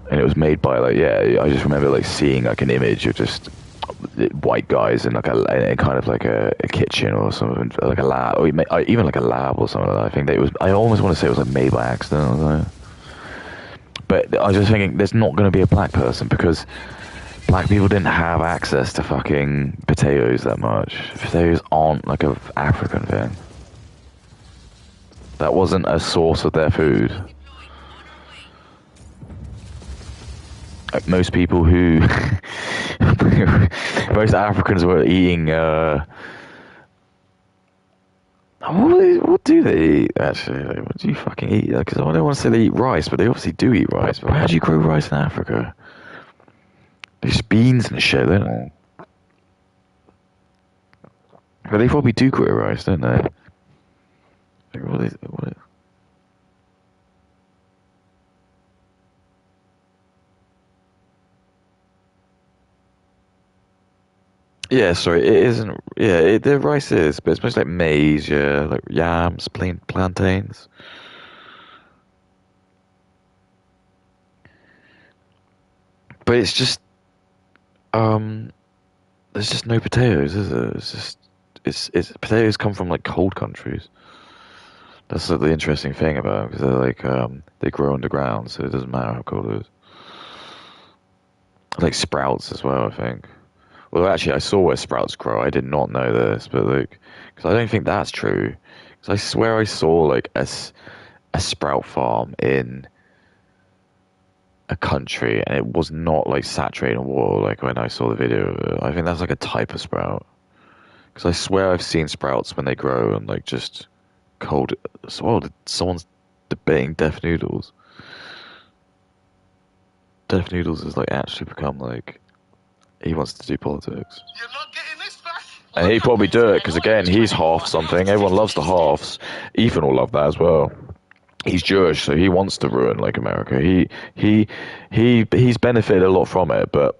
And it was made by like, yeah, I just remember like seeing like an image of just white guys in like in kind of like a kitchen or something, like a lab, or even like a lab or something like that. I think that it was, I almost want to say it was like made by accident or something. But I was just thinking, there's not going to be a black person, because black people didn't have access to fucking potatoes that much. Potatoes aren't like a African thing. That wasn't a source of their food. Like most people who, most Africans were eating. What do they eat, actually? Like, what do you fucking eat? Because I don't want to say they eat rice, but they obviously do eat rice. But how do you grow rice in Africa? There's beans and shit, don't they? But they probably do grow rice, don't they? Like, what? Yeah, sorry, it isn't. Yeah, the rice is, but it's mostly like maize, yeah, like yams, plantains. But it's just, there's just no potatoes, is there? It's just, it's potatoes come from like cold countries. That's like, the interesting thing about them, because they're like, they grow underground, so it doesn't matter how cold it is. Like sprouts as well, I think. Well, actually, I saw where sprouts grow. I did not know this, but like, because I don't think that's true. Because I swear I saw like a sprout farm in a country, and it was not like saturated in water like when I saw the video of it. I think that's like a type of sprout. Because I swear I've seen sprouts when they grow and like just cold. So, someone's debating Deaf Noodles. Deaf Noodles has like actually become like, he wants to do politics. You're not getting this back. And he'd probably do it, because again, he's half something. Everyone loves the halves. Ethan will love that as well. He's Jewish, so he wants to ruin like America. He's benefited a lot from it, but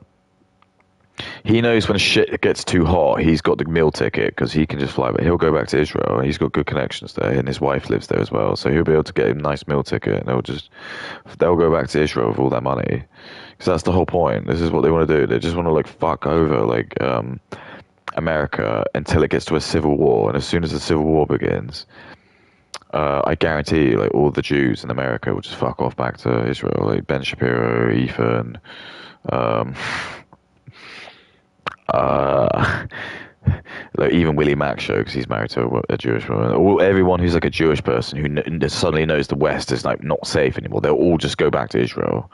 he knows when shit gets too hot, he's got the meal ticket, because he can just fly. But he'll go back to Israel, and he's got good connections there, and his wife lives there as well, so he'll be able to get a nice meal ticket, and they'll go back to Israel with all that money, because that's the whole point. This is what they want to do. They just want to like fuck over like America until it gets to a civil war, and as soon as the civil war begins, I guarantee you, like all the Jews in America will just fuck off back to Israel. Like Ben Shapiro, Ethan, um, uh, like even Willie Mack show because he's married to a Jewish woman. All everyone who's like a Jewish person who suddenly knows the West is like not safe anymore. They'll all just go back to Israel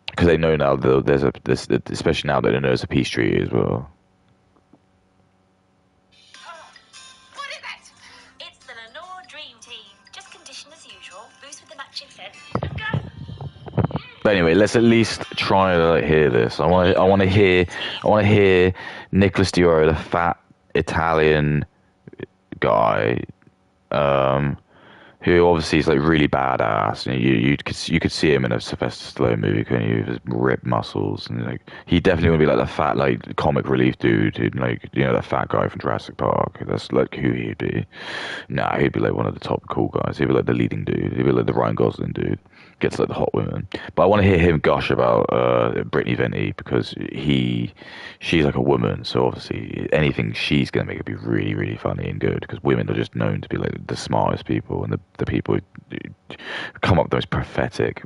because they know now that there's especially now that they know there's a peace treaty as well. What is it? It's the Lenore Dream Team. Just condition as usual. Boost with the matching set. And go. But anyway, let's at least try to like, hear this. I want to hear Nicholas Dioro, the fat Italian guy, who obviously is like really badass. And you could see him in a Sylvester Stallone movie, couldn't you? With ripped muscles and like he definitely would be like the fat like comic relief dude who like that fat guy from Jurassic Park. That's like who he'd be. Nah, he'd be like one of the top cool guys. He'd be like the leading dude. He'd be like the Ryan Gosling dude. Gets like the hot women. But I want to hear him gush about Brittany Venti because she's like a woman, so obviously anything she's gonna make it be really, really funny and good because women are just known to be like the smartest people and the people who come up with the most prophetic,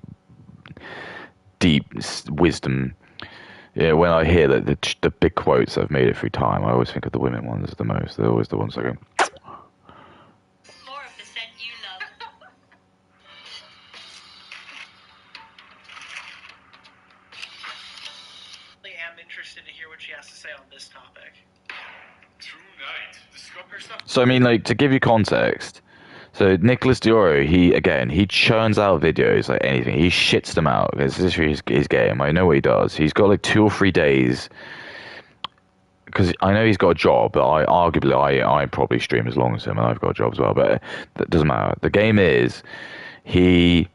deep wisdom. Yeah, when I hear that the big quotes that have made it through time, I always think of the women ones the most. They're always the ones that go. More of the scent you love. I am interested to hear what she has to say on this topic. Tonight, discover stuff. So I mean, like to give you context, so Nicholas Dioro, he churns out videos like anything. He shits them out. This is his game. I know what he does. He's got like 2 or 3 days because I know he's got a job, but I probably stream as long as him, and I've got a job as well. But that doesn't matter. The game is I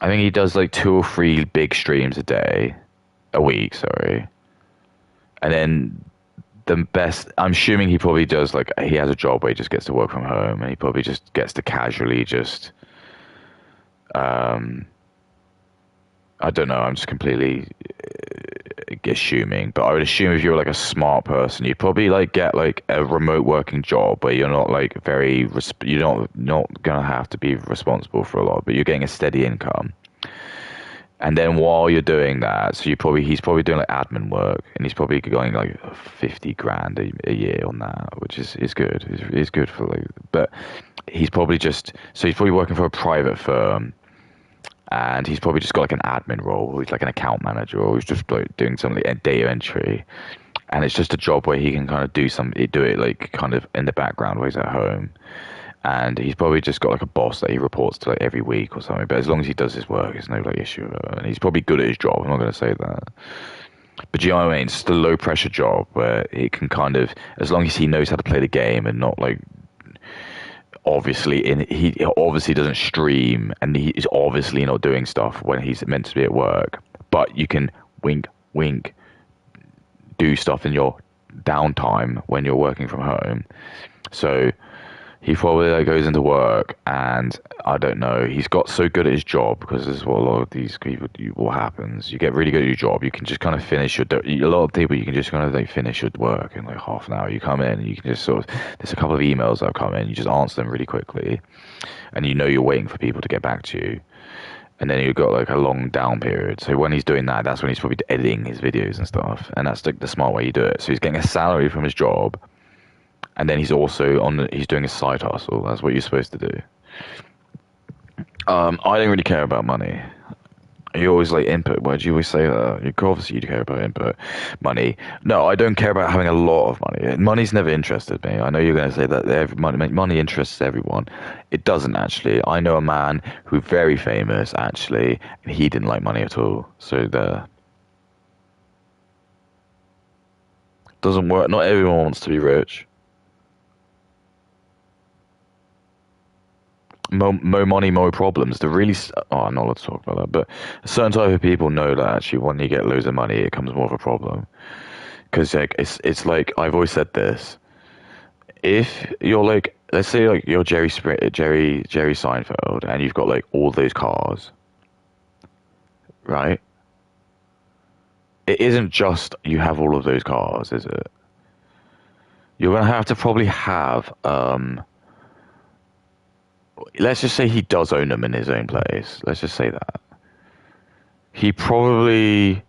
think he does like 2 or 3 big streams a week, sorry, and then the best. I'm assuming he probably does like he has a job where he just gets to work from home, and he probably just gets to casually just. I don't know. I'm just completely assuming, but I would assume if you're like a smart person, you'd probably like get like a remote working job where you're not like you're not gonna have to be responsible for a lot, but you're getting a steady income. And then while you're doing that, so he's probably doing like admin work, and he's probably going like 50 grand a year on that, which is good. It's good for like, but he's probably working for a private firm, and he's probably just got like an admin role, or he's like an account manager, or he's just like doing something like data entry, and it's just a job where he can kind of do it like kind of in the background while he's at home. And he's probably just got like a boss that he reports to like every week or something. But as long as he does his work, there's no like issue. And he's probably good at his job. I'm not going to say that. But do you know what I mean? It's just a low pressure job where he can kind of, as long as he knows how to play the game and not like, he obviously doesn't stream and he's obviously not doing stuff when he's meant to be at work. But you can wink, do stuff in your downtime when you're working from home. So he probably like goes into work, and I don't know. He's got so good at his job because this is what a lot of these people do. What happens? You get really good at your job. You can just kind of finish a lot of people. You can just kind of like finish your work in like half an hour. You come in, and you can just sort of. There's a couple of emails that have come in. You just answer them really quickly, and you're waiting for people to get back to you. And then you've got like a long down period. So when he's doing that, that's when he's probably editing his videos and stuff. And that's like the smart way you do it. So he's getting a salary from his job. And then he's also he's doing a side hustle. That's what you're supposed to do. I don't really care about money. You always like input. Why do you always say that? Obviously you care about input. Money. No, I don't care about having a lot of money. Money's never interested me. I know you're going to say that money interests everyone. It doesn't actually. I know a man who's very famous actually, and he didn't like money at all. So there. Doesn't work. Not everyone wants to be rich. More money, more problems. I'm not allowed to talk about that, but a certain type of people know that actually when you get loads of money, it becomes more of a problem. Because like it's like I've always said this: if you're like, let's say like you're Jerry Seinfeld, and you've got like all those cars, right? It isn't just you have all of those cars, is it? You're gonna have to probably have let's just say he does own them in his own place. Let's just say that. He probably,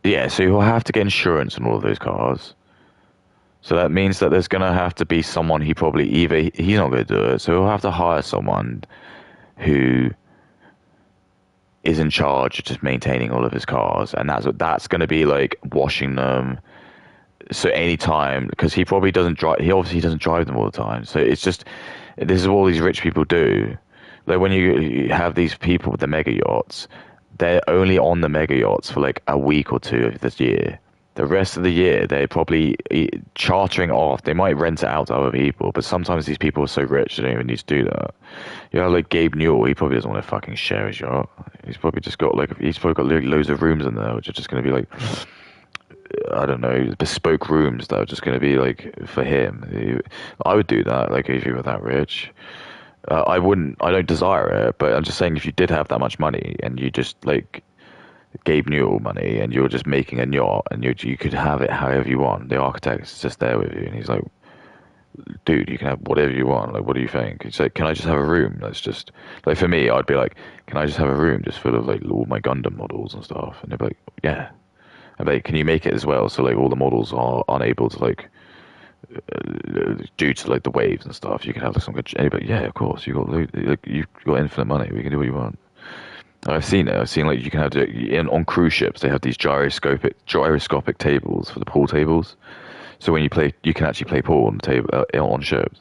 yeah, so he'll have to get insurance on all of those cars. So that means that there's going to have to be someone he probably either, he's not going to do it, so he'll have to hire someone who is in charge of just maintaining all of his cars. And that's going to be like washing them. So anytime, because he probably doesn't drive, he obviously doesn't drive them all the time. So it's just, this is what all these rich people do. Like when you have these people with the mega yachts, they're only on the mega yachts for like a week or two of this year. The rest of the year, they're probably chartering off. They might rent it out to other people, but sometimes these people are so rich they don't even need to do that. You know, like Gabe Newell, he probably doesn't want to fucking share his yacht. He's probably got loads of rooms in there, which are just going to be like, I don't know, bespoke rooms that are just going to be like for him. I would do that, like if you were that rich. I don't desire it, but I'm just saying if you did have that much money and you just like Gabe Newell money and you're just making a yacht and you could have it however you want. The architect's just there with you and he's like, dude, you can have whatever you want. Like, what do you think? He's like, can I just have a room? That's just like for me, I'd be like, can I just have a room just full of like all my Gundam models and stuff? And they'd be like, yeah. And like, can you make it as well so like all the models are unable to like due to like the waves and stuff? You can have like some good. But yeah, of course, you've got infinite money. We can do what you want. I've seen it. I've seen like you can have on cruise ships. They have these gyroscopic tables for the pool tables. So when you play, you can actually play pool on the table on ships.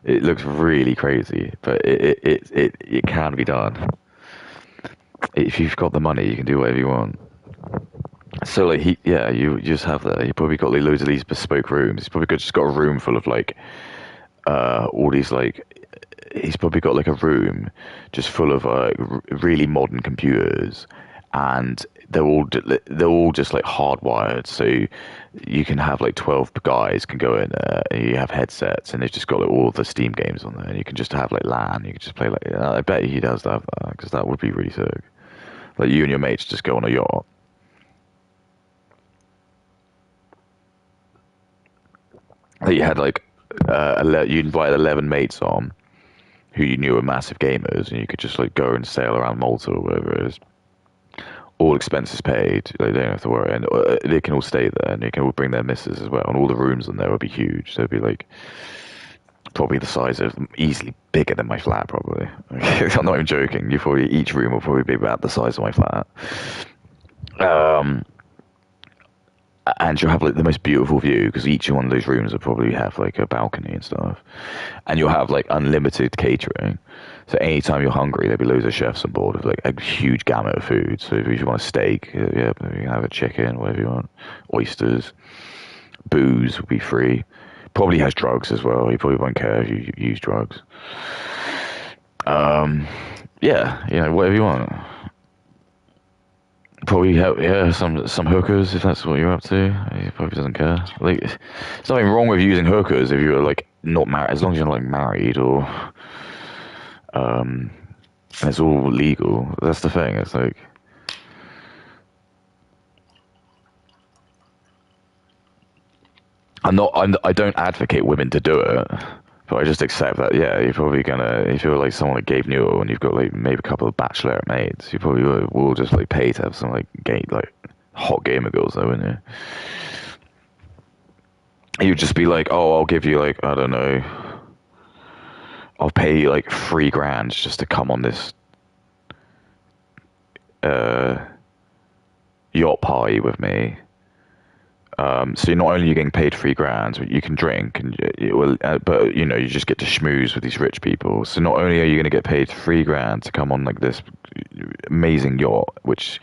It looks really crazy, but it can be done. If you've got the money, you can do whatever you want. So like you just have that. He probably got like loads of these bespoke rooms. He's probably just got a room full of like all these like. He's probably got like a room just full of really modern computers, and they're all just like hardwired. So you can have like 12 guys can go in there, and you have headsets, and they've just got like all the Steam games on there, and you can just have like LAN. You can just play like. I bet he does have that because that would be really sick. Like you and your mates just go on a yacht. Like you had like you invited 11 mates on who you knew were massive gamers, and you could just like go and sail around Malta or wherever it is. All expenses paid. They don't have to worry, and they can all stay there, and they can all bring their misses as well. And all the rooms in there would be huge. So it'd be like probably the size of easily bigger than my flat. Probably. I'm not even joking. Each room will probably be about the size of my flat. And you'll have like the most beautiful view because each one of those rooms will probably have like a balcony and stuff, and you'll have like unlimited catering. So anytime you're hungry, there'll be loads of chefs on board with like a huge gamut of food. So if you want a steak, yeah, you can have a chicken, whatever you want, oysters, booze will be free. Probably has drugs as well. You probably won't care if you use drugs. Yeah, whatever you want. Probably have some hookers if that's what you're up to. He probably doesn't care. Like, there's nothing wrong with using hookers if you're like not married, as long as you're not like married or and it's all legal. That's the thing. It's like I don't advocate women to do it, but I just accept that. Yeah, you're probably gonna if you're like someone like Gabe Newell and you've got like maybe a couple of bachelorette maids, you probably will just like pay to have some like hot gamer girls though, wouldn't you? You'd just be like, oh, I'll give you like I don't know, I'll pay you like $3,000 just to come on this yacht party with me. So you're not only you're getting paid $3,000, but you can drink and but you just get to schmooze with these rich people. So not only are you going to get paid $3,000 to come on like this amazing yacht, which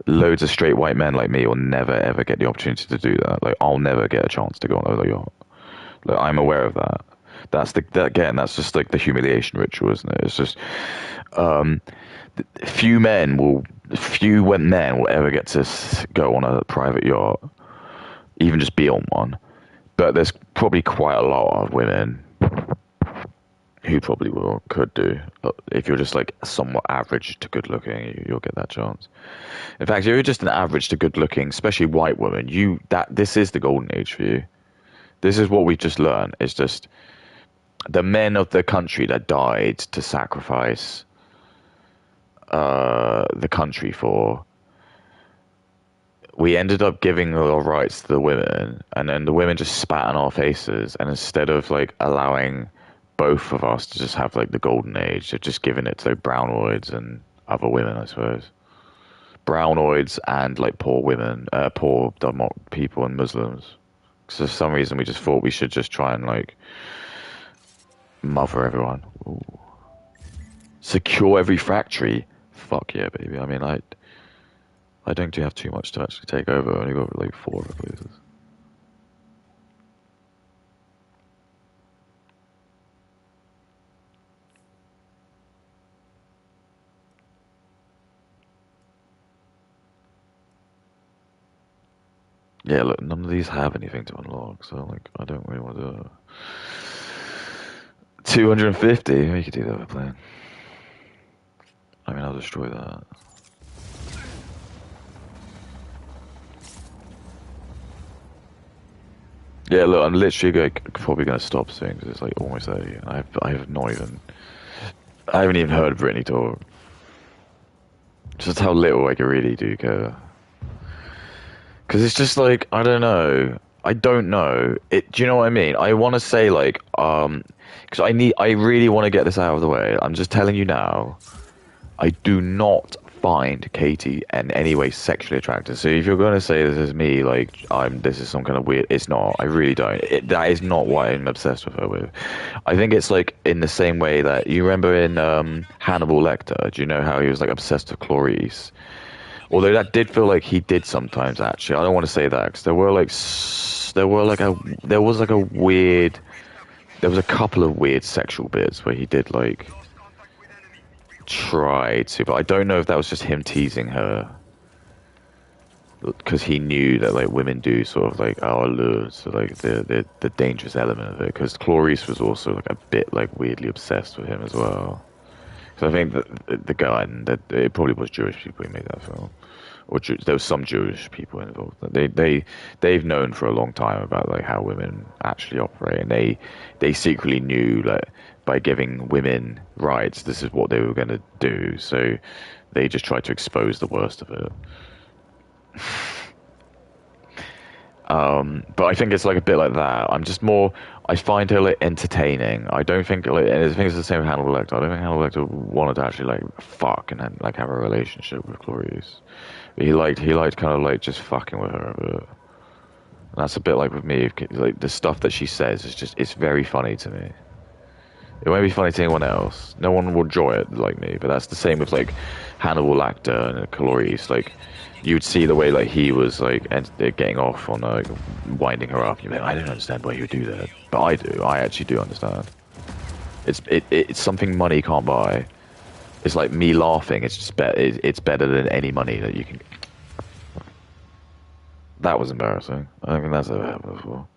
loads of straight white men like me will never ever get the opportunity to do that. Like I'll never get a chance to go on a yacht. Like I'm aware of that. That's just like the humiliation ritual, isn't it? It's just few men will ever get to go on a private yacht. Even just be on one, but there's probably quite a lot of women who probably could do. If you're just like somewhat average to good looking, you'll get that chance. In fact, if you're just an average to good looking, especially white woman, this is the golden age for you. This is what we just learned. It's just the men of the country that died to sacrifice the country for, we ended up giving our rights to the women, and then the women just spat in our faces, and instead of like allowing both of us to just have like the golden age, they're just giving it to like brownoids and other women, I suppose. Brownoids and like poor women, poor people and Muslims. So for some reason we just thought we should just try and like mother everyone. Ooh. Secure every factory. Fuck yeah, baby. I mean, I don't do have too much to actually take over. I only got like 4 other places. Yeah, look, none of these have anything to unlock, so like I don't really want to do it. 250. We could do that with a plan. I mean, I'll destroy that. Yeah, look, I'm literally probably going to stop soon because it's like almost there. I have not even, I haven't even heard Brittany talk. Just how little I can really do care. Because it's just like, I don't know. I don't know. Do you know what I mean? I want to say like, because I really want to get this out of the way. I'm just telling you now. I do not find Katie in any way sexually attractive. So if you're going to say this is me, like this is some kind of weird, it's not. I really don't. That is not what I'm obsessed with her with. I think it's like in the same way that you remember in Hannibal Lecter. Do you know how he was like obsessed with Clarice? Although that did feel like he did sometimes. Actually, I don't want to say that because there was a couple of weird sexual bits where he did like try to, but I don't know if that was just him teasing her because he knew that like women do sort of like our lure, so like the dangerous element of it. Because Clarice was also like a bit like weirdly obsessed with him as well. So I think that the guy, and that it probably was Jewish people who made that film, or there was some Jewish people involved. They've known for a long time about like how women actually operate, and they secretly knew like by giving women rights, this is what they were going to do. So they just tried to expose the worst of it. But I think it's like a bit like that. I find her like entertaining. I don't think like, and I think it's the same with Hannibal Lecter. I don't think Hannibal Lecter wanted to actually like fuck and then, like have a relationship with Clarice. But he liked kind of like just fucking with her a bit. And that's a bit like with me. Like the stuff that she says is just, it's very funny to me. It won't be funny to anyone else. No one will enjoy it like me. But that's the same with like Hannibal Lecter and Clarice. Like you'd see the way like he was like getting off on like winding her up. You're like, I don't understand why you would do that, but I do. I actually do understand. It's something money can't buy. It's like me laughing. It's just it's better than any money that you can. That was embarrassing. I don't think that's ever happened before.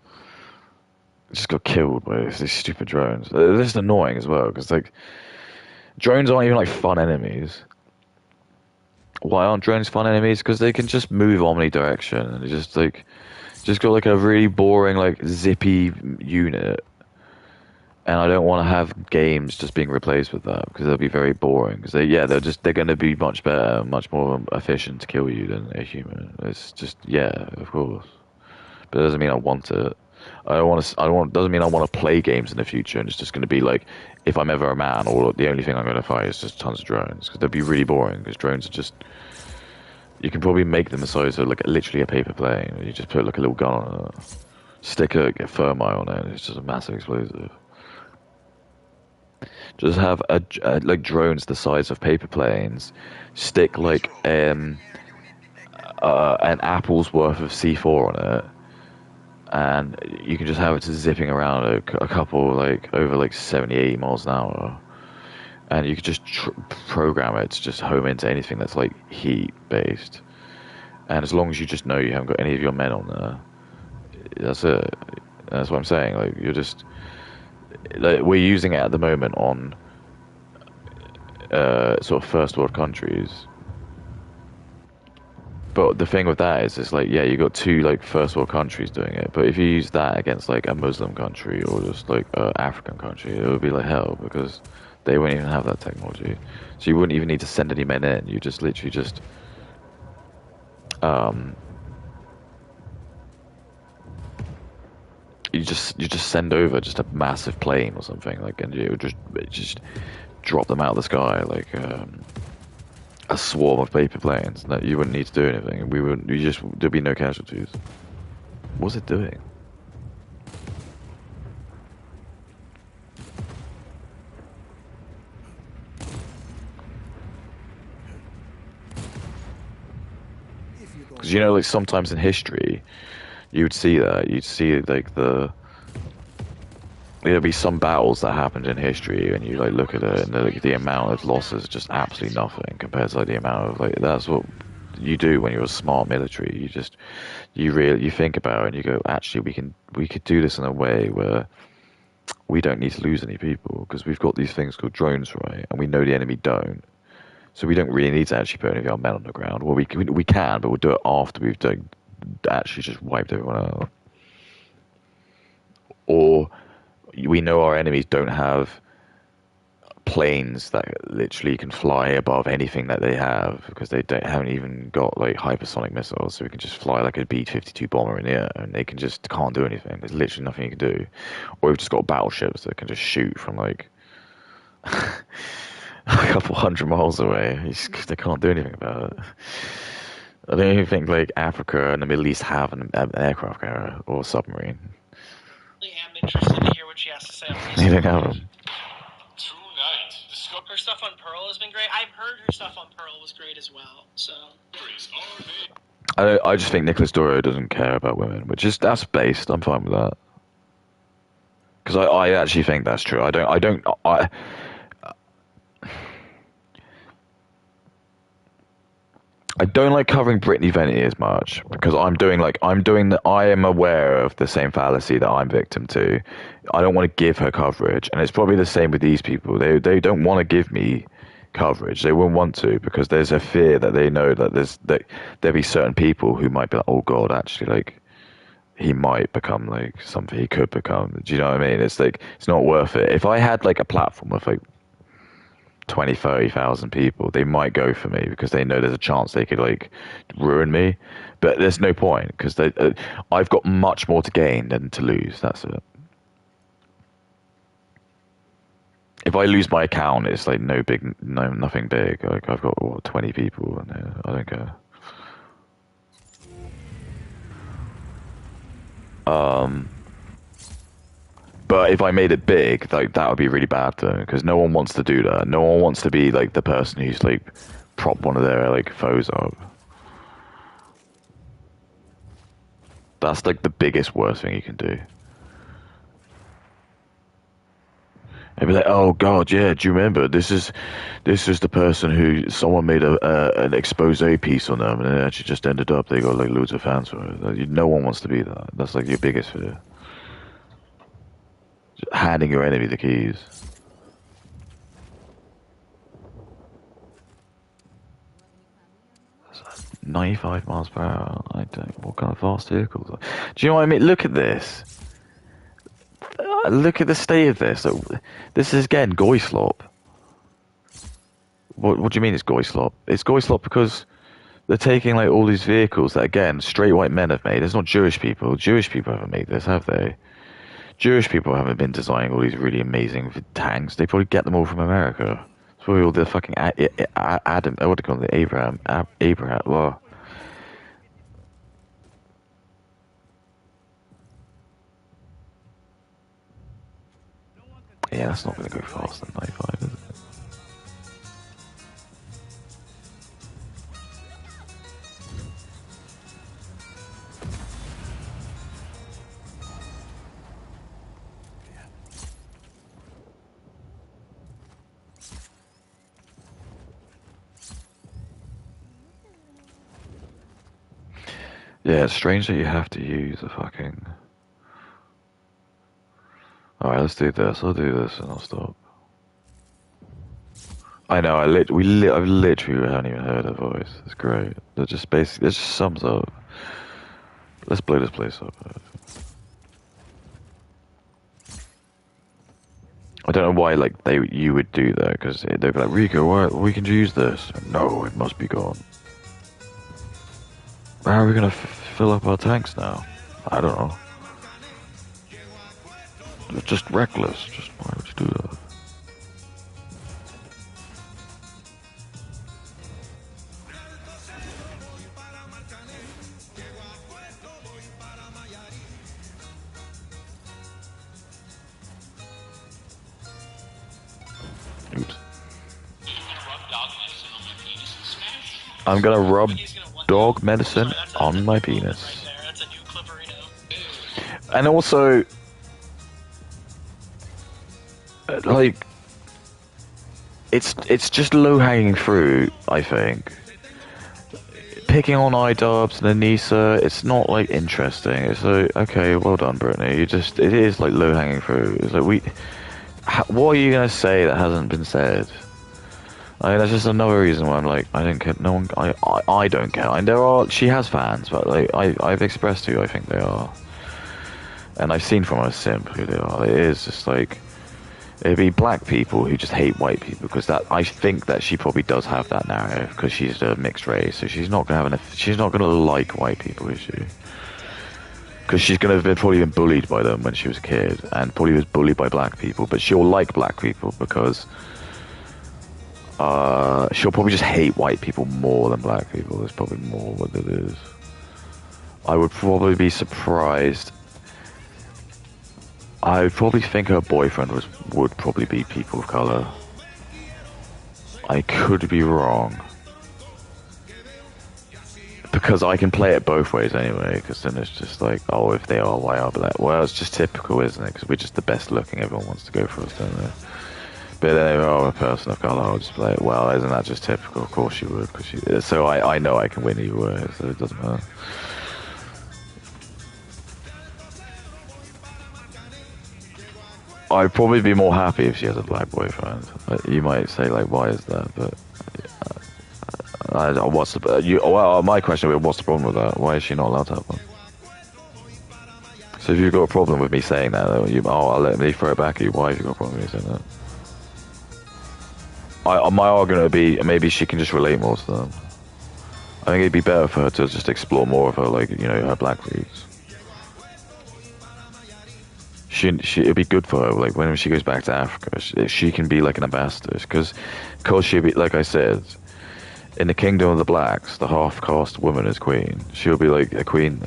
Just got killed by these stupid drones. They're just annoying as well because like drones aren't even like fun enemies. Why aren't drones fun enemies? Because they can just move omnidirection and just got like a really boring like zippy unit. And I don't want to have games just being replaced with that because they'll be very boring. Because they're going to be much better, much more efficient to kill you than a human. It's just of course. But it doesn't mean I want it. Doesn't mean I want to play games in the future. And it's just going to be like, if I'm ever a man, or the only thing I'm going to fight is just tons of drones. Because they'd be really boring. Because drones are just, you can probably make them the size of like literally a paper plane. You just put like a little gun on it, stick a thermite on it, and it's just a massive explosive. Just have like drones the size of paper planes, stick like an apple's worth of C4 on it, and you can just have it just zipping around a couple like over like 70, 80 miles an hour, and you could just program it to just home into anything that's like heat based, and as long as you just know you haven't got any of your men on there, that's it. That's what I'm saying. Like you're just like we're using it at the moment on sort of first world countries. But the thing with that is, it's like, yeah, you got two like first world countries doing it, but if you use that against like a Muslim country or just like a African country, it would be like hell because they wouldn't even have that technology. So you wouldn't even need to send any men in. You just literally just um, you just send over just a massive plane or something like, and you would just drop them out of the sky like a swarm of paper planes. No, you wouldn't need to do anything. We would you just there'd be no casualties. What's it doing? If you don't Because you know, like sometimes in history, you would see that. You'd see like there'd be some battles that happened in history, and you like look at it, and the amount of losses is just absolutely nothing compared to like the amount of like that's what you do when you're a smart military. You think about it and you go, actually, we could do this in a way where we don't need to lose any people because we've got these things called drones, right? And we know the enemy don't. So we don't really need to actually put any of our men on the ground. Well, we can, but we'll do it after we've done, actually just wiped everyone out. Or we know our enemies don't have planes that literally can fly above anything that they have because haven't even got like hypersonic missiles, so we can just fly like a B-52 bomber in the air, and they can't do anything. There's literally nothing you can do. Or we've just got battleships that can just shoot from like a couple hundred miles away. They can't do anything about it. I don't even think like Africa and the Middle East have an aircraft carrier or submarine. I am interested to hear what she has to say on They this. don't have them. Tonight, discovery Her stuff on Pearl has been great. I've heard her stuff on Pearl was great as well. So are made. I just think Nicholas Doro doesn't care about women, that's based. I'm fine with that. Because I actually think that's true. I don't like covering Brittany Vennity as much because I am aware of the same fallacy that I'm victim to. I don't want to give her coverage, and it's probably the same with these people. They don't want to give me coverage. They won't want to because there's a fear that they know that there'll be certain people who might be like, oh God, actually, like he might become like something he could become. Do you know what I mean? It's like it's not worth it. If I had like a platform of like 20, 30,000 people, they might go for me because they know there's a chance they could like ruin me. But there's no point because I've got much more to gain than to lose. That's it. If I lose my account, it's like nothing big. Like I've got 20 people, and I don't care. But if I made it big, like that would be really bad though, because no one wants to do that. No one wants to be like the person who's like prop one of their like foes up. That's like the biggest worst thing you can do. And be like, oh God, yeah, do you remember? This is the person who someone made an expose piece on them, and it actually just ended up they got like loads of fans for it. Like, no one wants to be that. That's like your biggest fear. Just handing your enemy the keys. 95 miles per hour. I don't. What kind of fast vehicles? Do you know what I mean? Look at this. Look at the state of this. This is again Goyslop. What do you mean it's Goyslop? It's Goyslop because they're taking like all these vehicles that again straight white men have made. It's not Jewish people. Jewish people haven't made this, have they? Jewish people haven't been designing all these really amazing tanks. They probably get them all from America. It's probably all the fucking Adam. What do you call it? Abraham. Well, yeah, that's not going to go faster than 95, is it? Yeah, it's strange that you have to use a fucking... Alright, let's do this. I'll do this and I'll stop. I know. I've literally haven't even heard her voice. It's great. That just basically it just sums up. Let's blow this place up. I don't know why like you would do that because they'd be like Rico, why we can use this? No, it must be gone. How are we gonna fill up our tanks now? I don't know. It's just reckless. Just why would you do that? Oops. I'm gonna rub dog medicine on my penis. That's a new clipperino. And also, like, it's just low hanging fruit. I think picking on iDubbbz and Anissa, it's not like interesting. It's like okay, well done, Brittany. It is like low hanging fruit. It's like what are you gonna say that hasn't been said? I mean, that's just another reason why I'm like, I don't care. No one, I don't care. And she has fans, but like, I've expressed to you, I think they are, and I've seen from her simp who they are. It is just like, it'd be black people who just hate white people because I think that she probably does have that narrative because she's a mixed race, so she's not gonna she's not gonna like white people, is she? Because she's gonna have probably been bullied by them when she was a kid, and probably was bullied by black people, but she'll like black people because. She'll probably just hate white people more than black people. That's probably more what it is. I would probably be surprised. I would probably think her boyfriend would probably be people of color. I could be wrong. Because I can play it both ways anyway, because then it's just like, oh, if they are, why are they? Well, it's just typical, isn't it? Because we're just the best looking, everyone wants to go for us, don't they? But then if I'm a person of colour, I'll just be like, well, isn't that just typical? Of course you would. So I know I can win either way, so it doesn't matter. I'd probably be more happy if she has a black boyfriend. You might say, like, why is that? But my question is, what's the problem with that? Why is she not allowed to have one? So if you've got a problem with me saying that, I'll let me throw it back at you. Why have you got a problem with me saying that? My argument would be maybe she can just relate more to them. I think it'd be better for her to just explore more of her, like, her black roots. It'd be good for her, like, when she goes back to Africa, she can be like an ambassador, because she'll be, like I said, in the kingdom of the blacks, the half-caste woman is queen. She'll be like a queen.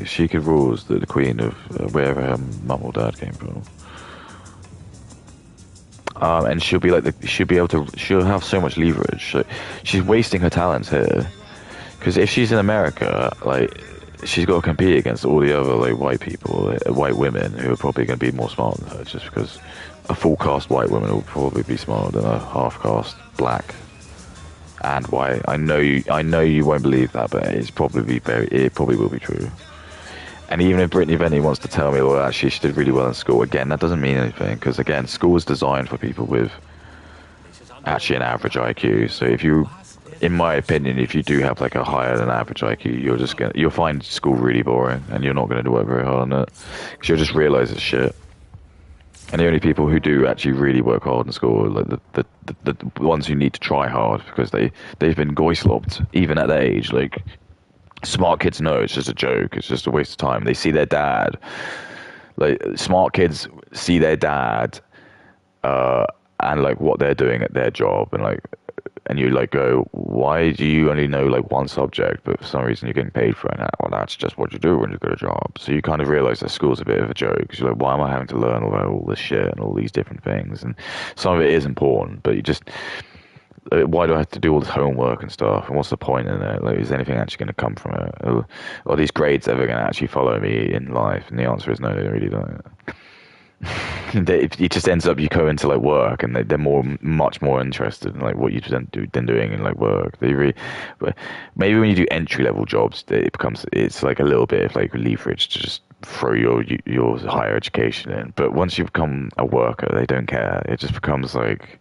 She could rule as the queen of wherever her mum or dad came from. And she'll be like she'll have so much leverage. So she's wasting her talents here, because if she's in America, like, she's got to compete against all the other, like, white people, white women who are probably going to be more smart than her, just because a full caste white woman will probably be smarter than a half caste black and white. I know you won't believe that, but it probably will be true. And even if Brittany Venny wants to tell me, well, actually, she did really well in school, again, that doesn't mean anything, because, again, school is designed for people with actually an average IQ. So in my opinion, if you do have, like, a higher than average IQ, you'll find school really boring, and you're not going to work very hard on it, because you'll just realize it's shit. And the only people who do actually really work hard in school are, like, the ones who need to try hard, because they've been goislobbed, even at that age, like. Smart kids know it's just a joke. It's just a waste of time. They see their dad. Like, smart kids see their dad, and, like, what they're doing at their job, and you, like, go, why do you only know, like, one subject, but for some reason you're getting paid for it? Well, that's just what you do when you get a job. So you kind of realize that school's a bit of a joke. Because you're like, why am I having to learn about all this shit and all these different things? And some of it is important, but you just. Why do I have to do all this homework and stuff? And what's the point in it? Like, is anything actually going to come from it? Are these grades ever going to actually follow me in life? And the answer is no, they really don't. It just ends up you go into, like, work, and they're much more interested in, like, what you've been doing in, like, work. But maybe when you do entry level jobs, it's like a little bit of, like, leverage to just throw your higher education in. But once you become a worker, they don't care. It just becomes like.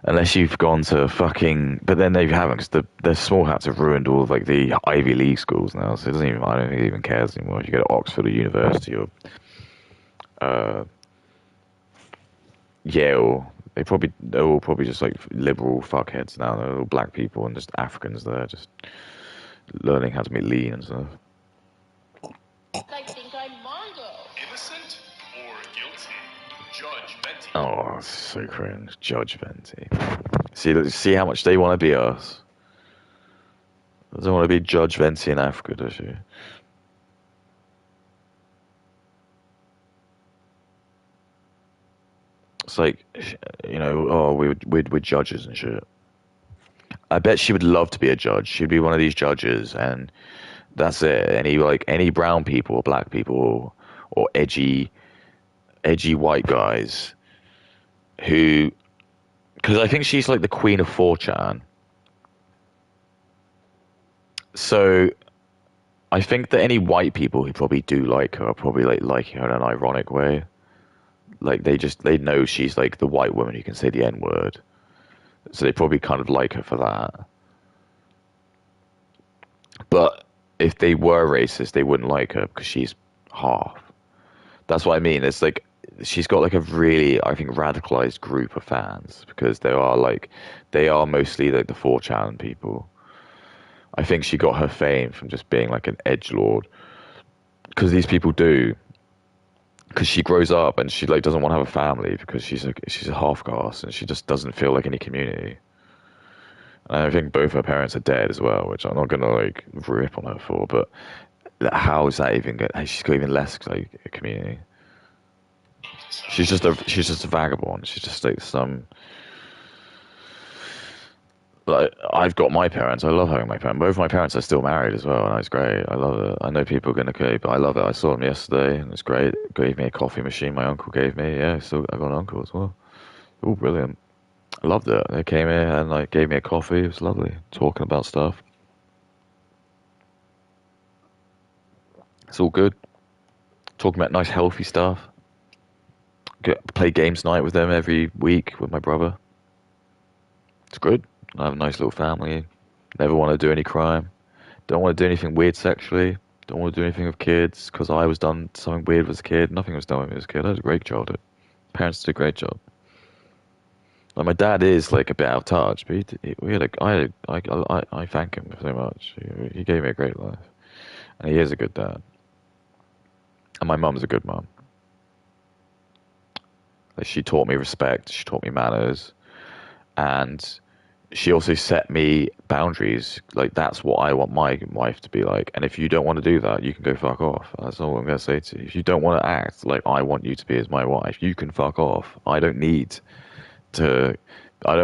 Unless you've gone to fucking, but then they haven't because the small hats have ruined all of like the Ivy League schools now. So it doesn't even, I don't think it even cares anymore. If you go to Oxford or University or uh, Yale, they're all probably just like liberal fuckheads now. They're all black people and just Africans there, just learning how to make lean and stuff. I think I'm Margot. Innocent or guilty? Judge Venti. Oh, it's so cringe. Judge Venti. See how much they want to be us. Doesn't want to be Judge Venti in Africa, does she? It's like, oh, we're judges and shit. I bet she would love to be a judge. She'd be one of these judges, and that's it. Any brown people or black people or edgy white guys who, because I think she's like the queen of 4chan. So I think that any white people who probably do like her are probably like her in an ironic way. Like they know she's like the white woman who can say the N word. So they probably kind of like her for that. But if they were racist, they wouldn't like her because she's half. That's what I mean. It's like she's got like a really, I think, radicalized group of fans because they are mostly like the 4chan people. I think she got her fame from just being like an edgelord because these people do. Because she grows up and she like doesn't want to have a family because she's a half caste and she just doesn't feel like any community. And I think both her parents are dead as well, which I'm not gonna like rip on her for. But how is that even good? She's got even less like a community. She's just a vagabond. She's just like some. Like I've got my parents. I love having my parents. Both my parents are still married as well, and it's great. I love it. I know people are gonna go, but I love it. I saw them yesterday, and it's great. Gave me a coffee machine. My uncle gave me. Yeah, so I got an uncle as well. Oh, brilliant! I loved it. They came here and like gave me a coffee. It was lovely. Talking about stuff. It's all good. Talking about nice, healthy stuff. Play games night with them every week with my brother. It's good. I have a nice little family. Never want to do any crime. Don't want to do anything weird sexually. Don't want to do anything with kids because I was done something weird as a kid. Nothing was done with me as a kid. I had a great childhood. Parents did a great job. Like my dad is like a bit out of touch, but I thank him so much. He gave me a great life, and he is a good dad. And my mum's a good mum. Like she taught me respect. She taught me manners, and she also set me boundaries. Like that's what I want my wife to be like. And if you don't want to do that, you can go fuck off. That's all I'm gonna say to you. If you don't want to act like I want you to be as my wife, you can fuck off. I don't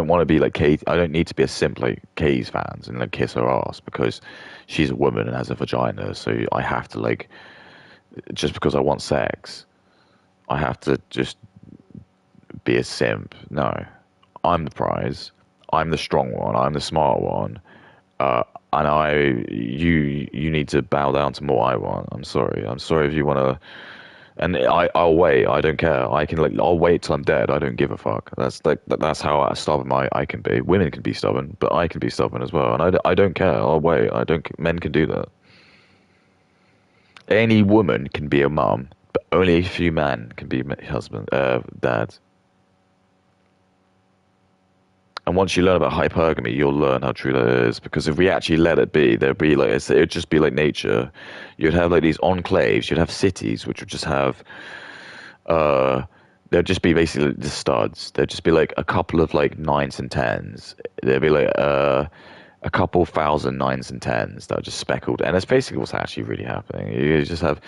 want to be like Kate. I don't need to be a simp like Kay's fans and like kiss her ass because she's a woman and has a vagina. So I have to like, just because I want sex, I have to just be a simp. No, I'm the prize. I'm the strong one. I'm the smart one. And you need to bow down to what I want. I'm sorry. I'm sorry if you want to. And I'll wait. I don't care. I'll wait till I'm dead. I don't give a fuck. That's how stubborn I can be. Women can be stubborn, but I can be stubborn as well. And I don't care. I'll wait. Men can do that. Any woman can be a mum, but only a few men can be dads. And once you learn about hypergamy, you'll learn how true that is. Because if we actually let it be, it'd just be like nature. You'd have like these enclaves. You'd have cities which would just have, there'd just be basically the studs. There'd just be like a couple of like 9s and 10s. There'd be like a couple thousand 9s and 10s that are just speckled. And that's basically what's actually really happening. You just have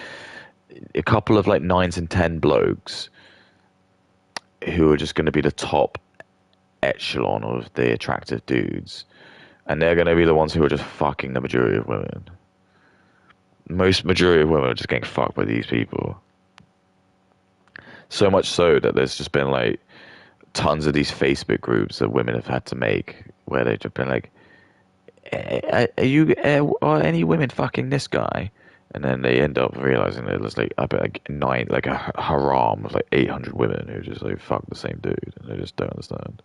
a couple of like 9s and 10 blokes who are just going to be the top echelon of the attractive dudes, and they're going to be the ones who are just fucking the majority of women. Majority of women are just getting fucked by these people. So much so that there's just been like tons of these Facebook groups that women have had to make where they've just been like, are any women fucking this guy? And then they end up realizing that there's like a harem of like 800 women who just like fuck the same dude, and they just don't understand.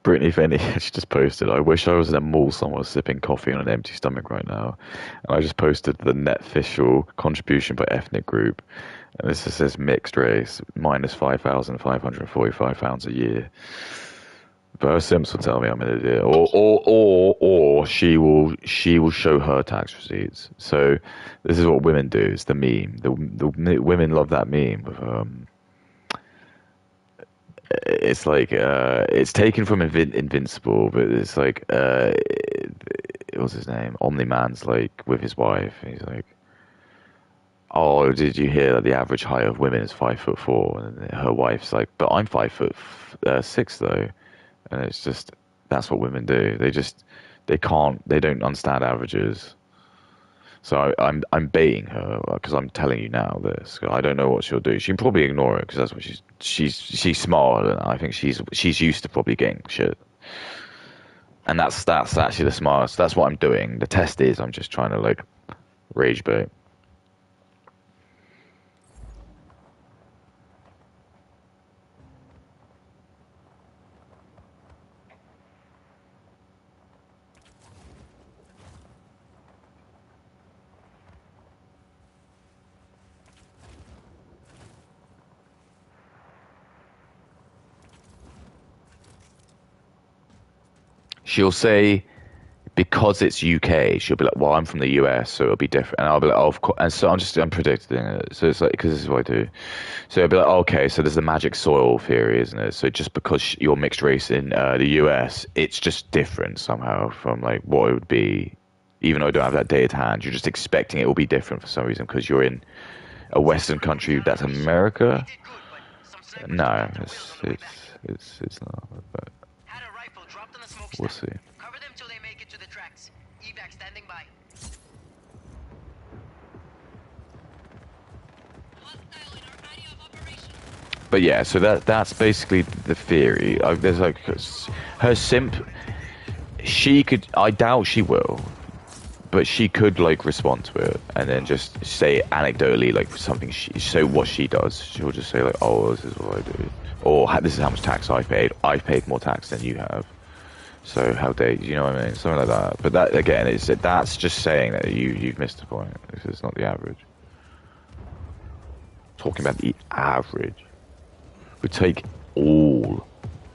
Brittany Fenny, she just posted, I wish I was in a mall somewhere sipping coffee on an empty stomach right now. And I just posted the net official contribution by ethnic group. And this just says mixed race, minus £5,545 a year. But her Simps will tell me I'm an idiot. Or she will show her tax receipts. So this is what women do, it's the meme. The women love that meme of it's like it's taken from Invincible, but it's like what's his name? Omni Man's like with his wife. And he's like, "Oh, did you hear that the average height of women is 5'4"?" And then her wife's like, "But I'm 5'6" though. And it's just that's what women do. They don't understand averages. So I'm baiting her because I'm telling you now this. I don't know what she'll do. She'll probably ignore it because that's what she's smarter than I think she's used to probably getting shit. And that's actually the smartest. That's what I'm doing. The test is I'm just trying to like rage bait. She'll say because it's UK, she'll be like, "Well, I'm from the US, so it'll be different." And I'll be like, "Oh, of course." And so I'm predicting it. So it's like because this is what I do. So it'll be like, "Okay, so there's the magic soil theory, isn't it? So just because you're mixed race in the US, it's just different somehow from like what it would be, even though I don't have that data to hand. You're just expecting it will be different for some reason because you're in a Western country that's America. No, it's not. But we'll see." Cover them till they make it to the tracks. Evac standing by. But yeah, so that's basically the theory. There's like her simp. She could. I doubt she will, but she could like respond to it and then just say anecdotally like something. So what she does, she'll just say like, "Oh, this is what I do," or "This is how much tax I paid. I've paid more tax than you have. So how dare you know what I mean? Something like that." But that again, that's just saying that you've missed the point. It's not the average. Talking about the average. We take all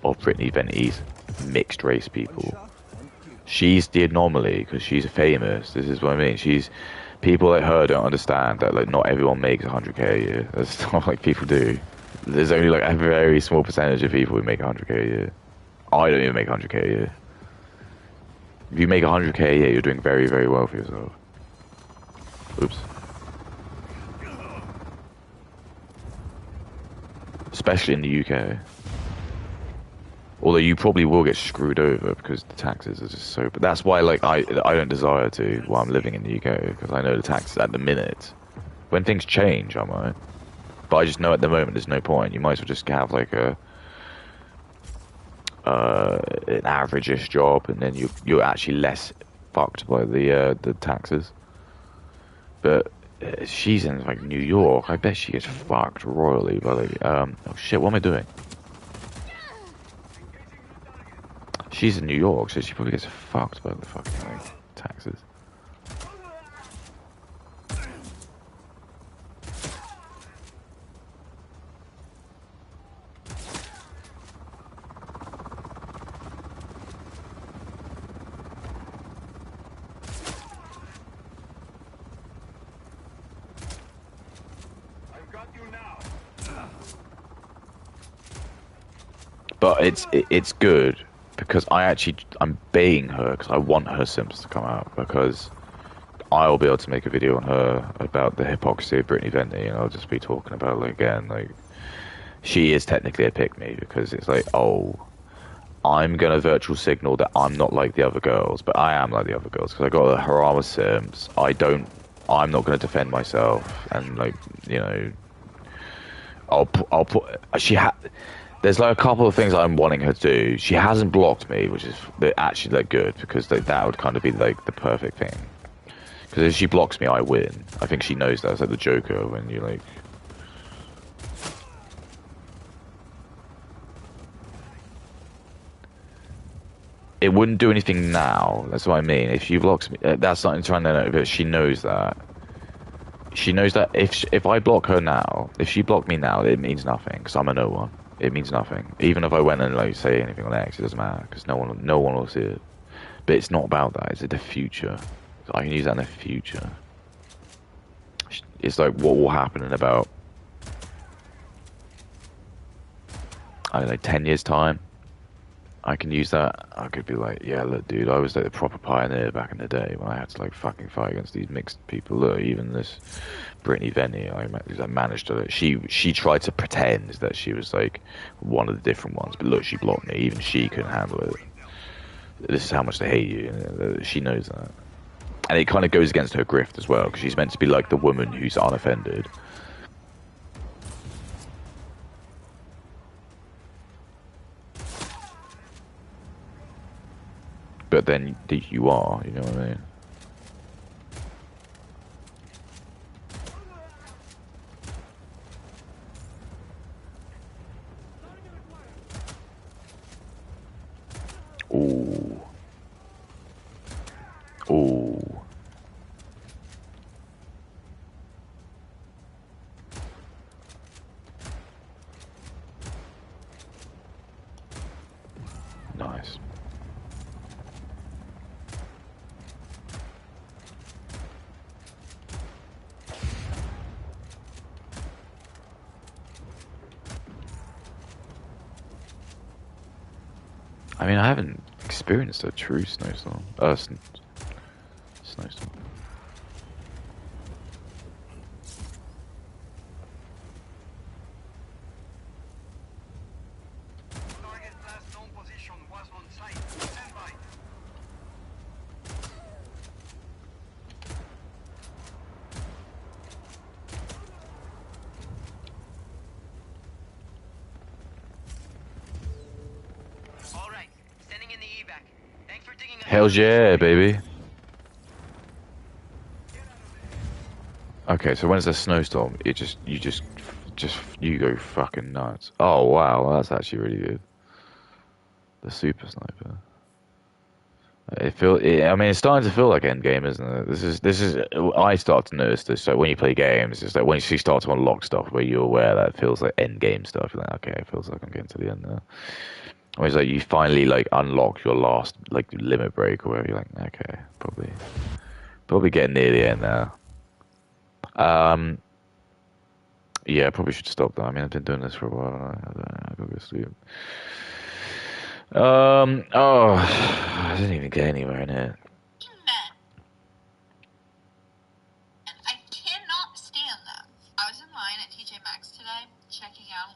of Brittany Venti's mixed race people. She's the anomaly because she's famous. This is what I mean. People like her don't understand that like not everyone makes 100k a year. That's not like people do. There's only like a very small percentage of people who make 100k a year. I don't even make 100k a year. If you make 100k a year, you're doing very, very well for yourself. Oops. Especially in the UK. Although you probably will get screwed over because the taxes are just so... But that's why like I don't desire to while I'm living in the UK because I know the taxes at the minute. When things change, I might. But I just know at the moment there's no point. You might as well just have like an average-ish job, and then you're actually less fucked by the taxes. But she's in like New York. I bet she gets fucked royally by the oh shit, what am I doing? She's in New York, so she probably gets fucked by the fucking like, taxes. But it's good because I'm baiting her because I want her Sims to come out because I'll be able to make a video on her about the hypocrisy of Brittany Venti and I'll just be talking about like again like she is technically a pick me because it's like oh I'm gonna virtual signal that I'm not like the other girls but I am like the other girls because I got the Harama Sims. I'm not gonna defend myself and like you know I'll put there's like a couple of things I'm wanting her to do. She hasn't blocked me, which is actually like good because that would kind of be like the perfect thing. Because if she blocks me, I win. I think she knows that. It's like the Joker when you like. it wouldn't do anything now. That's what I mean. If she blocks me, that's not trying to know, but she knows that. She knows that if I block her now, if she blocked me now, it means nothing because I'm a no one. It means nothing. Even if I went and like say anything on X, it doesn't matter because no one will see it. But it's not about that. It's in the future. I can use that in the future. It's like what will happen in about, I don't know, 10 years time. I can use that. I could be like, yeah, look, dude, I was like the proper pioneer back in the day when I had to like fucking fight against these mixed people. Look, even this Brittany Venny, I managed to. She tried to pretend that she was like one of the different ones, but look, she blocked me. Even she couldn't handle it. This is how much they hate you. She knows that, and it kind of goes against her grift as well because she's meant to be like the woman who's unoffended. But then you are, you know what I mean? Ooh. Ooh. Nice. I mean, I haven't experienced a true snowstorm. Snowstorm. Target last known position was on site. Stand by. All right, standing in the evac. Thanks for digging. Hell's yeah, baby. Okay, so when it's a snowstorm, you go fucking nuts. Oh wow, that's actually really good. The super sniper. I mean, it's starting to feel like endgame, isn't it? This is. I start to notice this. So when you play games, it's like when you start to unlock stuff where you're aware that it feels like endgame stuff. You're like, okay, it feels like I'm getting to the end now. Or it's like you finally like unlock your last like limit break, or whatever. You're like, okay, probably getting near the end now. Yeah, I probably should stop that. I mean, I've been doing this for a while. I gotta go to sleep. Oh, I didn't even get anywhere in it. I cannot stand them. I was in line at TJ Maxx today, checking out,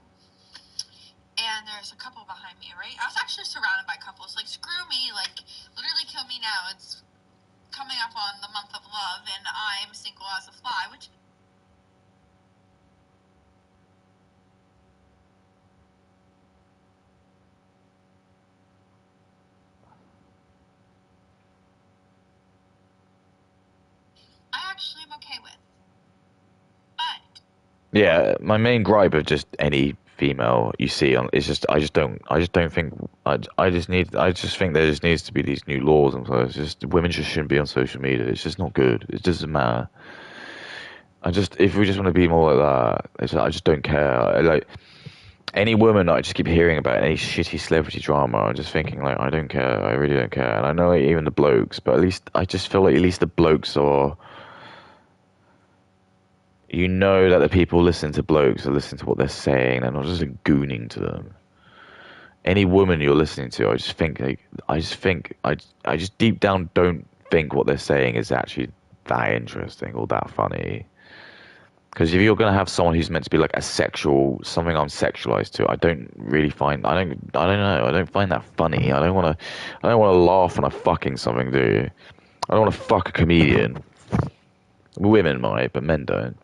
and there's a couple behind me, right? I was actually surrounded by couples. Like, screw me, like, literally kill me now. It's coming up on the month of love, and I'm single as a fly, which... I actually am okay with. But... Yeah, my main gripe of just any female you see on is just I just don't think I just think there just needs to be these new laws and so it's just women just shouldn't be on social media. It's just not good. It doesn't matter. If we just want to be more like that, I just don't care. Like any woman that I just keep hearing about any shitty celebrity drama, I'm just thinking like I don't care. I really don't care. And I know even the blokes, but at least I just feel like at least the blokes are. You know that the people listening to blokes are listening to what they're saying. They're not just like, gooning to them. Any woman you're listening to, I just deep down don't think what they're saying is actually that interesting or that funny. Because if you're gonna have someone who's meant to be like something I'm sexualized to, I don't know. I don't find that funny. I don't want to laugh when I'm fucking something, do you? I don't want to fuck a comedian. Women might, but men don't.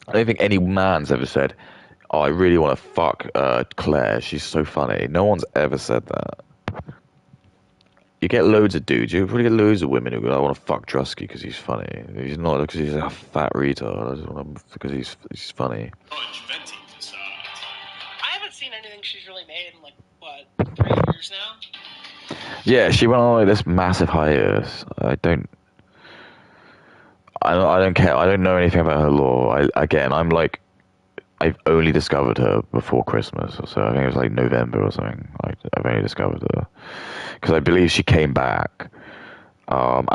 I don't think any man's ever said, "Oh, I really want to fuck Claire. She's so funny." No one's ever said that. You get loads of dudes. You probably get loads of women who go, "I want to fuck Drusky because he's funny." He's not because he's a fat retard. I just want him because he's funny. Judge Venti decides. I haven't seen any anything she's really made in like what 3 years now. Yeah, she went on like this massive hiatus. I don't care. I don't know anything about her lore. I'm like, I've only discovered her before Christmas or so. I think it was like November or something. I've only discovered her because I believe she came back. And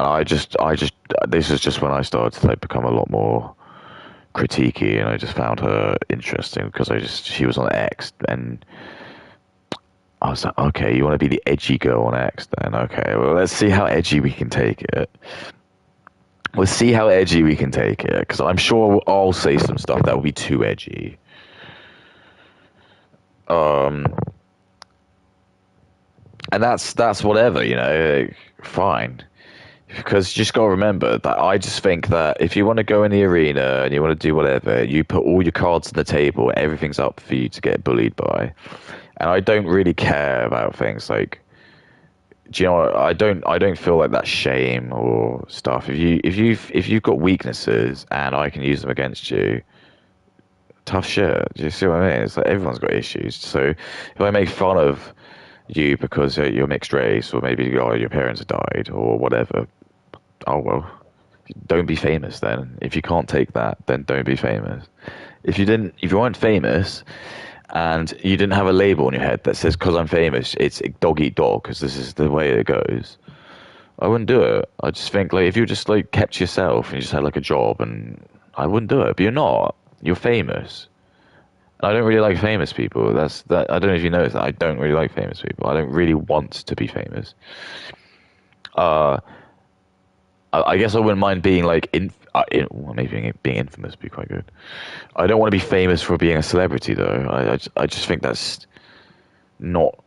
this is just when I started to like become a lot more critiquey, and I just found her interesting because she was on X, and I was like, okay, you want to be the edgy girl on X, then okay, well let's see how edgy we can take it. We'll see how edgy we can take it, because I'm sure I'll say some stuff that will be too edgy. And that's whatever, fine. Because you just gotta remember that I just think that if you want to go in the arena and you want to do whatever, you put all your cards on the table, everything's up for you to get bullied by. And I don't really care about things like, do you know what? I don't feel like that's shame or stuff. If you've got weaknesses and I can use them against you, tough shit. Do you see what I mean? It's like everyone's got issues. So if I make fun of you because you're mixed race, or maybe your parents have died or whatever, oh well, don't be famous then. If you can't take that, then don't be famous. If you weren't famous and you didn't have a label on your head that says because I'm famous it's dog eat dog because this is the way it goes, I wouldn't do it. I just think like if you just like kept to yourself and you just had like a job, and I wouldn't do it. But you're not. You're famous. I don't really like famous people. That's that. I don't know if you noticed that. I don't really like famous people. I don't really want to be famous. I guess I wouldn't mind being like well, maybe being infamous would be quite good. I don't want to be famous for being a celebrity though. I just think that's not.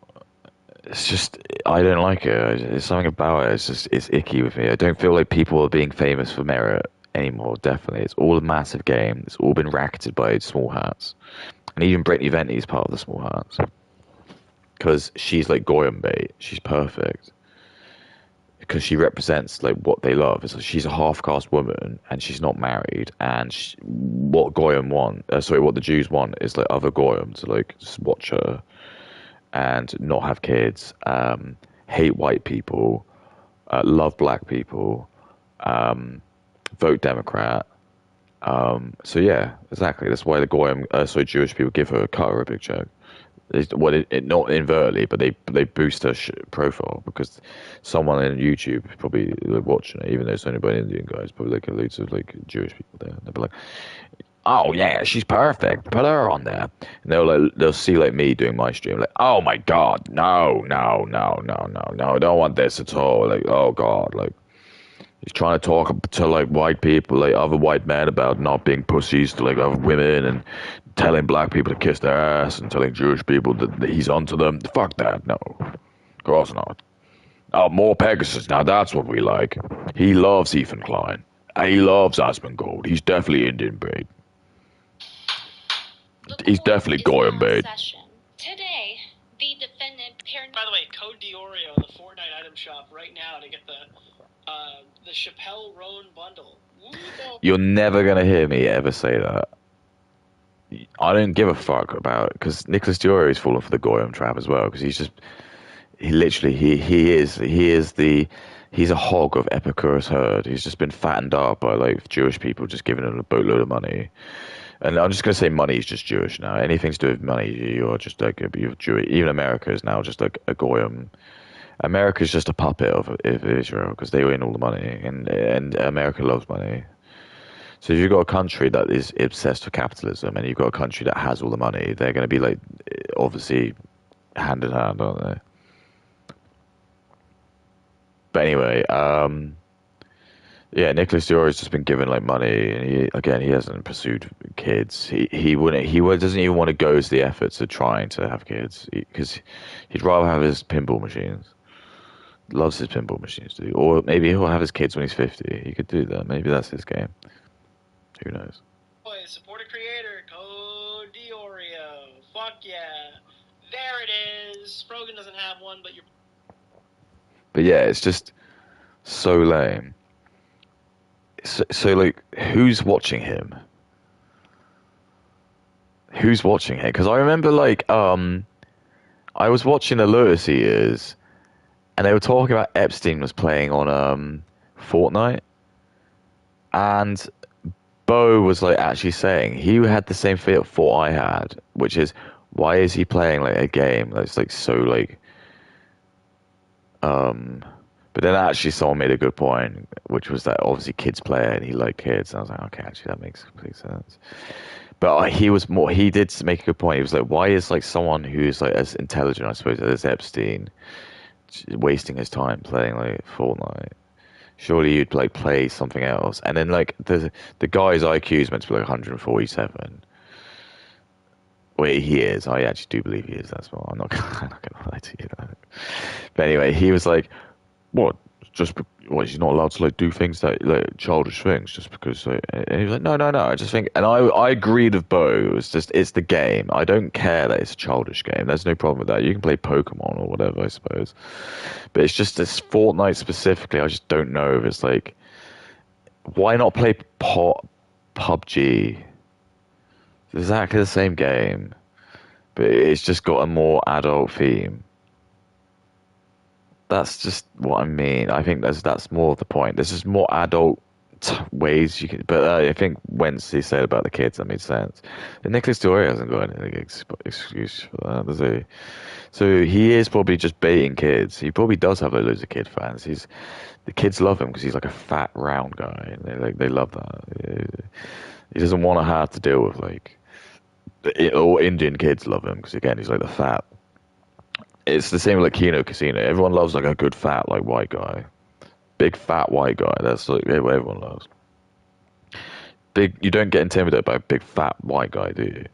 It's just I don't like it. It's something about it. It's icky with me. I don't feel like people are being famous for merit anymore. Definitely, it's all a massive game. It's all been racketed by small hats. And even Brittany Venti is part of the small hearts. Because she's like Goyim bait. She's perfect. Because she represents like what they love. It's like she's a half-caste woman and she's not married. And what Goyim want, what the Jews want is like other Goyim to like just watch her and not have kids, hate white people, love black people, vote Democrat. So yeah, exactly. That's why the Goyim, Jewish people give her, cut her a big check. Not overtly, but they boost her profile because someone in YouTube is probably like, watching it, even though it's only by Indian guys, probably like loads of like Jewish people there. They'll be like, "Oh yeah, she's perfect. Put her on there." And they'll see like me doing my stream, like, "Oh my God, no, no, no, no, no, no, I don't want this at all." Like, "Oh God, like." He's trying to talk to like white people, like other white men, about not being pussies to like other women, and telling black people to kiss their ass, and telling Jewish people that he's onto them. Fuck that, no, of course not. Oh, more Pegasus. Now that's what we like. He loves Ethan Klein. He loves Asmongold. He's definitely Indian bait. He's definitely Goyim bait. Today, the defendant parent. By the way, code Diorio in the Fortnite item shop right now to get the Chappelle Roan bundle. You're never gonna hear me ever say that. I don't give a fuck about, because Nicholas Diorio is falling for the Goyim trap as well, because he's a hog of Epicurus herd. He's just been fattened up by like Jewish people just giving him a boatload of money. And I'm just gonna say money is just Jewish now. Anything to do with money, you're just like you're Jewish. Even America is now just like a Goyim. America's just a puppet of Israel because they win all the money, and America loves money. So if you've got a country that is obsessed with capitalism and you've got a country that has all the money, they're going to be like obviously hand in hand, aren't they? But anyway, yeah, Nicholas Dior's just been given like money, and he hasn't pursued kids. He doesn't even want to go to the efforts of trying to have kids because he'd rather have his pinball machines. Loves his pinball machines, dude. Or maybe he'll have his kids when he's 50. He could do that. Maybe that's his game. Who knows? Boys, support a creator, code Diorio. Fuck yeah. There it is. Sprogan doesn't have one, but you're... But yeah, it's just so lame. So like, who's watching him? Who's watching him? Because I remember like, I was watching the Lotus Eaters, and they were talking about Epstein was playing on Fortnite, and Bo was like actually saying he had the same thought I had, which is why is he playing like a game that's like so like um. But then actually someone made a good point, which was that obviously kids play it and he liked kids. And I was like, okay, actually that makes complete sense. But he was more. He did make a good point. He was like, why is like someone who's like as intelligent, I suppose, as Epstein, wasting his time playing like Fortnite? Surely you'd like play something else. And then like the guy's IQ is meant to be like 147. Wait, he is. I actually do believe he is. That's what I'm not. I'm not gonna lie to you. But anyway, he was like, what? Just what? He's not allowed to like do things that like childish things just because. Like, and he was like, no, no, no. I just think, and I agreed with Bo. It was just it's the game. I don't care that it's a childish game. There's no problem with that. You can play Pokemon or whatever, I suppose. But it's just this Fortnite specifically. I just don't know if it's like, why not play PUBG? It's exactly the same game, but it's just got a more adult theme. That's just what I mean. I think that's more of the point. There's just more adult ways you can. But I think once he said about the kids, that made sense. And Nicholas Story hasn't got any excuse for that, does he? So he is probably just baiting kids. He probably does have loads of kid fans. The kids love him because he's like a fat, round guy. And they love that. He doesn't want to have to deal with like all Indian kids love him because again he's like the fat. It's the same with like Kino Casino. Everyone loves like a good fat like white guy, big fat white guy. That's like what everyone loves. Big. You don't get intimidated by a big fat white guy, do you?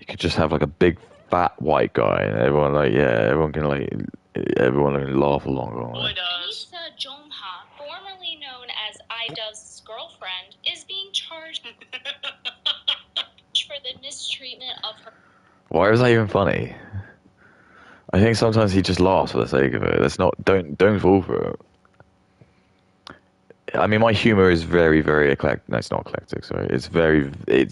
You could just have like a big fat white guy, and everyone like everyone can laugh along. Boy does. Lisa Jongha, formerly known as Ida's girlfriend, is being charged for the mistreatment of her. Why is that even funny? I think sometimes he just laughs for the sake of it. That's not. Don't fall for it. I mean, my humor is very, very eclectic. No, it's not eclectic. Sorry, it's very. I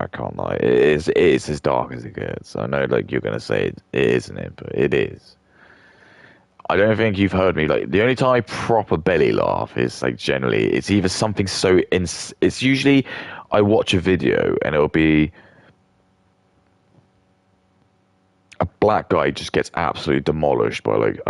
can't lie. It's as dark as it gets. I know, like you're gonna say it isn't it, but it is. I don't think you've heard me. Like the only time I proper belly laugh is like generally it's either something so it's usually I watch a video and it'll be a black guy just gets absolutely demolished by like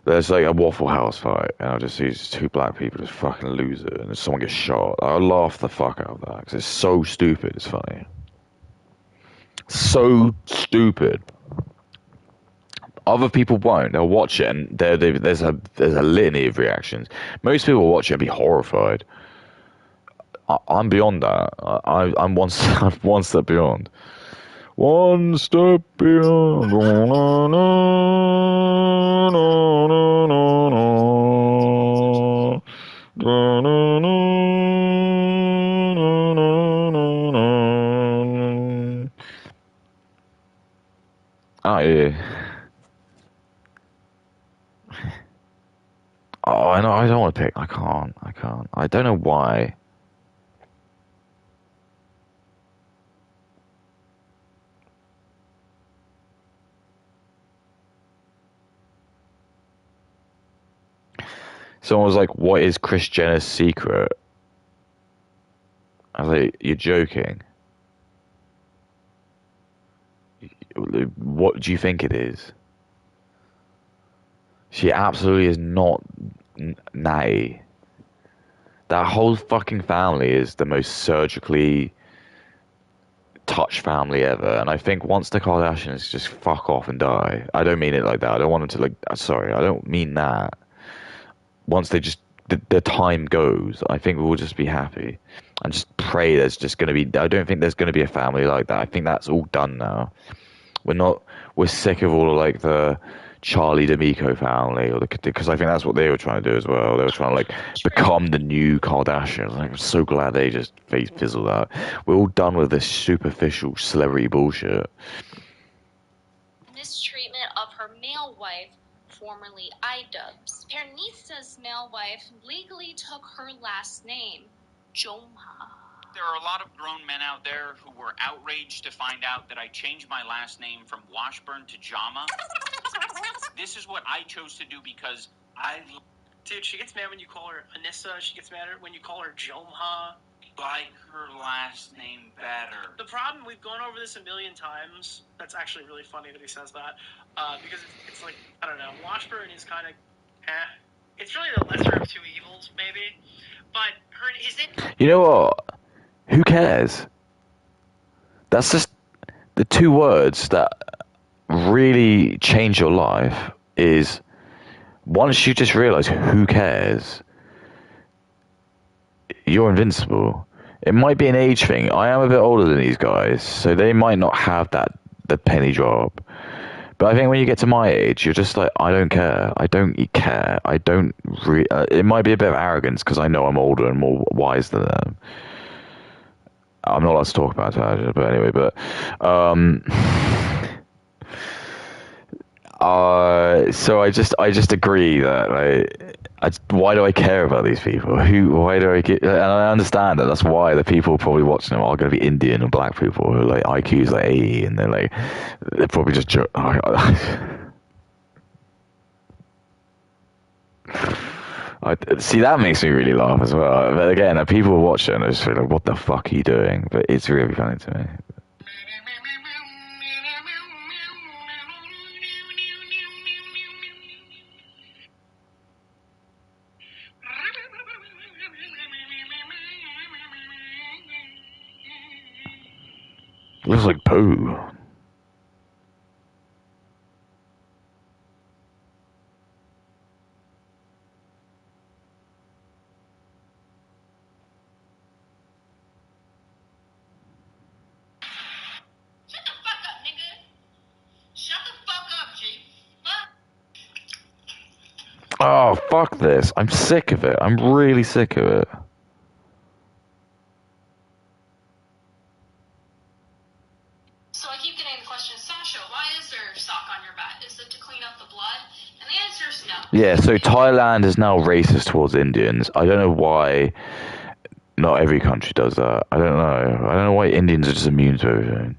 there's like a Waffle House fight and I just see two black people just fucking lose it and someone gets shot. I laugh the fuck out of that because it's so stupid. It's funny, so stupid. Other people won't. They'll watch it and there's a litany of reactions. Most people will watch it and be horrified. I'm beyond that. I'm one I'm one step beyond. One step beyond. Oh yeah. Oh, I know. I don't want to pick. I can't. I can't. I don't know why. Someone was like, "What is Kris Jenner's secret?" I was like, "You're joking. What do you think it is?" She absolutely is not natty. That whole fucking family is the most surgically touched family ever. And I think once the Kardashians just fuck off and die, I don't mean it like that. I don't want them to like. Sorry, I don't mean that. Once they just the time goes, I think we'll just be happy and just pray there's just going to be. I don't think there's going to be a family like that. I think that's all done now. We're not. We're sick of all of like the Charlie D'Amico family, or because I think that's what they were trying to do as well. They were trying to like become the new Kardashians. Like, I'm so glad they just fizzled out. We're all done with this superficial celebrity bullshit. Mistreatment of her male wife, formerly Idub's. Pernice's male wife legally took her last name, Jomha. There are a lot of grown men out there who were outraged to find out that I changed my last name from Washburn to Jama. This is what I chose to do because Dude, she gets mad when you call her Anissa. She gets mad when you call her Jomha. like her last name better. The problem, we've gone over this a million times. That's actually really funny that he says that. Because it's like, I don't know, Washburn is kind of, It's really the lesser of two evils, maybe. But his name... You know what? Who cares? That's just the two words that really change your life is once you just realize who cares, you're invincible. It might be an age thing. I am a bit older than these guys, so they might not have the penny drop. But I think when you get to my age, you're just like, I don't care. I don't care. I don't it might be a bit of arrogance because I know I'm older and more wise than them. I'm not allowed to talk about it, but anyway, so I just agree that why do I care about these people? Why do I get? And I understand that that's why the people probably watching them are going to be Indian and black people who are like IQ's like 80, and they're probably just. See, that makes me really laugh as well. But again, the people watching are just like, what the fuck are you doing? But it's really funny to me. It looks like poo. Shut the fuck up, nigga. Shut the fuck up, G. Fuck. Oh, fuck this. I'm sick of it. I'm really sick of it. So I keep getting the question, Sasha, why is there sock on your bat? Is it to clean up the blood? And the answer is no. Yeah, so Thailand is now racist towards Indians. I don't know why not every country does that. I don't know. I don't know why Indians are just immune to everything.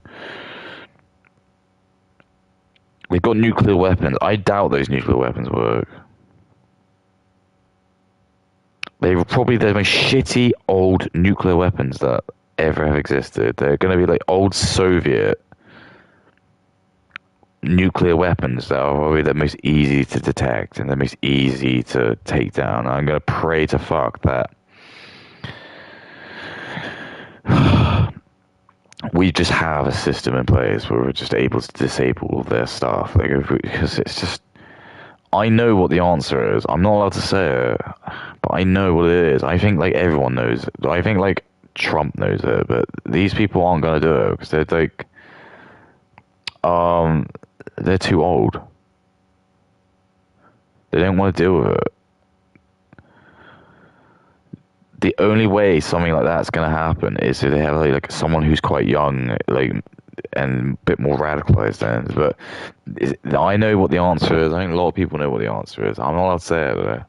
They've got nuclear weapons. I doubt those nuclear weapons work. They were probably the most shitty old nuclear weapons that ever have existed. They're going to be like old Soviet nuclear weapons that are probably the most easy to detect and the most easy to take down. I'm going to pray to fuck that we just have a system in place where we're just able to disable all their stuff. Because it's just, I know what the answer is. I'm not allowed to say it, but I know what it is. I think like everyone knows it. I think like Trump knows it, but these people aren't going to do it because they're like, they're too old. They don't want to deal with it. The only way something like that's going to happen is if they have like someone who's quite young, like, and a bit more radicalized then. But I know what the answer is. I think a lot of people know what the answer is. I'm not allowed to say it though.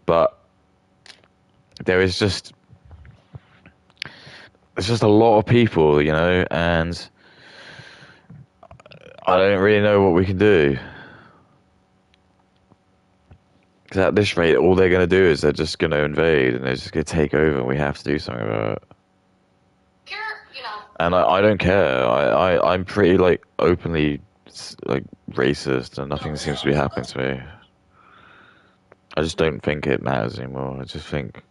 But there's just a lot of people, you know, and I don't really know what we can do. Because at this rate, all they're going to do is they're just going to invade and they're just going to take over, and we have to do something about it. And I don't care. I'm pretty like openly like racist, and nothing seems to be happening to me. I just don't think it matters anymore. I just think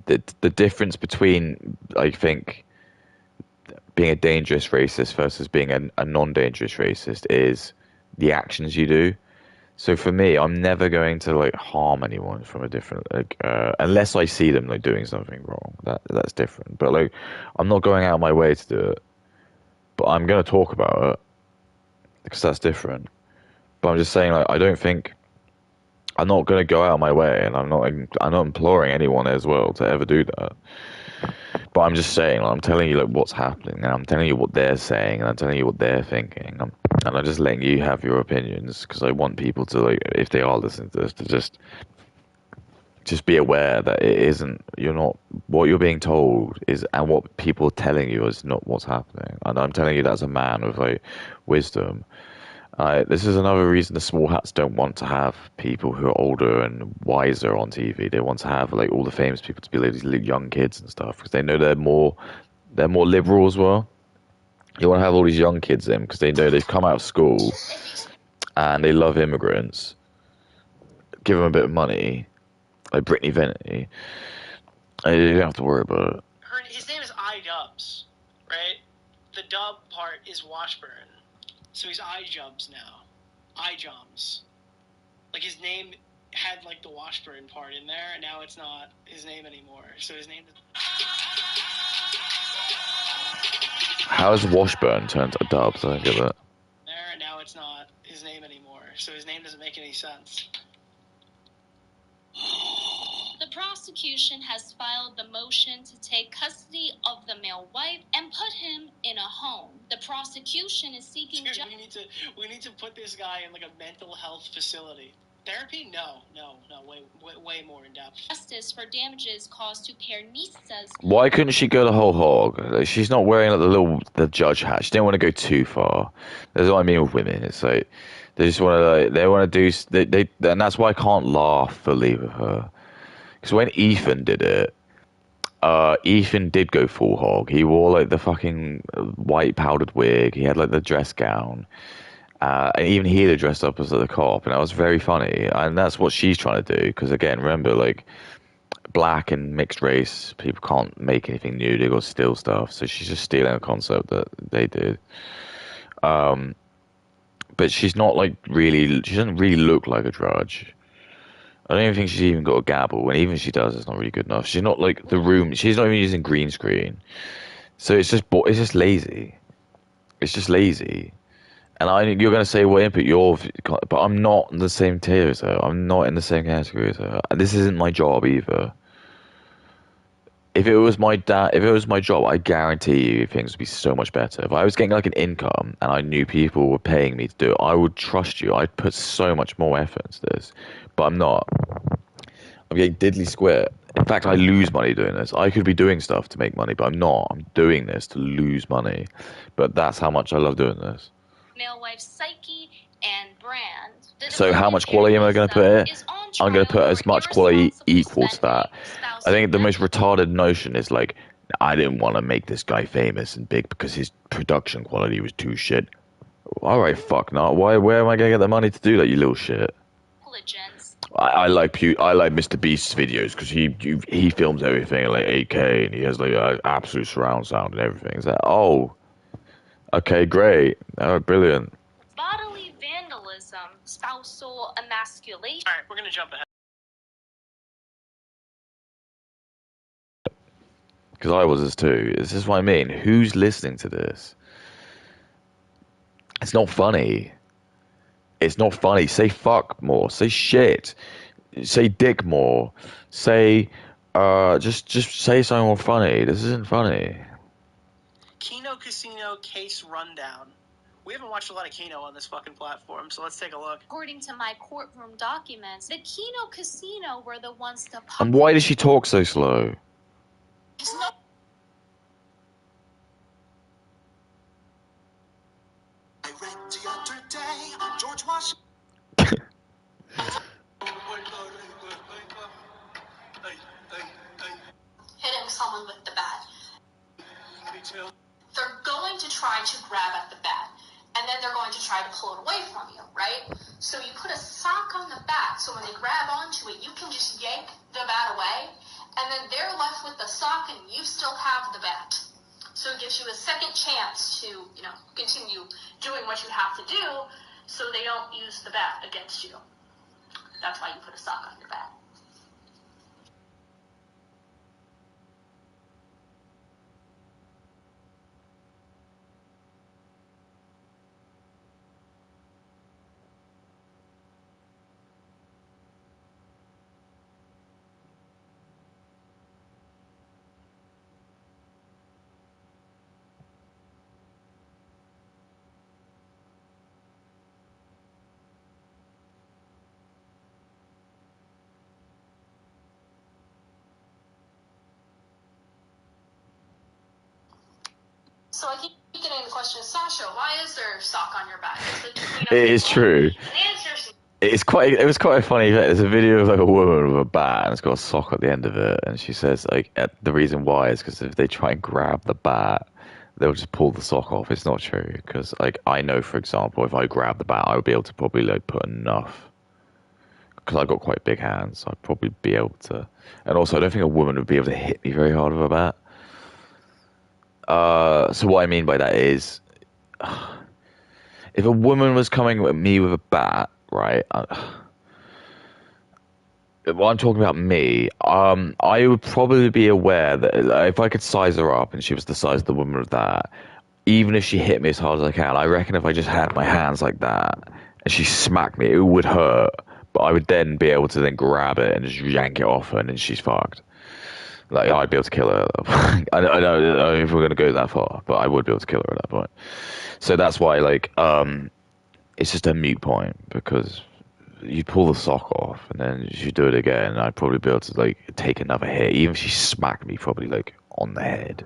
the difference between, I think, being a dangerous racist versus being a non-dangerous racist is the actions you do. So for me, I'm never going to like harm anyone from a different unless I see them like doing something wrong. That's different. But like, I'm not going out of my way to do it. But I'm going to talk about it because that's different. But I'm just saying, like, I don't think I'm not going to go out of my way, and I'm not imploring anyone as well to ever do that. But I'm just saying, like, I'm telling you like what's happening, and I'm telling you what they're saying, and I'm telling you what they're thinking. and I'm just letting you have your opinions because I want people to like, if they are listening to this, to just be aware that it isn't. You're not what you're being told is, and what people are telling you is not what's happening. And I'm telling you that as a man with like wisdom. This is another reason the small hats don't want to have people who are older and wiser on TV. They want to have like all the famous people to be like these young kids and stuff because they know they're more liberal as well. You want to have all these young kids in because they know they've come out of school and they love immigrants. Give them a bit of money, like Brittany Venney. You don't have to worry about it. His name is iDubbbz, right? The dub part is Washburn. So he's iJubbbz now. iJoms. Like his name had like the Washburn part in there, and now it's not his name anymore. So his name is... How has Washburn turned to Dubs? I don't get that. There, and now it's not his name anymore. So his name doesn't make any sense. The prosecution has filed the motion to take custody of the male wife and put him in a home. The prosecution is seeking Dude, we need to put this guy in like a mental health facility. Therapy? No, way more in depth. Justice for damages caused to Pernice's. Why couldn't she go the whole hog? Like, she's not wearing like the judge hat. She didn't want to go too far. That's what I mean with women. It's like they just want to they want to do and that's why I can't laugh fully with her. Because when Ethan did it, Ethan did go full hog. He wore like the fucking white powdered wig. He had like the dress gown. And even he had dressed up as the cop, and that was very funny. And that's what she's trying to do. Because again, remember, like black and mixed race people can't make anything new. They got to steal stuff. So she's just stealing a concept that they did. But she's not like really. She doesn't really look like a drudge. I don't even think she's even got a gavel. And even if she does, it's not really good enough. She's not like the room. She's not even using green screen. So it's just lazy. It's just lazy. And you're going to say, well, input your, but I'm not in the same tier as her. I'm not in the same category as her. And this isn't my job either. If it was my job, I guarantee you things would be so much better. If I was getting like an income and I knew people were paying me to do it, I would trust you. I'd put so much more effort into this. But I'm not. I'm getting diddly square. In fact, I lose money doing this. I could be doing stuff to make money, but I'm not. I'm doing this to lose money. But that's how much I love doing this. Male wife psyche and brand. So how much quality am I going to put it? I'm going to put as much quality equal to that. I think the most retarded notion is like, I didn't want to make this guy famous and big because his production quality was too shit. All right, fuck not. Where am I going to get the money to do that, you little shit? I like Mr. Beast's videos because he films everything at like 8K and he has like an absolute surround sound and everything. It's like, oh, okay, great, brilliant. Bodily vandalism, spousal emasculation. All right, we're gonna jump ahead. Because I was this too. This is what I mean. Who's listening to this? It's not funny. It's not funny. Say fuck more. Say shit. Say dick more. Say, just say something more funny. This isn't funny. Keno Casino case rundown. We haven't watched a lot of Keno on this fucking platform, so let's take a look. According to my courtroom documents, the Keno Casino were the ones to pop. And why does she talk so slow? I read the other day on George Washington. Hitting someone with the bat. They're going to try to grab at the bat, and then they're going to try to pull it away from you, right? So you put a sock on the bat, so when they grab onto it, you can just yank the bat away, and then they're left with the sock, and you still have the bat. So it gives you a second chance to, continue doing what you have to do, so they don't use the bat against you. That's why you put a sock on your bat. So I keep getting the question, Sasha, why is there sock on your back? Is the tweet It is true. And the answer is It was quite a funny. There's a video of like a woman with a bat and it's got a sock at the end of it, and she says like the reason why is because if they try and grab the bat, they'll just pull the sock off. It's not true because like I know, for example, if I grab the bat, I would be able to probably like put enough. Because I've got quite big hands, so I'd probably be able to. And also, I don't think a woman would be able to hit me very hard with a bat. So what I mean by that is, if a woman was coming at me with a bat, right? Well, I'm talking about me. I would probably be aware that like, if I could size her up and she was the size of the woman of that, even if she hit me as hard as I can, I reckon if I just had my hands like that and she smacked me, it would hurt. But I would then be able to then grab it and just yank it off her, and then she's fucked. Like I'd be able to kill her. I don't know if we're gonna go that far, but I would be able to kill her at that point. So that's why, like, it's just a moot point because you pull the sock off and then you do it again. I'd probably be able to like take another hit, even if she smacked me probably like on the head.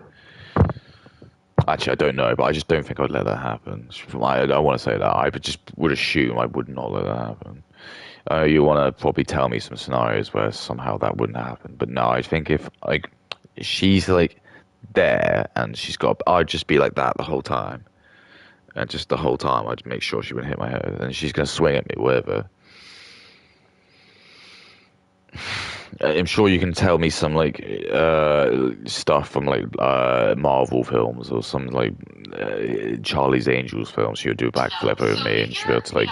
Actually, I don't know, but I just don't think I'd let that happen. I don't want to say that. I would assume I would not let that happen. You want to probably tell me some scenarios where somehow that wouldn't happen, but no, I think if like she's like there and I'd just be like that the whole time, and just the whole time I'd make sure she wouldn't hit my head, and she's gonna swing at me, whatever. I'm sure you can tell me some like stuff from like Marvel films or some like Charlie's Angels films. She would do a backflip over me and she'd be able to like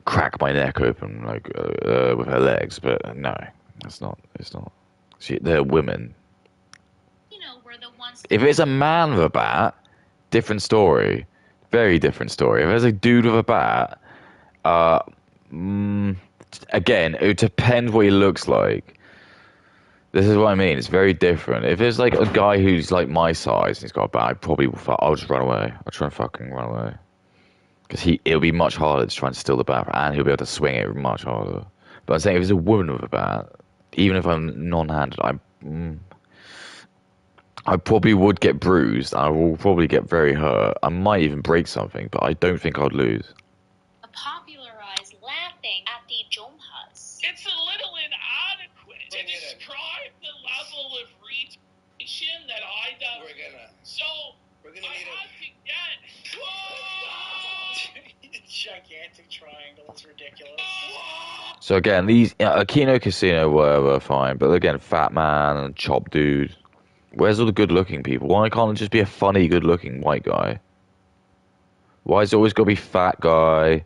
crack my neck open like with her legs. But no, it's not. They're women. we're the ones. If it's a man with a bat, different story. Very different story. If there's a dude with a bat, again, it depends what he looks like. This is what I mean. It's very different. If it's like a guy who's like my size and he's got a bat, I'll just run away. I'll try and fucking run away. Because it'll be much harder to try and steal the bat, and he'll be able to swing it much harder. But I'm saying if it's a woman with a bat, even if I'm non-handed, I probably would get bruised. I will probably get very hurt. I might even break something, but I don't think I'd lose. Popularize laughing at the Jomhas. It's a little inadequate to describe the level of retardation that I done. We're gonna need have to get. Gigantic triangle is ridiculous. So again, these Kino Casino were fine, but again, Fat Man and Chop Dude. Where's all the good-looking people? Why can't it just be a funny, good-looking white guy? Why is it always got to be fat guy,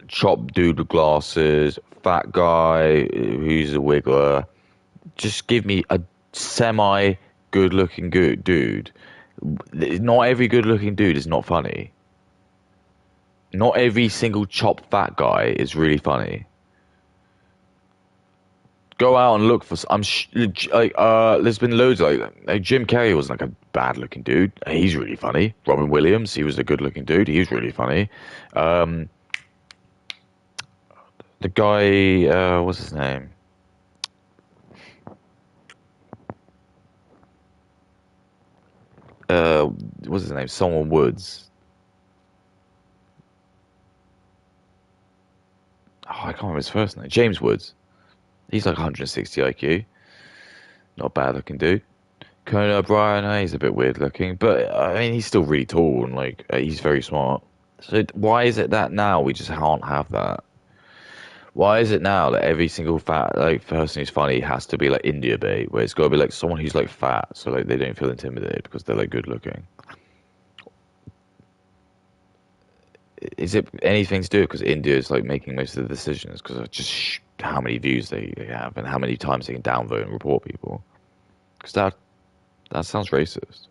Chop Dude with glasses, fat guy who's a wiggler? Just give me a semi-good-looking dude. Not every good-looking dude is not funny. Not every single chop fat guy is really funny. Go out and look for. There's been loads like Jim Carrey wasn't like a bad looking dude. He's really funny. Robin Williams, he was a good looking dude. He was really funny. The guy, what's his name? What's his name? Someone Woods. Oh, I can't remember his first name. James Woods. He's like 160 IQ. Not bad looking dude. Conan O'Brien, he's a bit weird looking, but I mean he's still really tall and like he's very smart. So why is it that now we just can't have that? Why is it now that every single fat like person who's funny has to be like India bait, where it's got to be like someone who's like fat, so like they don't feel intimidated because they're like good looking? Is it anything to do because India is like making most of the decisions because of just how many views they have and how many times they can downvote and report people? Because that sounds racist.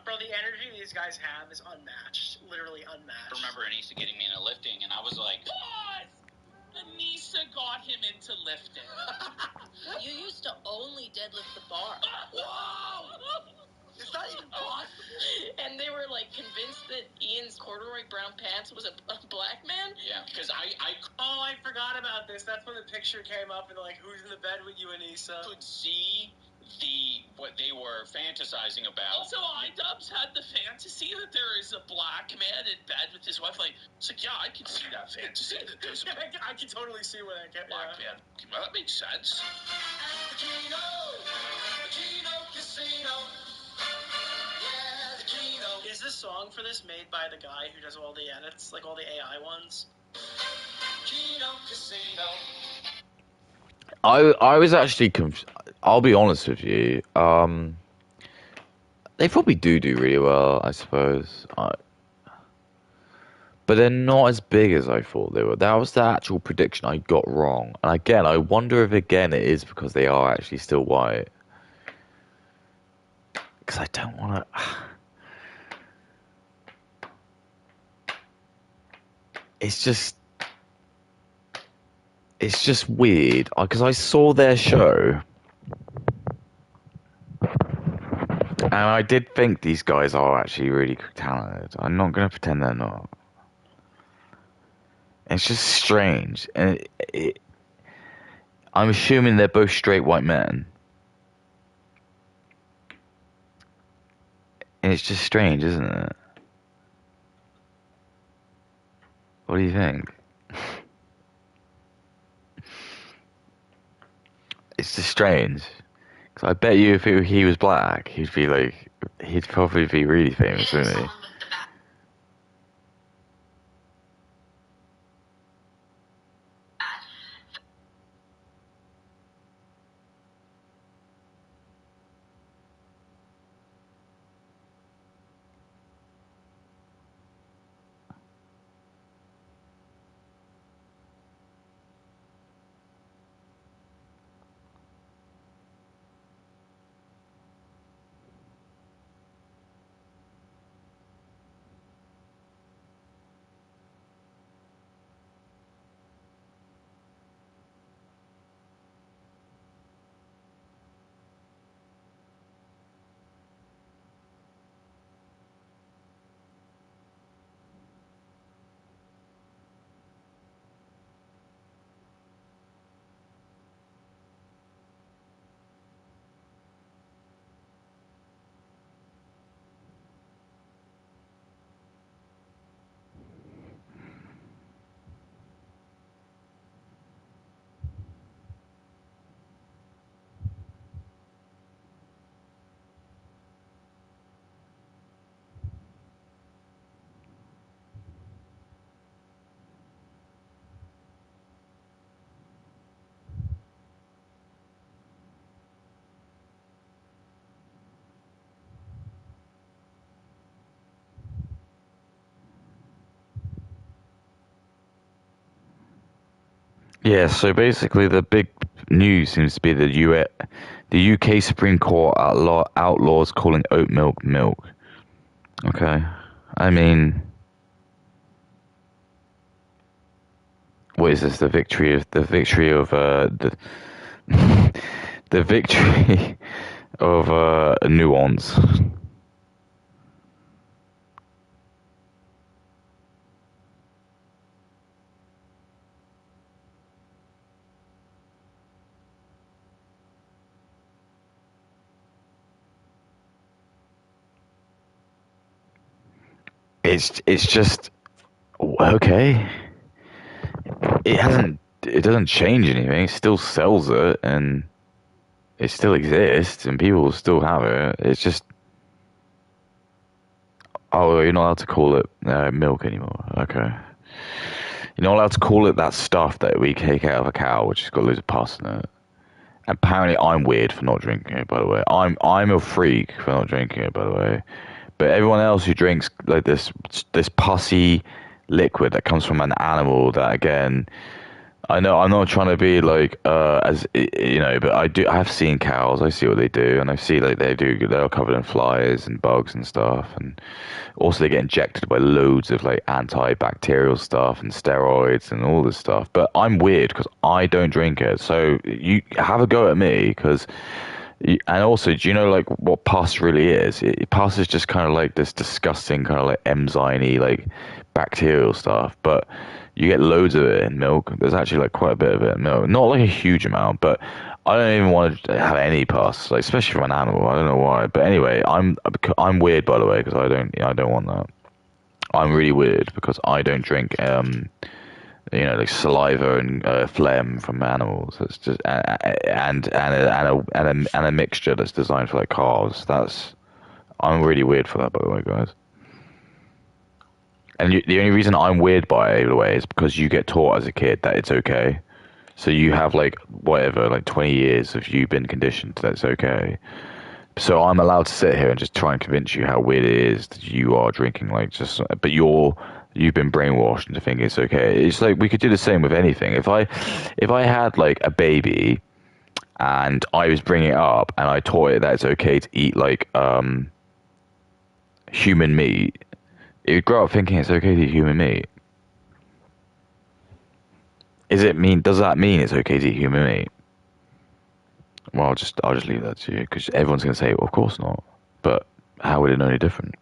Bro, the energy these guys have is unmatched. Literally unmatched. I remember Anissa getting me into lifting, and I was like, what? Anissa got him into lifting. You used to only deadlift the bar. Whoa! It's not even possible. And they were like convinced that Ian's corduroy brown pants was a black man? Yeah, because Oh, I forgot about this. That's when the picture came up and like, who's in the bed with you, Anissa? could see what they were fantasizing about. Also, iDubbbz had the fantasy that there is a black man in bed with his wife. Like, it's like, yeah, I can see that fantasy. That there's a I can totally see where that came from. black man. Well, that makes sense. Is this song for this made by the guy who does all the edits, like all the AI ones? I was actually I'll be honest with you. They probably do really well, I suppose. But they're not as big as I thought they were. That was the actual prediction I got wrong. And again, I wonder if again it is because they are actually still white. Because I don't want to. It's just weird. Because I saw their show. And I did think these guys are actually really talented. I'm not going to pretend they're not. It's just strange. And I'm assuming they're both straight white men. And it's just strange, isn't it? What do you think? It's just strange. Because I bet you if he was black, he'd probably be really famous, wouldn't he? Yeah, so basically the big news seems to be the UK Supreme Court outlaws calling oat milk milk. Okay. I mean, what is this? The victory of the the victory of nuance. It's just okay. It doesn't change anything. It still sells it and it still exists and people will still have it. It's just, oh, you're not allowed to call it milk anymore. Okay. You're not allowed to call it that stuff that we take out of a cow, which has got loads of pus in it. Apparently, I'm weird for not drinking it. By the way, I'm a freak for not drinking it. By the way, but everyone else who drinks like this pussy liquid that comes from an animal, that again, I know I'm not trying to be like as you know, but I have seen cows. I see what they do, and I see like they're covered in flies and bugs and stuff, and also they get injected by loads of like antibacterial stuff and steroids and all this stuff. But I'm weird because I don't drink it, so you have a go at me because. And also, do you know like what pus really is? Pus is just kind of like this disgusting kind of like enzyme-y like bacterial stuff, but you get loads of it in milk. There's actually like quite a bit of it in milk, not like a huge amount, but I don't even want to have any pus, like especially from an animal. I don't know why, but anyway, I'm weird by the way because I don't want that. I'm really weird because I don't drink like saliva and phlegm from animals. It's just and a mixture that's designed for like calves. I'm really weird for that, by the way, guys. And the only reason I'm weird by it, by the way, is because you get taught as a kid that it's okay. So you have like whatever, like 20 years of you been conditioned that it's okay. So I'm allowed to sit here and just try and convince you how weird it is that you are drinking, like but you've been brainwashed into thinking it's okay. It's like we could do the same with anything. If I had like a baby and I was bringing it up and I taught it that it's okay to eat like human meat, it would grow up thinking it's okay to eat human meat. Does that mean it's okay to eat human meat? Well, I'll just leave that to you because everyone's going to say, well, of course not. But how would it know any different?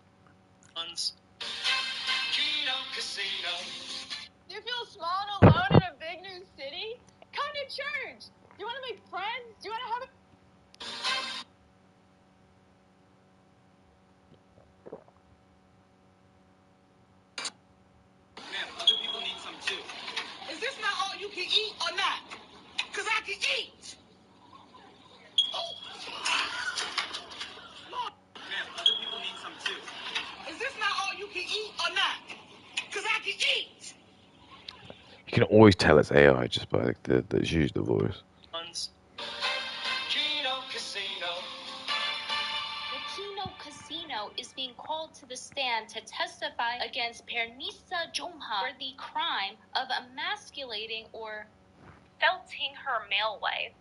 Do you feel small and alone in a big new city? Come to church. Do you want to make friends? Do you want to have a... Man, other people need some too. Is this not all you can eat or not? Because I can eat. Oh. Man, other people need some too. Is this not all you can eat or not? Because I can eat. You can always tell it's AI just by like, it's used the voice. The Kino Casino is being called to the stand to testify against Pernisa Jomha for the crime of emasculating or felting her male wife.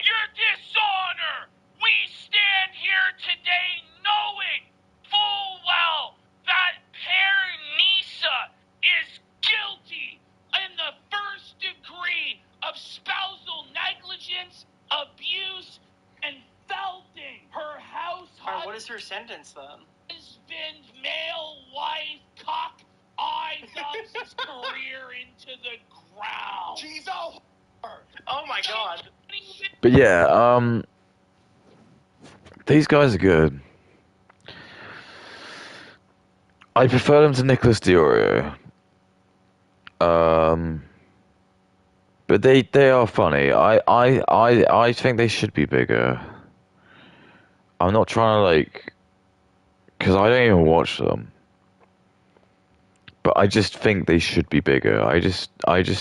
Your dishonor! We stand here today knowing full well that Pernisa is guilty in the first degree of spousal negligence, abuse, and felting. Her household. What is her sentence then? Husband, male, wife, cock, I dumps his career into the ground. She's a Oh my god. But yeah, these guys are good. I prefer them to Nicholas Diorio. But they are funny. I think they should be bigger. I'm not trying to like, because I don't even watch them. But I just think they should be bigger. I just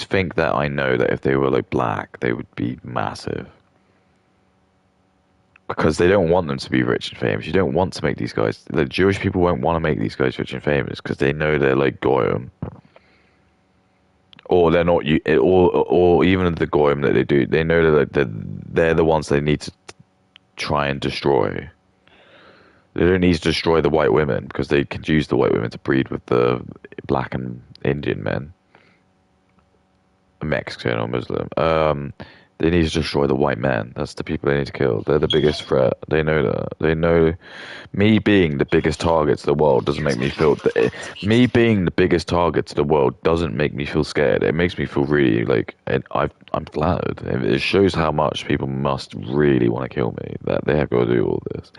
think that I know that if they were like black, they would be massive. Because they don't want them to be rich and famous. You don't want to make these guys. The Jewish people won't want to make these guys rich and famous because they know they're like goyim, or they're not. Or even the goyim that they do, they know that they're the ones they need to try and destroy. They don't need to destroy the white women because they can use the white women to breed with the black and Indian men, Mexican or Muslim. They need to destroy the white men. That's the people they need to kill. They're the biggest threat. They know that. They know me being the biggest target to the world doesn't make me feel... Me being the biggest target to the world doesn't make me feel scared. It makes me feel really like... I'm flattered. It shows how much people must really want to kill me, that they have got to do all this.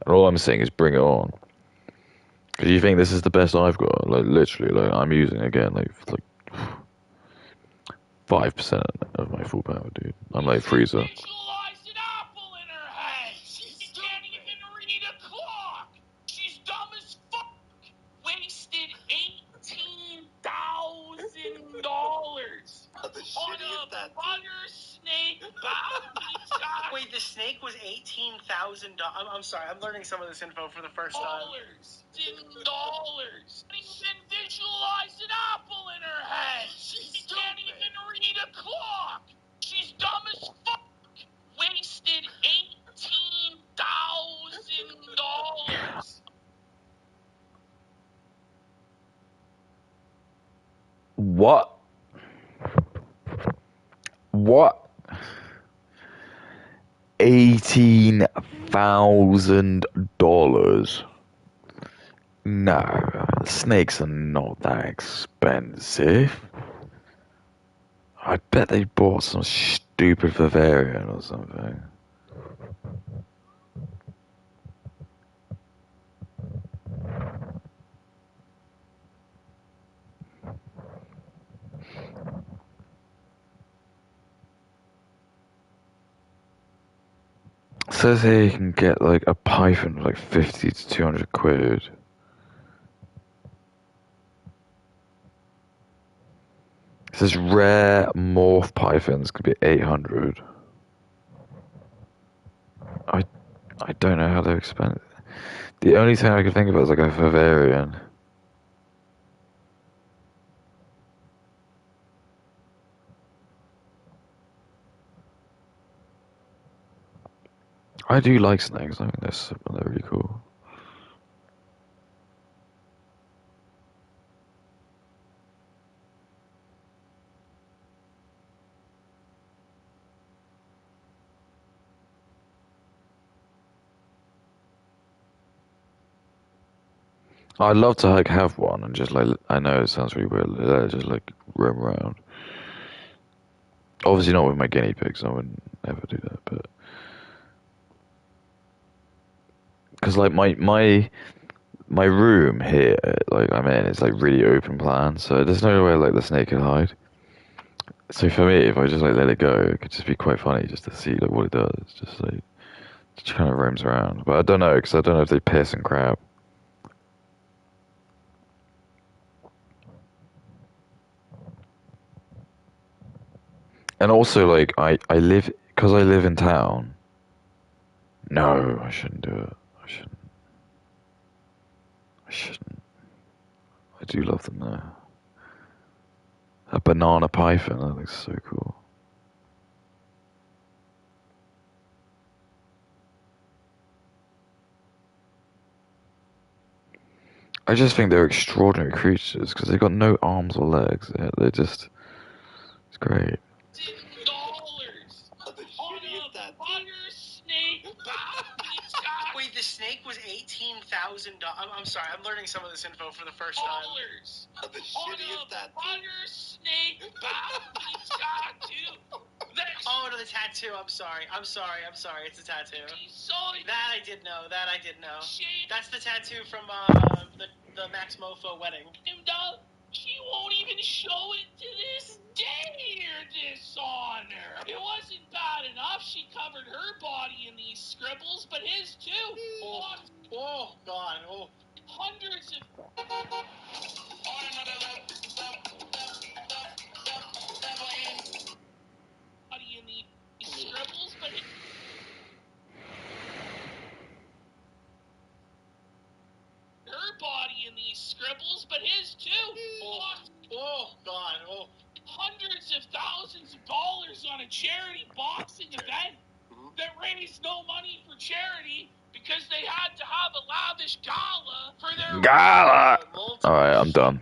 And all I'm saying is bring it on. Because you think this is the best I've got. Like, literally, like, I'm using, again, like 5% of my full power, dude. I'm like Freezer. Visualized an apple in her head. She can't even read a clock. She's dumb as fuck. Wasted $18,000 on a butter snake bounty shot. Wait, the snake was $18,000. I'm sorry, I'm learning some of this info for the first time. Dollars. Even visualize an apple in her head. She can't even read a clock. She's dumb as fuck. Wasted $18,000. What? What? $18,000? No, snakes are not that expensive. I bet they bought some stupid Bavarian or something. It says here you can get like a python for like 50 to 200 quid. It says rare morph pythons could be 800. I don't know how they're expensive. The only thing I could think about is like a Bavarian. I do like snakes. I think they're really cool. I'd love to like have one and just like I know it sounds really weird, just like roam around. Obviously not with my guinea pigs. I wouldn't ever do that, but because like my room here, like I'm in, is like really open plan, so there's no way like the snake can hide. So for me, if I just like let it go, it could just be quite funny just to see like what it does. Just like just kind of roams around, but I don't know because I don't know if they piss and crap. And also like I live because I live in town. No, I shouldn't do it. I shouldn't. I shouldn't. I do love them though. A banana python, that looks so cool. I just think they're extraordinary creatures because they've got no arms or legs. They're just, it's great. $10 on a butter snake pizza. Wait, the snake was $18,000. I'm sorry, I'm learning some of this info for the first time. On a butter snake pizza too. Oh, no, the tattoo. I'm sorry. It's a tattoo. That I did know. That's the tattoo from the Max Mofo wedding. She won't even show it to this day, her dishonor. It wasn't bad enough she covered her body in these scribbles, but his too. Oh, God. Oh. Hundreds of... body in these scribbles, but her body in these scribbles, but his too. Oh, God. Oh. Hundreds of thousands of dollars on a charity boxing event that raised no money for charity because they had to have a lavish gala for their Gala! Alright, I'm done.